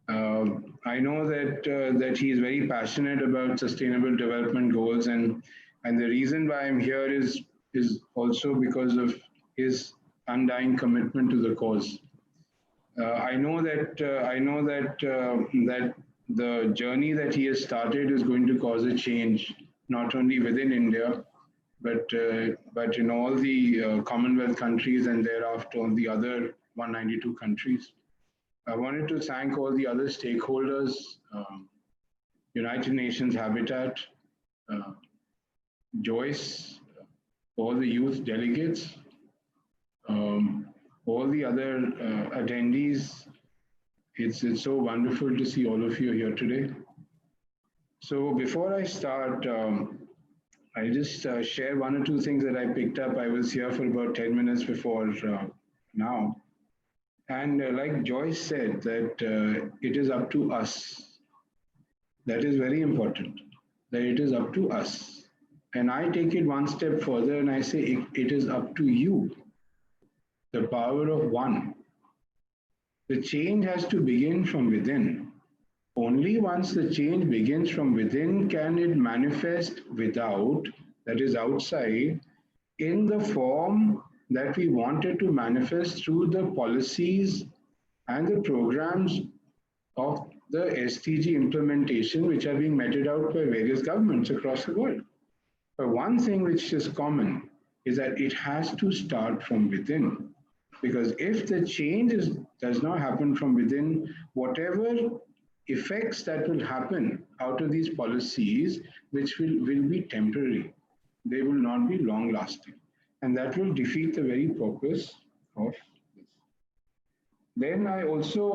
P: I know that he is very passionate about sustainable development goals, and the reason why I'm here is also because of his undying commitment to the cause. I know that the journey that he has started is going to cause a change, not only within India, but in all the Commonwealth countries and thereafter on the other 192 countries. I wanted to thank all the other stakeholders, United Nations Habitat, uh, Joyce, all the youth delegates, um, all the other attendees. It's so wonderful to see all of you here today. So before I start, I just share one or two things that I picked up. I was here for about 10 minutes before now. And like Joyce said, that it is up to us. That is very important, that it is up to us. And I take it one step further and I say it is up to you, the power of one. The change has to begin from within. Only once the change begins from within can it manifest without, that is outside, in the form that we wanted to manifest through the policies and the programs of the SDG implementation, which are being meted out by various governments across the world. But one thing which is common is that it has to start from within. Because if the does not happen from within, whatever effects that will happen out of these policies, which will be temporary, they will not be long lasting. And that will defeat the very purpose of this. Then I also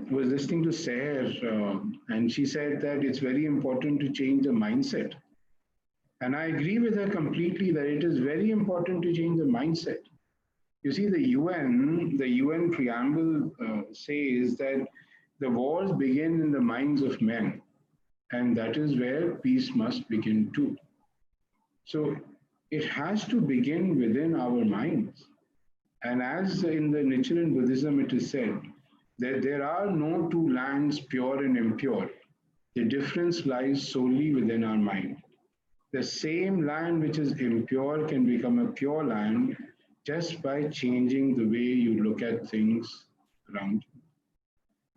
P: was listening to Seher, and she said that it's very important to change the mindset. And I agree with her completely that it is very important to change the mindset. You see, the UN preamble says that the wars begin in the minds of men, and that is where peace must begin too. So it has to begin within our minds. And as in the Nichiren Buddhism, it is said that there are no two lands, pure and impure. The difference lies solely within our mind. The same land which is impure can become a pure land just by changing the way you look at things around you.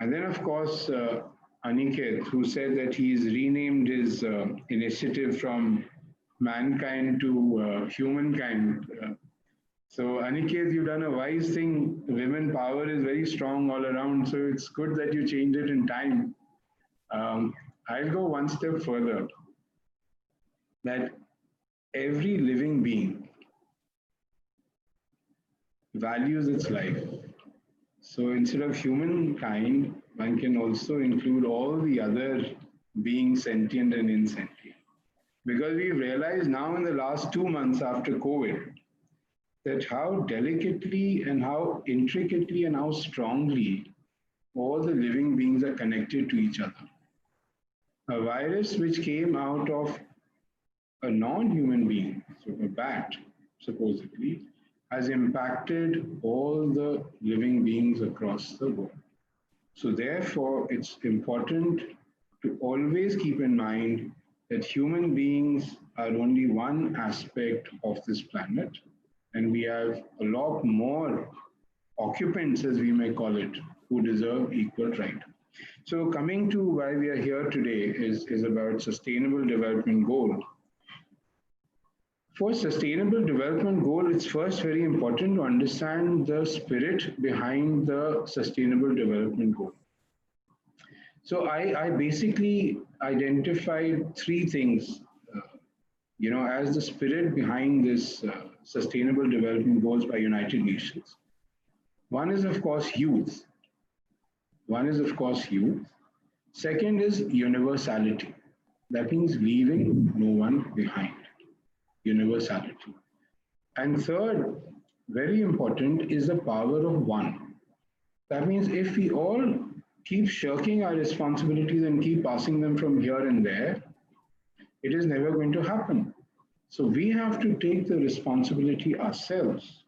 P: And then, of course, Aniket, who said that he's renamed his initiative from mankind to humankind. So, Aniket, you've done a wise thing. Women power is very strong all around. So, it's good that you changed it in time. I'll go one step further that every living being values its life. So, instead of humankind, one can also include all the other beings, sentient and insentient. Because we've realized now in the last 2 months after COVID, that how delicately and how intricately and how strongly all the living beings are connected to each other. A virus which came out of a non-human being, so a bat, supposedly, has impacted all the living beings across the world. So therefore, it's important to always keep in mind that human beings are only one aspect of this planet, and we have a lot more occupants, as we may call it, who deserve equal right. So coming to why we are here today is about Sustainable Development Goal. For Sustainable Development Goal, it's first very important to understand the spirit behind the Sustainable Development Goal. So I basically identified three things, as the spirit behind this Sustainable Development Goals by United Nations. One is, of course, youth. Second is universality. That means leaving no one behind. Universality. And third, very important, is the power of one. That means if we all keep shirking our responsibilities and keep passing them from here and there, it is never going to happen. So we have to take the responsibility ourselves.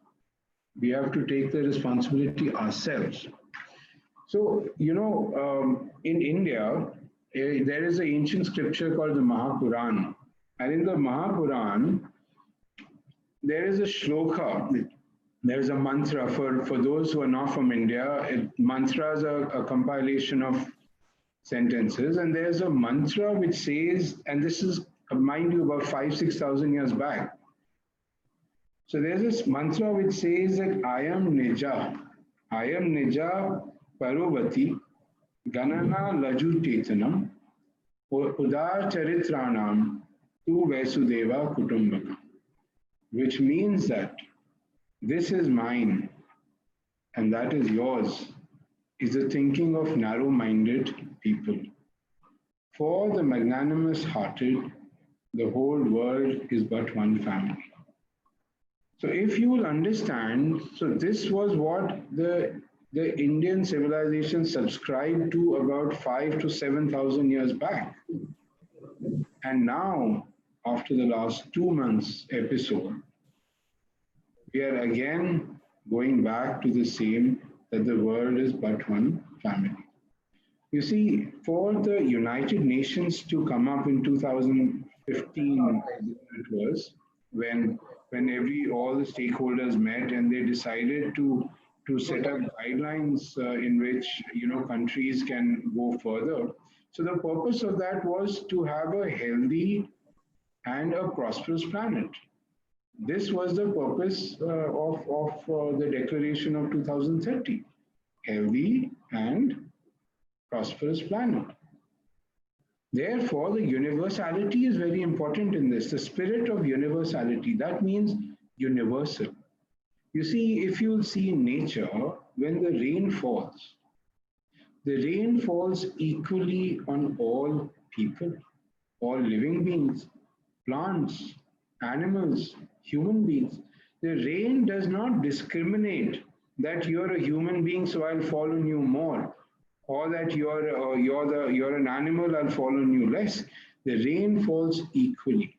P: So, in India, there is an ancient scripture called the Mahapuran. And in the Mahapuran, there is a shloka, there is a mantra for those who are not from India. Mantras are a compilation of sentences, and there's a mantra which says, and this is, mind you, about 5,000-6,000 years back. So there's this mantra which says that I am Nija Parvati, Ganana Laju Tetanam, Udar Charitranam, Tu Vasudeva Kutumbakam, which means that this is mine and that is yours, is the thinking of narrow-minded people. For the magnanimous-hearted, the whole world is but one family. So if you will understand, so this was what the Indian civilization subscribed to about 5,000 to 7,000 years back. And now, after the last 2 months episode, we are again going back to the same, that the world is but one family. You see, for the United Nations to come up in 2015, it was, when all the stakeholders met and they decided to set up guidelines in which countries can go further. So the purpose of that was to have a healthy and a prosperous planet. This was the purpose of the Declaration of 2030, healthy and prosperous planet. Therefore, the universality is very important in this, the spirit of universality. That means universal. You see, if you see nature, when the rain falls, the rain falls equally on all people, all living beings, plants, animals, human beings. The rain does not discriminate that you're a human being, so I'll fall on you more, or that you're an animal, I'll fall on you less. The rain falls equally.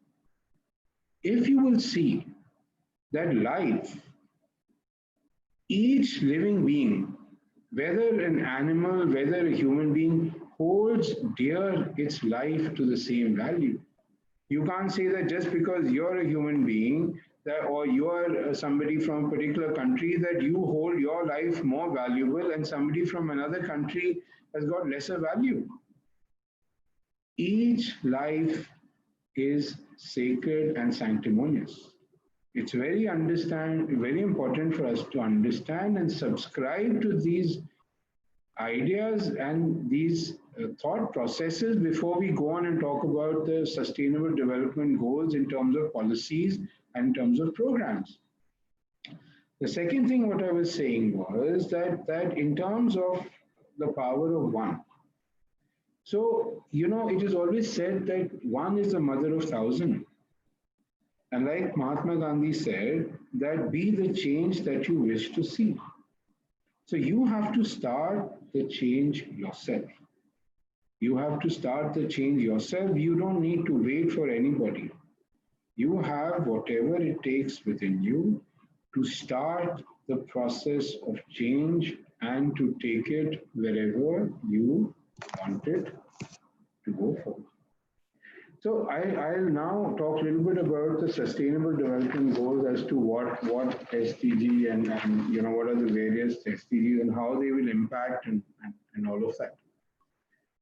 P: If you will see that life, each living being, whether an animal, whether a human being, holds dear its life to the same value. You can't say that just because you're a human being that, or you're somebody from a particular country, that you hold your life more valuable and somebody from another country has got lesser value. Each life is sacred and sanctimonious. It's very important for us to understand and subscribe to these ideas and these thought processes before we go on and talk about the sustainable development goals in terms of policies and in terms of programs. The second thing what I was saying was that in terms of the power of one. So, it is always said that one is the mother of thousand. And like Mahatma Gandhi said, that be the change that you wish to see. So you have to start the change yourself. You have to start the change yourself. You don't need to wait for anybody. You have whatever it takes within you to start the process of change and to take it wherever you want it to go for. So I'll now talk a little bit about the Sustainable Development Goals as to what SDG and what are the various SDGs and how they will impact and all of that.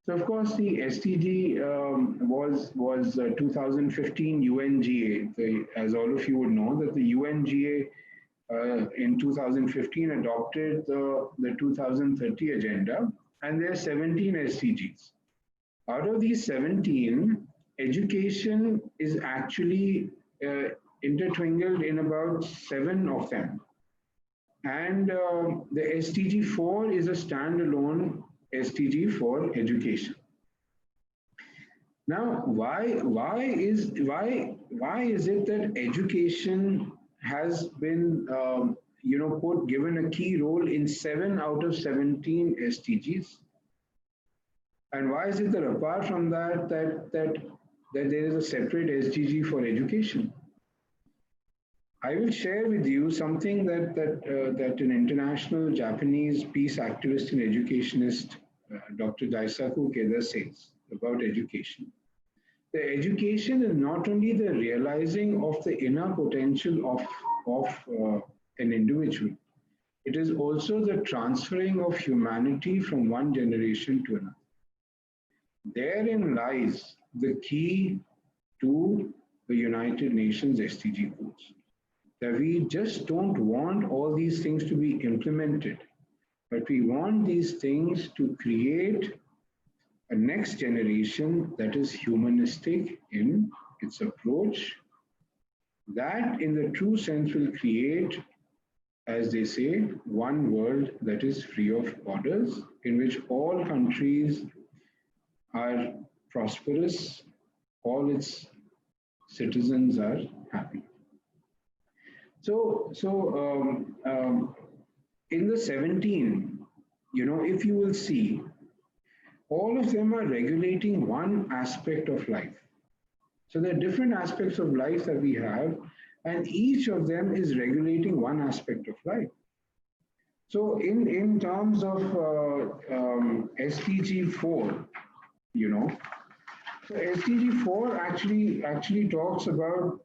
P: So of course the SDG was 2015 UNGA. As all of you would know that the UNGA in 2015 adopted the 2030 agenda, and there are 17 SDGs. Out of these 17, education is actually intertwined in about 7 of them. And the SDG 4 is a standalone SDG for education. Now, why is it that education has been given a key role in 7 out of 17 SDGs? And why is it that apart from that there is a separate SDG for education? I will share with you something that an international Japanese peace activist and educationist, Dr. Daisaku Keda, says about education. The education is not only the realizing of the inner potential of an individual, it is also the transferring of humanity from one generation to another. Therein lies the key to the United Nations SDG goals. That we just don't want all these things to be implemented, but we want these things to create a next generation that is humanistic in its approach, that in the true sense will create, as they say, one world that is free of borders, in which all countries are prosperous, all its citizens are happy. So in the 17, if you will see, all of them are regulating one aspect of life. So there are different aspects of life that we have, and each of them is regulating one aspect of life. So in terms of SDG 4, so SDG 4 actually talks about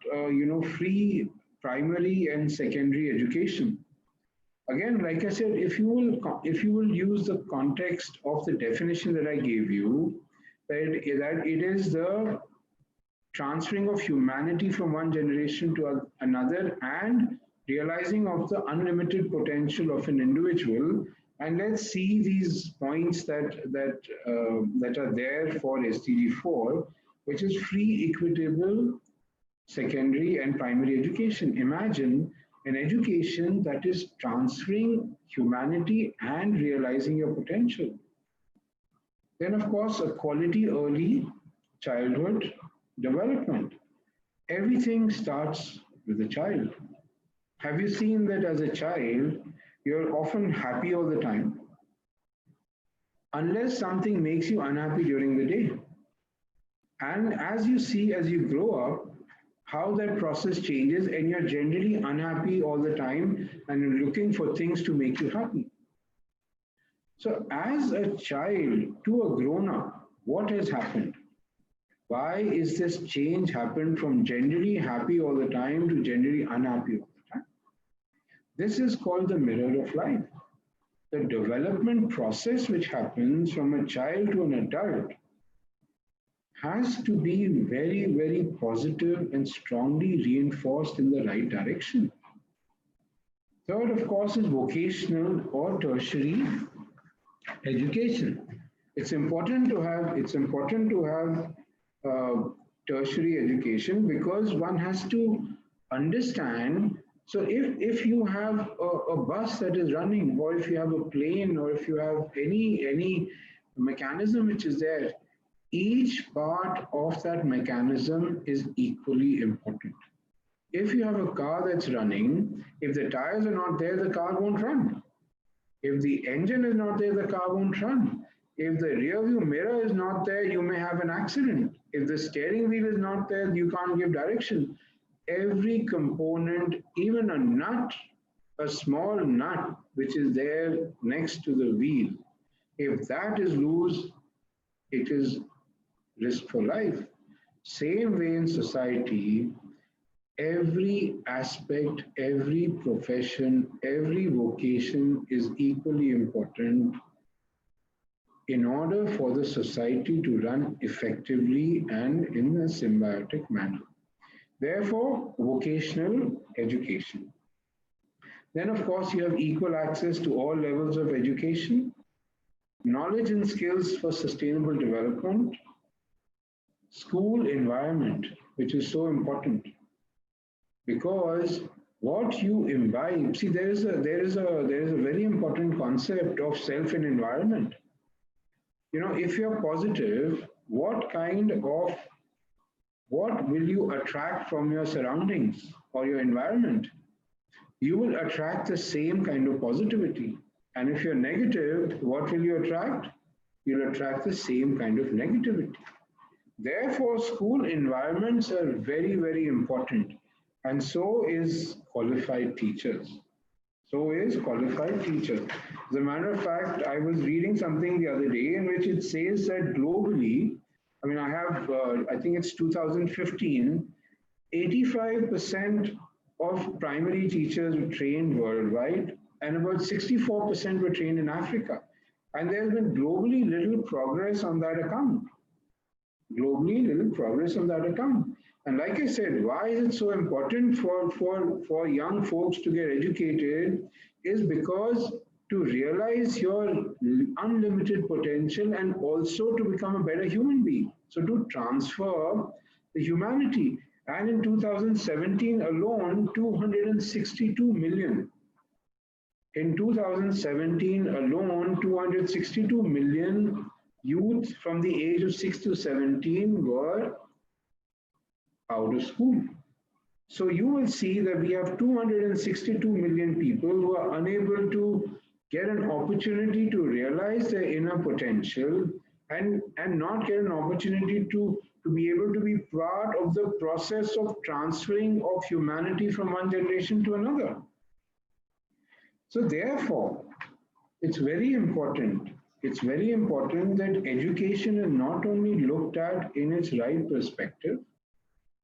P: free primary and secondary education. Again, like I said, if you will use the context of the definition that I gave you, that it is the transferring of humanity from one generation to another and realizing of the unlimited potential of an individual. And let's see these points that are there for SDG 4, which is free, equitable secondary and primary education. Imagine an education that is transferring humanity and realizing your potential. Then, of course, a quality early childhood development. Everything starts with the child. Have you seen that as a child, you're often happy all the time, unless something makes you unhappy during the day? And as you see, as you grow up, how that process changes, and you're generally unhappy all the time and you're looking for things to make you happy. So, as a child to a grown up, what has happened? Why is this change happened from generally happy all the time to generally unhappy all the time? This is called the mirror of life. The development process which happens from a child to an adult has to be very, very positive and strongly reinforced in the right direction. Third, of course, is vocational or tertiary education. It's important to have tertiary education because one has to understand. So if you have a bus that is running, or if you have a plane, or if you have any mechanism which is there, each part of that mechanism is equally important. If you have a car that's running, if the tires are not there, the car won't run. If the engine is not there, the car won't run. If the rear view mirror is not there, you may have an accident. If the steering wheel is not there, you can't give direction. Every component, even a nut, a small nut which is there next to the wheel, if that is loose, it is risk for life. Same way in society, every aspect, every profession, every vocation is equally important in order for the society to run effectively and in a symbiotic manner. Therefore, vocational education. Then, of course, you have equal access to all levels of education, knowledge and skills for sustainable development, school environment, which is so important because what you imbibe. See, there is a very important concept of self and environment. If you're positive, what will you attract from your surroundings or your environment? You will attract the same kind of positivity. And if you're negative, what will you attract? You'll attract the same kind of negativity. Therefore, school environments are very, very important. And so is qualified teachers. As a matter of fact, I was reading something the other day in which it says that globally, I think it's 2015, 85% of primary teachers were trained worldwide, and about 64% were trained in Africa. And there's been globally little progress on that account. And like I said, why is it so important for young folks to get educated is because to realize your unlimited potential and also to become a better human being. So to transfer the humanity. And in 2017 alone, 262 million. In 2017 alone, 262 million youth from the age of 6 to 17 were out of school. So you will see that we have 262 million people who are unable to get an opportunity to realize their inner potential and not get an opportunity to be able to be part of the process of transferring of humanity from one generation to another. So therefore, it's very important that education is not only looked at in its right perspective,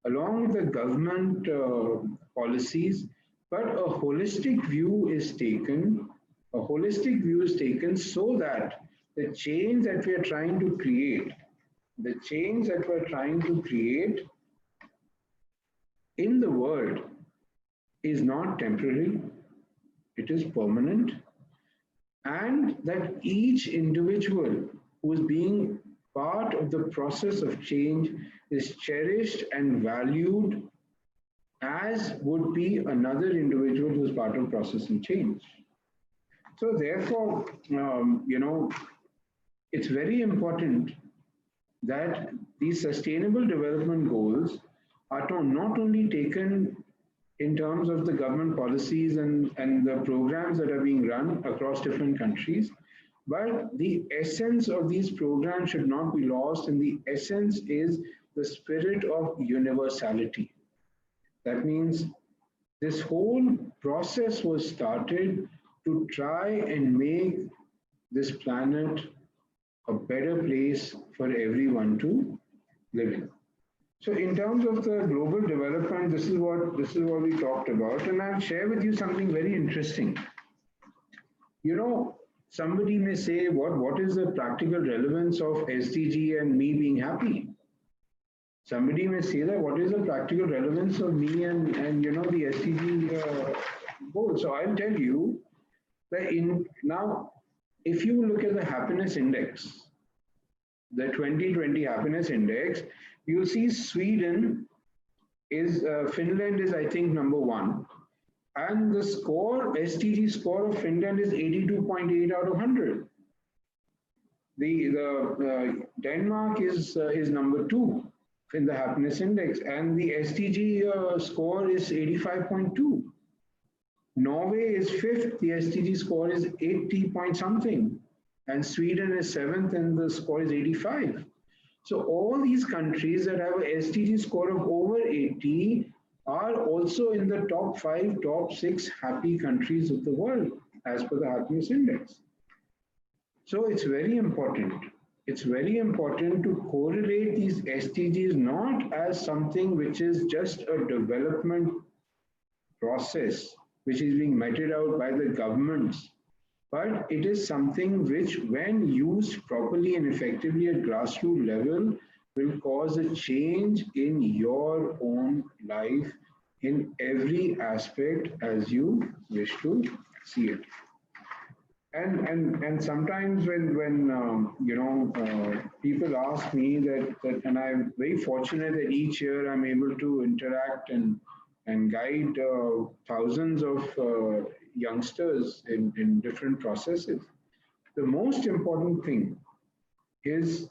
P: along with the government policies, but a holistic view is taken. So that the change that we are trying to create, in the world is not temporary, it is permanent, and that each individual who is being part of the process of change is cherished and valued as would be another individual who's part of process and change. So therefore, it's very important that these sustainable development goals are not only taken in terms of the government policies and the programs that are being run across different countries, but the essence of these programs should not be lost, and the essence is the spirit of universality. That means this whole process was started to try and make this planet a better place for everyone to live in. So in terms of the global development, this is what we talked about, and I'll share with you something very interesting. Somebody may say, what is the practical relevance of SDG and me being happy? Somebody may say that what is the practical relevance of me and the SDG goal? So I'll tell you that now, if you look at the happiness index, the 2020 happiness index, you'll see Finland is, I think, number 1. And the SDG score of Finland is 82.8 out of 100. The Denmark is number 2 in the happiness index, and the SDG score is 85.2. Norway is 5th, the SDG score is 80 point something, and Sweden is 7th, and the score is 85. So all these countries that have a SDG score of over 80 are also in the top 5, top 6 happy countries of the world, as per the happiness index. So it's very important. It's very important to correlate these SDGs not as something which is just a development process which is being meted out by the governments, but it is something which, when used properly and effectively at grassroots level, will cause a change in your own life in every aspect as you wish to see it. And sometimes when people ask me that, and I'm very fortunate that each year I'm able to interact and guide thousands of youngsters in different processes. The most important thing is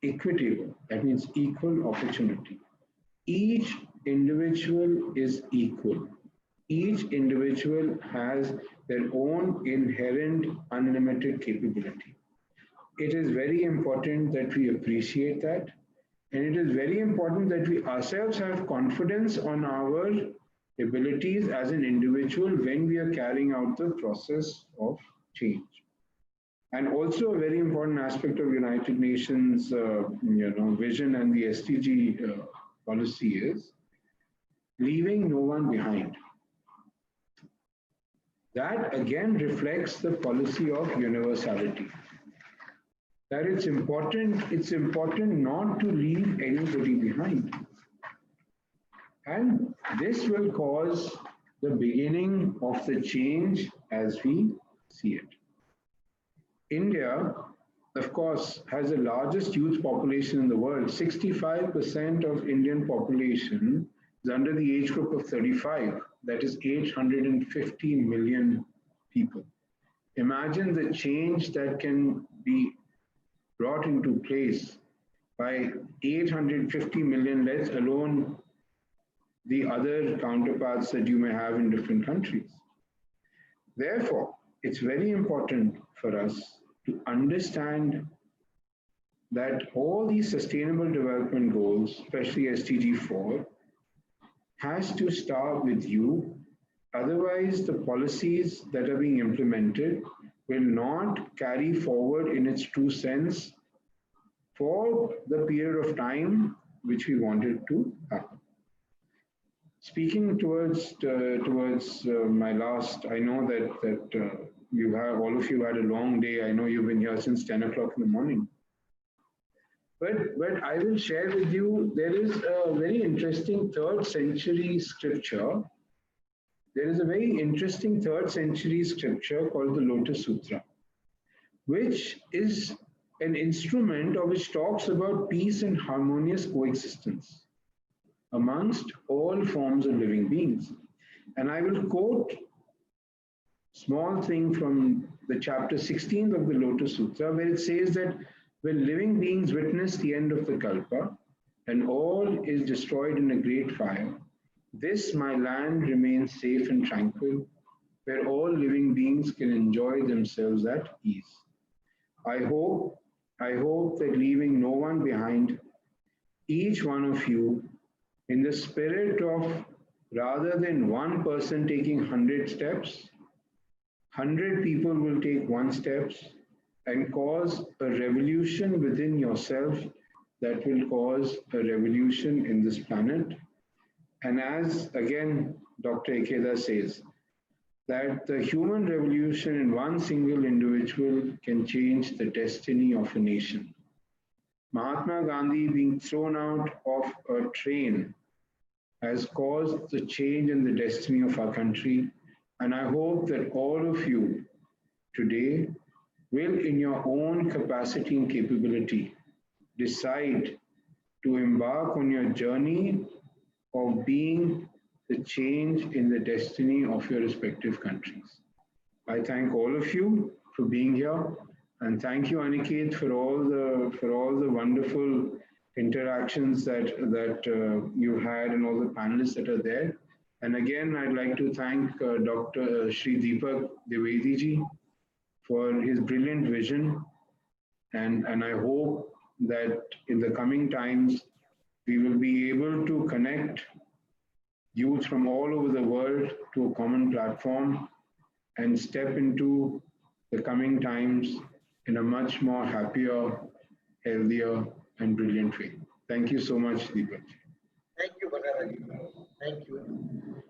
P: equitable. That means equal opportunity. Each individual is equal. Each individual has their own inherent unlimited capability. It is very important that we appreciate that. And it is very important that we ourselves have confidence on our abilities as an individual when we are carrying out the process of change. And also a very important aspect of United Nations vision and the SDG policy is leaving no one behind. That again reflects the policy of universality. That it's important not to leave anybody behind. And this will cause the beginning of the change as we see it. India, of course, has the largest youth population in the world. 65% of Indian population is under the age group of 35. That is 850 million people. Imagine the change that can be brought into place by 850 million, let alone the other counterparts that you may have in different countries. Therefore, it's very important for us to understand that all these sustainable development goals, especially SDG 4, has to start with you. Otherwise, the policies that are being implemented will not carry forward in its true sense for the period of time which we wanted to happen. Speaking towards my last, I know that you have, all of you had a long day. I know you've been here since 10 o'clock in the morning. But I will share with you, there is a very interesting 3rd century scripture. There is a very interesting 3rd century scripture called the Lotus Sutra, which is an instrument or which talks about peace and harmonious coexistence. amongst all forms of living beings. And I will quote small thing from the chapter 16 of the Lotus Sutra, where it says that when living beings witness the end of the Kalpa and all is destroyed in a great fire, this my land remains safe and tranquil, where all living beings can enjoy themselves at ease. I hope, I hope that leaving no one behind, each one of you, in the spirit of rather than one person taking 100 steps, 100 people will take one steps and cause a revolution within yourself that will cause a revolution in this planet. And as again Dr. Ikeda says, that the human revolution in one single individual can change the destiny of a nation. Mahatma Gandhi being thrown out of a train has caused the change in the destiny of our country. And I hope that all of you today will, in your own capacity and capability, decide to embark on your journey of being the change in the destiny of your respective countries. I thank all of you for being here, and thank you, Aniket, for all the wonderful interactions that you had and all the panelists that are there. And again, I'd like to thank Dr. Shri Deepak Dwivedi ji for his brilliant vision, and I hope that in the coming times we will be able to connect youth from all over the world to a common platform and step into the coming times in a much more happier, healthier, and brilliant way. Thank you so much, Deepak.
D: Thank you, Bhagarati. Thank you.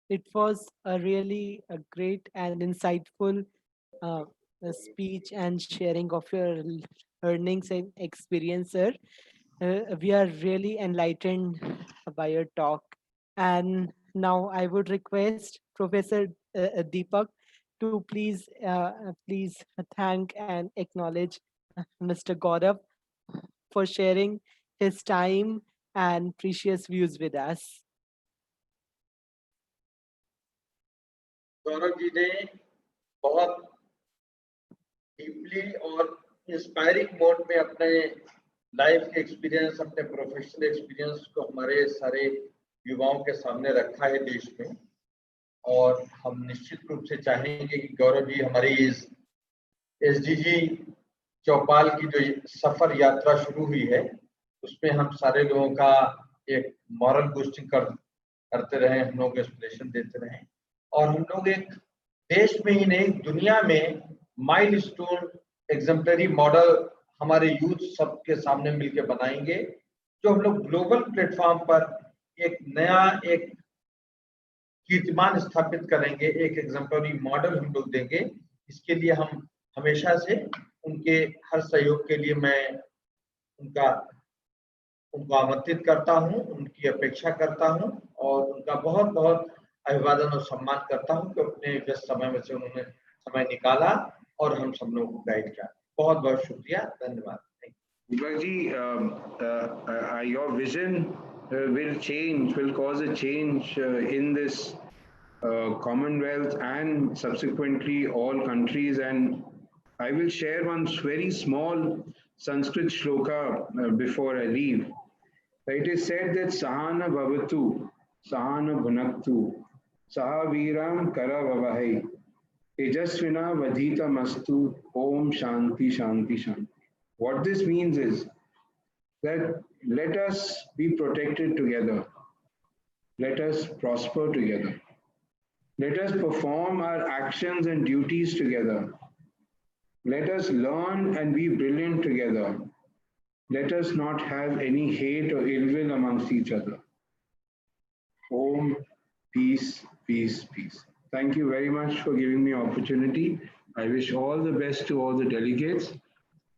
A: It was a really a great and insightful uh, speech and sharing of your learnings and experience, sir. We are really enlightened by your talk. And now I would request Professor Deepak to please thank and acknowledge Mr. Gaurav for sharing his time and precious views with us.
D: Gaurav ji ने बहुत deeply और inspiring mode में अपने life के experience, अपने professional experience को हमारे सारे युवाओं के सामने रखा है देश में। और हम निश्चित रूप से चाहेंगे कि गौरव जी हमारी इस एसडीजी चौपाल की जो सफर यात्रा शुरू हुई है उसमें हम सारे लोगों का एक मॉरल बूस्टिंग करते रहे, हम लोग इंस्पिरेशन देते रहे और हम लोग एक देश में ही नहीं दुनिया में माइलस्टोन एग्जाम्पलरी मॉडल हमारे यूथ सबके सामने मिलकर बनाएंगे, जो हम लोग ग्लोबल प्लेटफॉर्म पर एक नया एक कीर्तिमान स्थापित करेंगे, एक एग्जाम्पलरी मॉडल हम लोग देंगे। इसके लिए हम हमेशा से उनके हर सहयोग के लिए मैं उनको आमंत्रित करता हूं, उनकी अपेक्षा करता हूं और उनका बहुत बहुत अभिवादन और सम्मान करता हूं कि अपने व्यस्त समय में से उन्होंने समय निकाला और हम सब लोगों को गाइड किया। बहुत बहुत शुक्रिया, धन्यवाद।
P: Deepak ji, your vision will cause a change in this Commonwealth and subsequently all countries. And I will share one very small Sanskrit shloka before I leave. It is said that Sahana Bhavatu, Sahana Bhunaktu, Saha Viram Kara Vavahai, Tejasvina Vadhita Mastu, Om Shanti Shanti Shanti. What this means is that let us be protected together. Let us prosper together. Let us perform our actions and duties together. Let us learn and be brilliant together. Let us not have any hate or ill will amongst each other. Om, peace, peace, peace. Thank you very much for giving me opportunity. I wish all the best to all the delegates,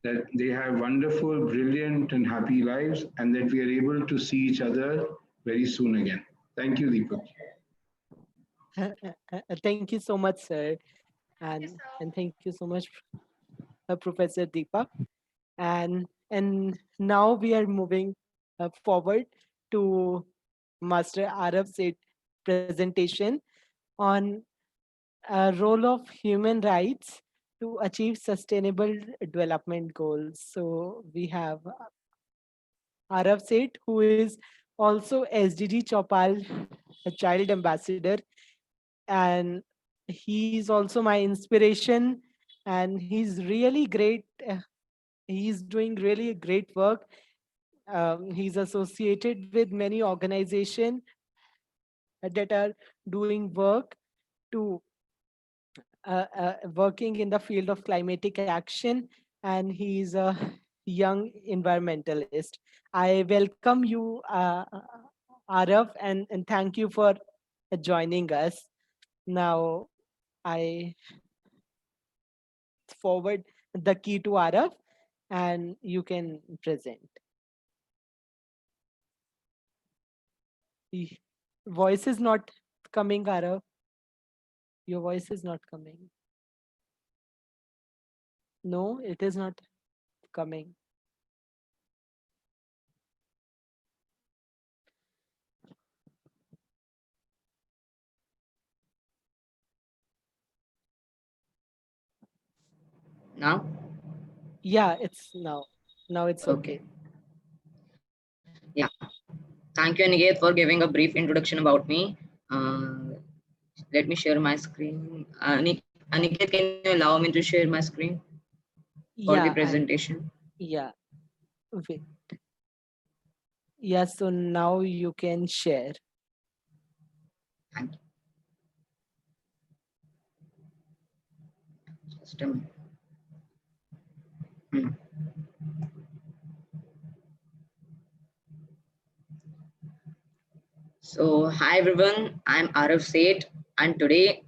P: that they have wonderful, brilliant, and happy lives, and that we are able to see each other very soon again. Thank you, Deepak.
A: Thank you so much, sir. And thank you so much, Professor Deepak. And now we are moving forward to Master Araf's presentation on role of human rights to achieve sustainable development goals. So we have Araf Seth, who is also SDG Choupal, a child ambassador, and he's also my inspiration, and he's really great. He's doing really great work. He's associated with many organizations that are doing work to working in the field of climatic action, and he's a young environmentalist. I welcome you, Araf, and thank you for joining us. Now, I forward the key to Araf, and you can present. The voice is not coming, Araf. Your voice is not coming. No, it is not coming.
Q: Now?
A: Yeah, it's now. Now it's okay.
Q: Yeah. Thank you, Aniket, for giving a brief introduction about me. Let me share my screen. Aniket, can you allow me to share my screen for the
A: Yeah,
Q: presentation?
A: yeah. Wait. Yeah, so now you can share.
Q: Thank you. Just a minute. So, hi everyone, I'm Araf Seth, and today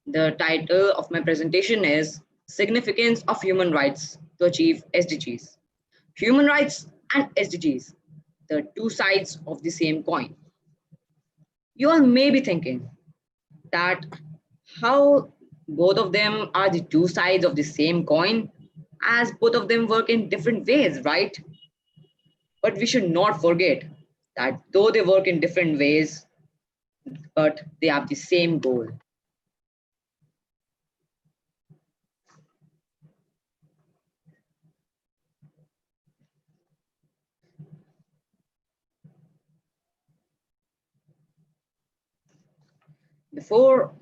Q: the title of my presentation is Significance of Human Rights to Achieve SDGs. Human rights and SDGs, the two sides of the same coin. You all may be thinking that how both of them are the two sides of the same coin, as both of them work in different ways, right? But we should not forget that though they work in different ways, but they have the same goal. Before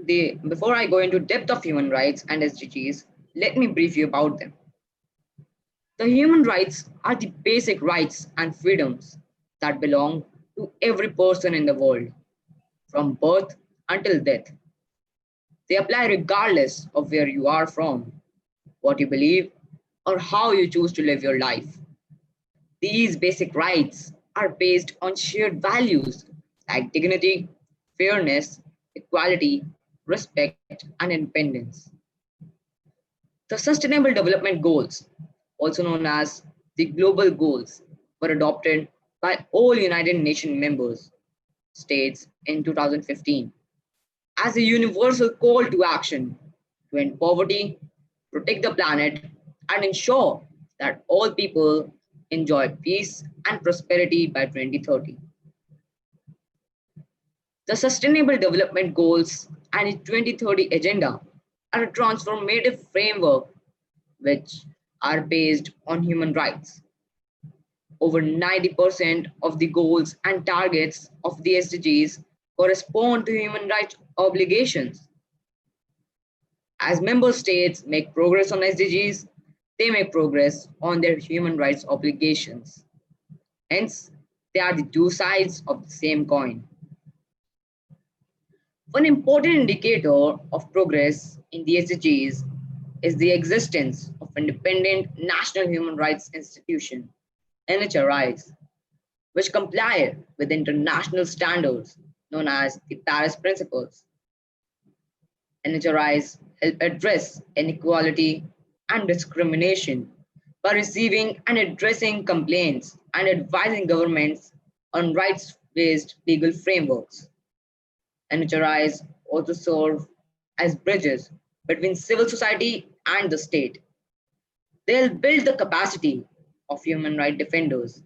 Q: I go into depth of human rights and SDGs, let me brief you about them. The human rights are the basic rights and freedoms that belong to every person in the world, from birth until death. They apply regardless of where you are from, what you believe, or how you choose to live your life. These basic rights are based on shared values like dignity, fairness, equality, respect, and independence. The Sustainable Development Goals, also known as the Global Goals, were adopted by all United Nations members states in 2015 as a universal call to action to end poverty, protect the planet, and ensure that all people enjoy peace and prosperity by 2030. The Sustainable Development Goals and the 2030 Agenda are a transformative framework which are based on human rights. Over 90% of the goals and targets of the SDGs correspond to human rights obligations. As member states make progress on SDGs, they make progress on their human rights obligations. Hence, they are the two sides of the same coin. One important indicator of progress in the SDGs is the existence of independent national human rights institution, NHRIs, which comply with international standards known as the Paris Principles. NHRIs help address inequality and discrimination by receiving and addressing complaints and advising governments on rights-based legal frameworks. NHRIs also serve as bridges between civil society and the state. They'll build the capacity of human rights defenders,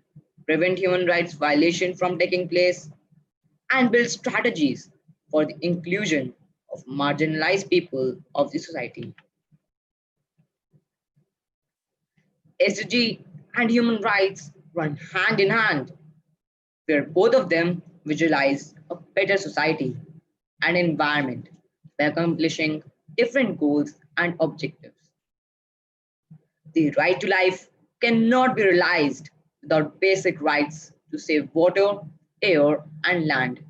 Q: prevent human rights violation from taking place, and build strategies for the inclusion of marginalized people of the society. SDG and human rights run hand in hand, where both of them visualize a better society and environment by accomplishing different goals and objectives. The right to life cannot be realized without basic rights to save water, air, and land.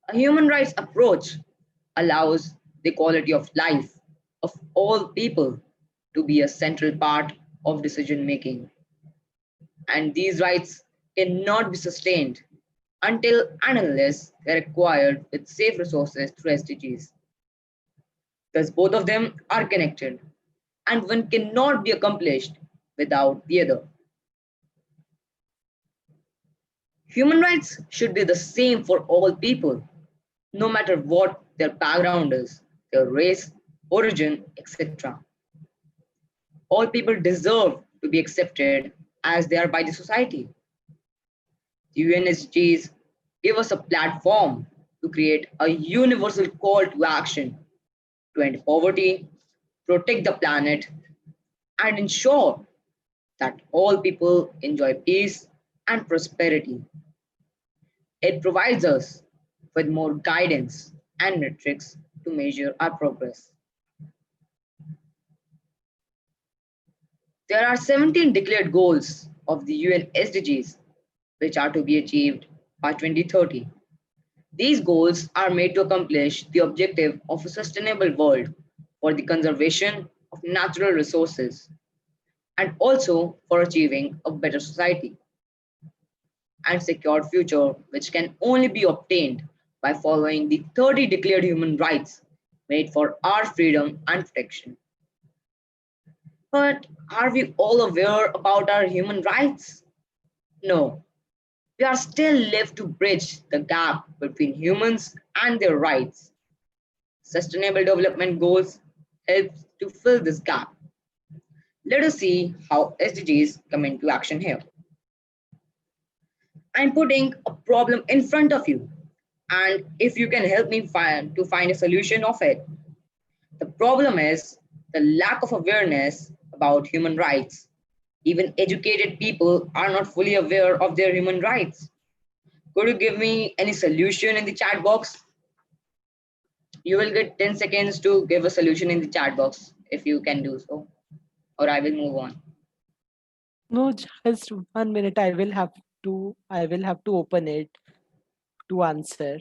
Q: A human rights approach allows the quality of life of all people to be a central part of decision making. And these rights cannot be sustained until and unless they are acquired with safe resources through SDGs. Thus, both of them are connected, and one cannot be accomplished without the other. Human rights should be the same for all people, no matter what their background is, their race, origin, etc. All people deserve to be accepted as they are by the society. The UNSGs give us a platform to create a universal call to action to end poverty, protect the planet, and ensure that all people enjoy peace and prosperity. It provides us with more guidance and metrics to measure our progress. There are 17 declared goals of the UN SDGs which are to be achieved by 2030. These goals are made to accomplish the objective of a sustainable world for the conservation of natural resources and also for achieving a better society and secure future, which can only be obtained by following the 30 declared human rights made for our freedom and protection. But are we all aware about our human rights? No, we are still left to bridge the gap between humans and their rights. Sustainable Development Goals help to fill this gap. Let us see how SDGs come into action here. I'm putting a problem in front of you, and if you can help me find a solution of it. The problem is the lack of awareness about human rights. Even educated people are not fully aware of their human rights. Could you give me any solution in the chat box? You will get 10 seconds to give a solution in the chat box if you can do so, or I will move on.
A: No, just 1 minute. I will have to open it to answer.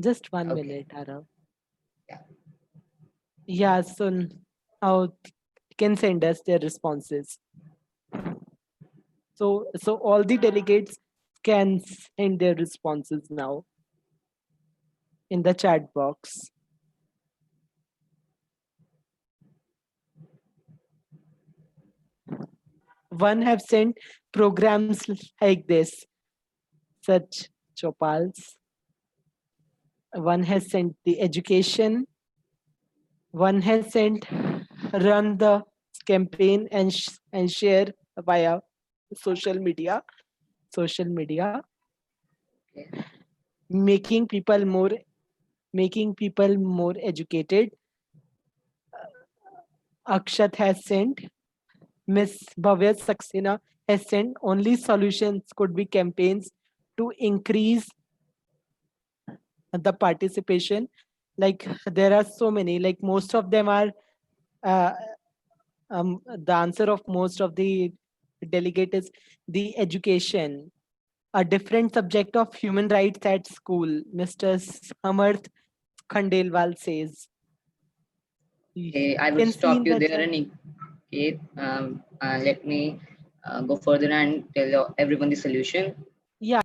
A: Just one
Q: Okay.
A: minute, Arav.
Q: Yeah.
A: Yeah, so now can send us their responses. So all the delegates can send their responses now in the chat box. One have sent programs like this, such Choupals. One has sent the education. One has sent run the campaign and share via social media. Social media,
Q: Okay.
A: making people more educated. Akshat has sent. Miss Bhavya Saxena has sent. Only solutions could be campaigns to increase the participation. Like there are so many. Like most of them are. Uh, the answer of most of the delegate is the education, a different subject of human rights at school. Mr. Samarth Khandelwal says. You
Q: Okay, I will
A: can see
Q: stop
A: in
Q: you
A: the
Q: there
A: chat.
Q: and okay, let me go further and tell everyone the solution.
A: Yeah.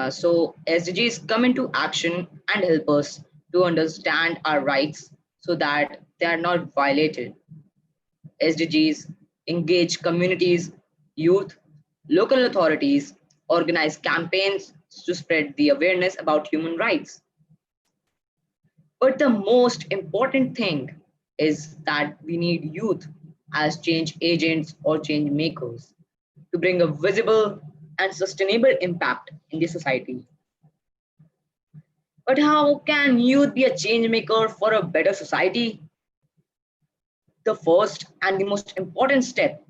Q: So SDGs come into action and help us to understand our rights so that they are not violated. SDGs engage communities, youth, local authorities, organize campaigns to spread the awareness about human rights. But the most important thing is that we need youth as change agents or change makers to bring a visible and sustainable impact in the society. But how can youth be a change maker for a better society? The first and the most important step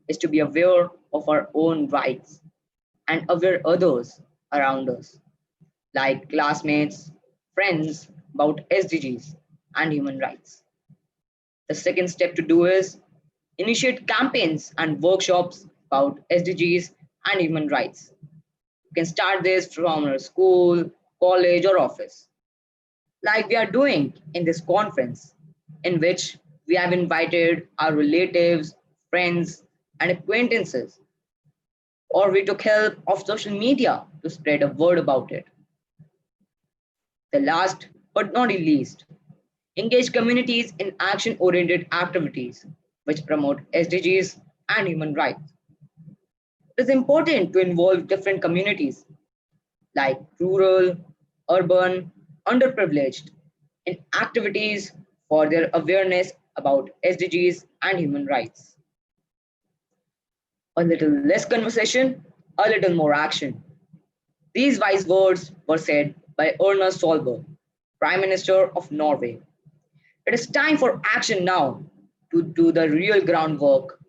Q: is to be aware of our own rights and aware others around us, like classmates, friends, about SDGs and human rights. The second step to do is initiate campaigns and workshops about SDGs and human rights. You can start this from your school, college, or office, like we are doing in this conference, in which we have invited our relatives, friends, and acquaintances, or we took help of social media to spread a word about it. The last but not the least, engage communities in action oriented activities which promote SDGs and human rights. It is important to involve different communities like rural, urban, underprivileged in activities for their awareness about SDGs and human rights. A little less conversation, a little more action. These wise words were said by Erna Solberg, Prime Minister of Norway. It is time for action now to do the real groundwork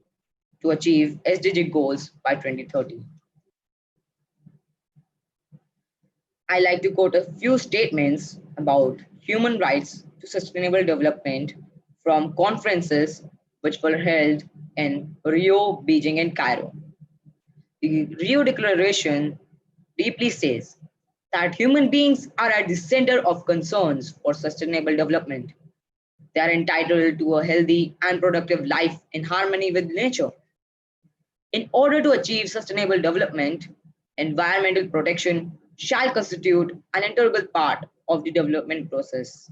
Q: to achieve SDG goals by 2030. I like to quote a few statements about human rights to sustainable development from conferences which were held in Rio, Beijing, and Cairo. The Rio Declaration deeply says that human beings are at the center of concerns for sustainable development. They are entitled to a healthy and productive life in harmony with nature. In order to achieve sustainable development, environmental protection shall constitute an integral part of the development process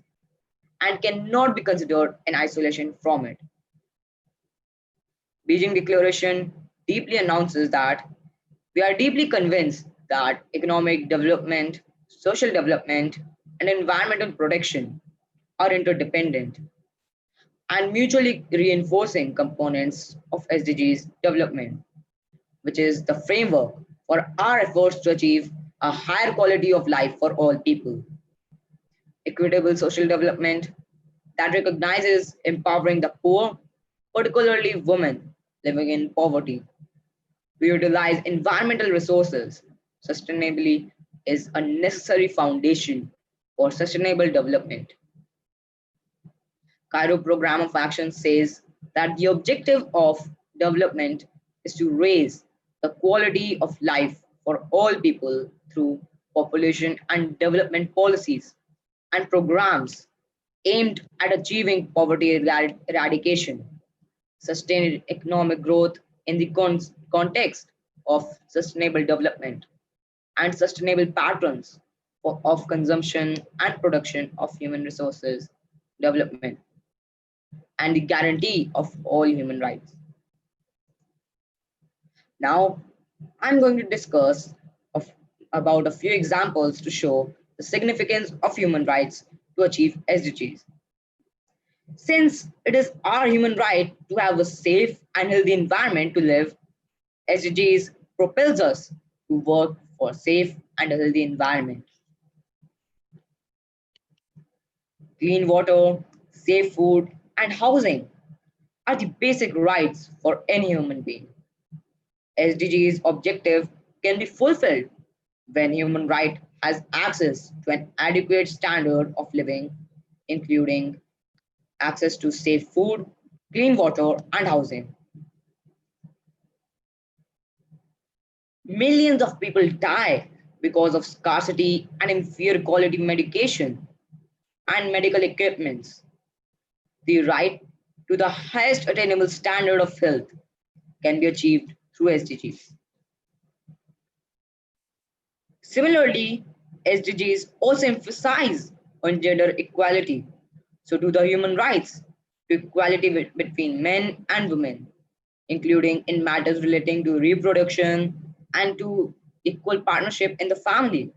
Q: and cannot be considered in isolation from it. Beijing Declaration deeply announces that we are deeply convinced that economic development, social development, and environmental protection are interdependent and mutually reinforcing components of SDGs development, which is the framework for our efforts to achieve a higher quality of life for all people. Equitable social development that recognizes empowering the poor, particularly women living in poverty. To utilize environmental resources sustainably is a necessary foundation for sustainable development. Cairo Program of Action says that the objective of development is to raise the quality of life for all people through population and development policies and programs aimed at achieving poverty eradication, sustained economic growth in the context of sustainable development, and sustainable patterns of consumption and production of human resources development, and the guarantee of all human rights. Now, I'm going to discuss about a few examples to show the significance of human rights to achieve SDGs. Since it is our human right to have a safe and healthy environment to live, SDGs propels us to work for a safe and a healthy environment. Clean water, safe food, and housing are the basic rights for any human being. SDGs objective can be fulfilled when human right has access to an adequate standard of living, including access to safe food, clean water, and housing. Millions of people die because of scarcity and inferior quality medication and medical equipments. The right to the highest attainable standard of health can be achieved through SDGs. Similarly, SDGs also emphasize on gender equality. So do the human rights to equality between men and women, including in matters relating to reproduction and to equal partnership in the family.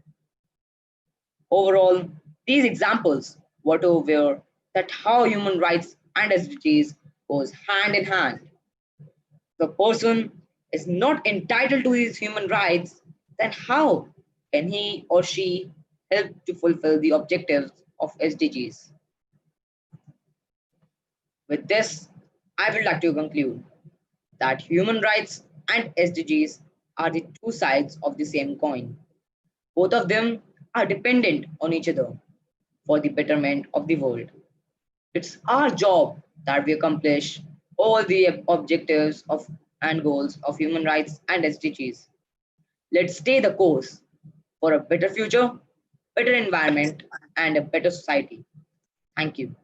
Q: Overall, these examples were to aware that how human rights and SDGs goes hand in hand. If a person is not entitled to his human rights, then how can he or she help to fulfill the objectives of SDGs? With this, I would like to conclude that human rights and SDGs are the two sides of the same coin. Both of them are dependent on each other for the betterment of the world. It's our job that we accomplish all the objectives of and goals of human rights and SDGs. Let's stay the course for a better future, better environment, and a better society. Thank you.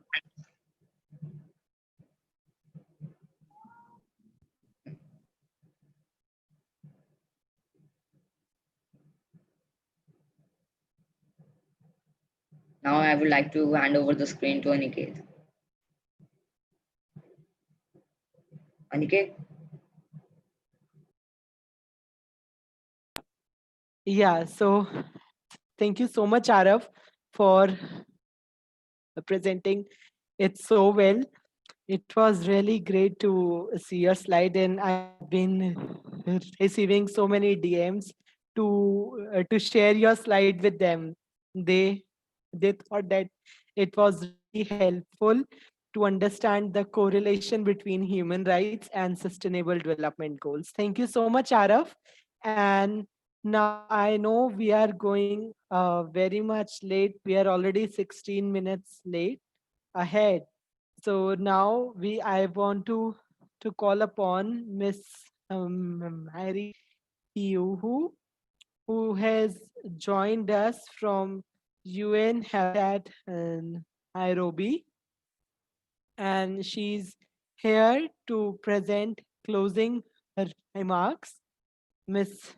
Q: Now I would like to hand over the screen to Aniket. Aniket?
A: Yeah, so thank you so much, Arav, for presenting it so well. It was really great to see your slide, and I've been receiving so many DMs to share your slide with them. They they thought that it was really helpful to understand the correlation between human rights and sustainable development goals. Thank you so much, Arav. And now I know we are going very much late. We are already 16 minutes late ahead. So now I want to call upon Miss Mary Piuhu, who has joined us from UN Habitat in Nairobi, and she's here to present closing her remarks. Miss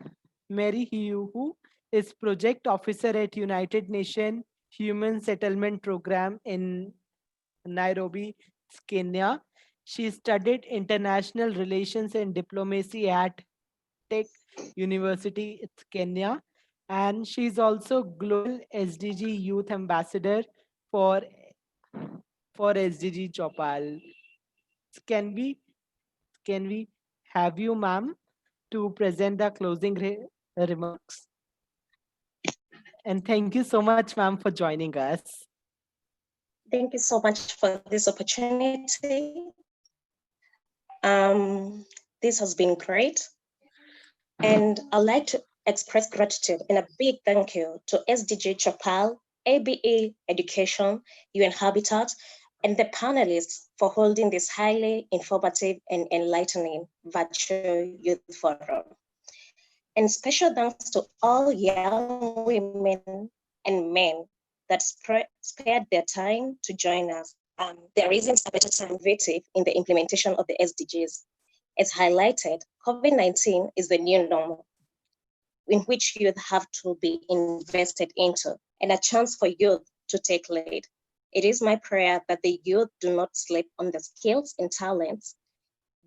A: Mary Piuhu is project officer at United Nations Human Settlement Program in Nairobi, Kenya. She studied international relations and diplomacy at Tech University, Kenya, and she's also global SDG Youth Ambassador for SDG Choupal. Can we can we have you, ma'am, to present the closing remarks? And thank you so much, ma'am, for joining us.
R: Thank you so much for this opportunity. This has been great. And I'd like to express gratitude and a big thank you to SDG Choupal, ABA Education, UN Habitat, and the panelists for holding this highly informative and enlightening virtual youth forum. And special thanks to all young women and men that spared their time to join us. There isn't a better time innovative in the implementation of the SDGs. As highlighted, COVID-19 is the new normal in which youth have to be invested into and a chance for youth to take lead. It is my prayer that the youth do not sleep on the skills and talents,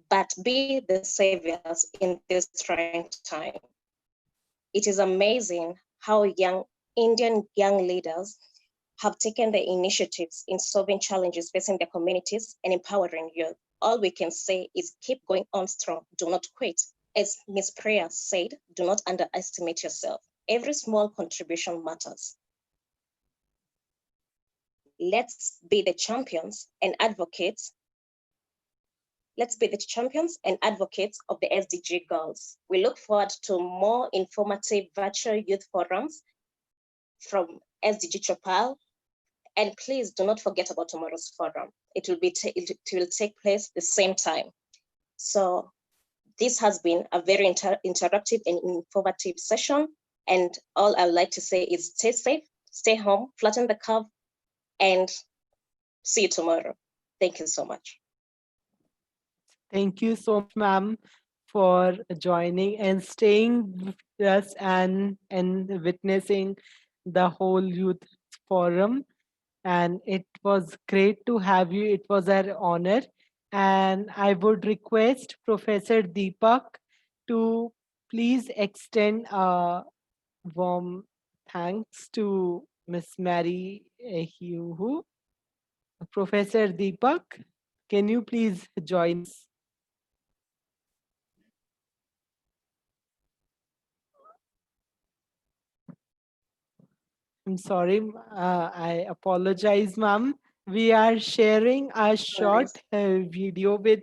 R: but be the saviors in this trying time. It is amazing how Indian young leaders have taken the initiatives in solving challenges facing their communities and empowering youth. All we can say is keep going on strong, do not quit. As Ms. Priya said, do not underestimate yourself. Every small contribution matters. Let's be the champions and advocates. Let's be the champions and advocates of the SDG goals. We look forward to more informative virtual youth forums from SDG Choupal. And please do not forget about tomorrow's forum. It will take place the same time. So this has been a very interactive and informative session. And all I would like to say is stay safe, stay home, flatten the curve, and see you tomorrow. Thank you so much.
A: Thank you so much, ma'am, for joining and staying with us and witnessing the whole youth forum. And it was great to have you. It was our honor. And I would request Professor Deepak to please extend a warm thanks to Miss Mary Hugh. Professor Deepak. Can you please join us? I'm sorry. I apologize, ma'am. We are sharing a short video with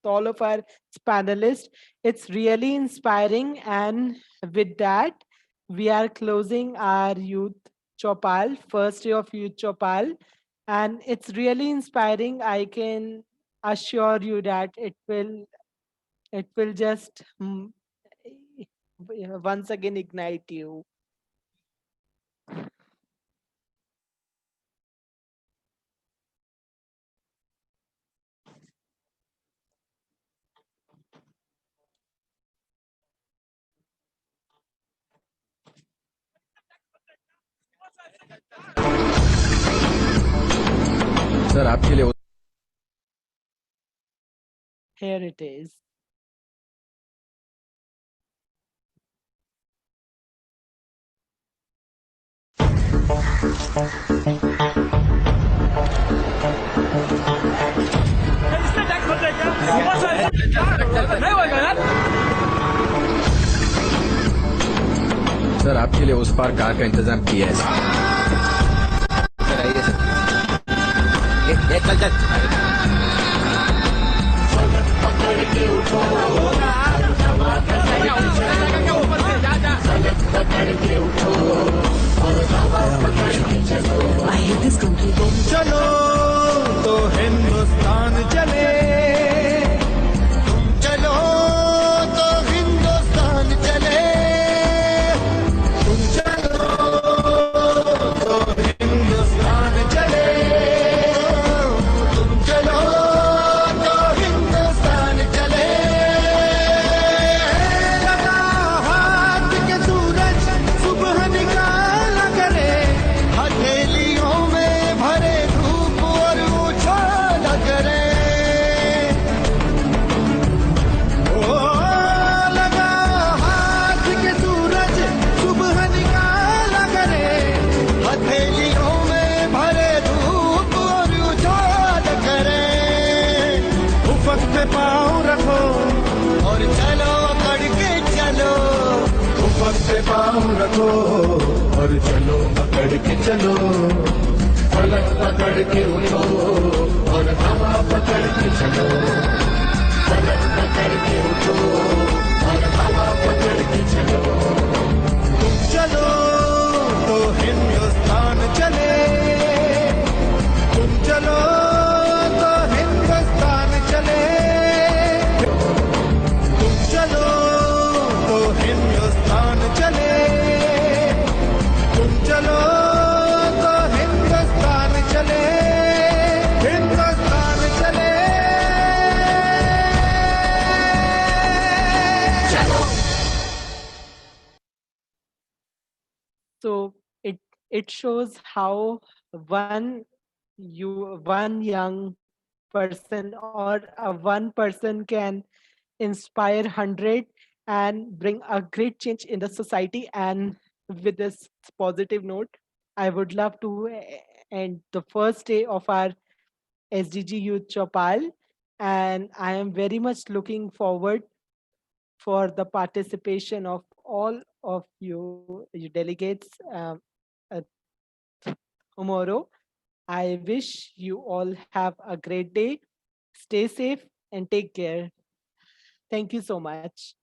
A: all of our panelists. It's really inspiring. And with that, we are closing our youth Chopal, first day of youth Chopal. And it's really inspiring. I can assure you that it will just once again ignite you.
S: Sir आपके लिए
A: Here it is.
S: Sir आपके लिए उस पार car का इंतजाम किया है sir आइए सर चल
J: I hate this country. चलो तो हिंदुस्तान चले चलो तो हिंदुस्तान चले चलो तो हिंदुस्तान चले चलो तो हिंदुस्तान चले लगा हाथ के सूरज सुबह निकाला करे हथेलियों में भरे धूप और उछाला करे ओ लगा हाथ के सूरज सुबह निकाला करे हथेलियों में भरे धूप और उछाला करे उफक पे पाँव रखो और चलो पकड़ के चलो उफक पे पाँव रखो और चलो पकड़ के चलो फलक पकड़ के उठो और हवा पकड़ के चलो फलक पकड़ के उठो और हवा पकड़ के चलो तुम चलो तो हिंदुस्तान चले तुम चलो तो हिंदुस्तान चले तुम चलो तो हिंदुस्तान चले तुम चलो तो हिंदुस्तान चले हिंदुस्तान चले चलो
A: So it shows how one young person or one person can inspire 100 and bring a great change in the society. And with this positive note, I would love to end the first day of our SDG Youth Chopal, and I am very much looking forward for the participation of all of you delegates uh, tomorrow. I wish you all have a great day. Stay safe and take care. Thank you so much.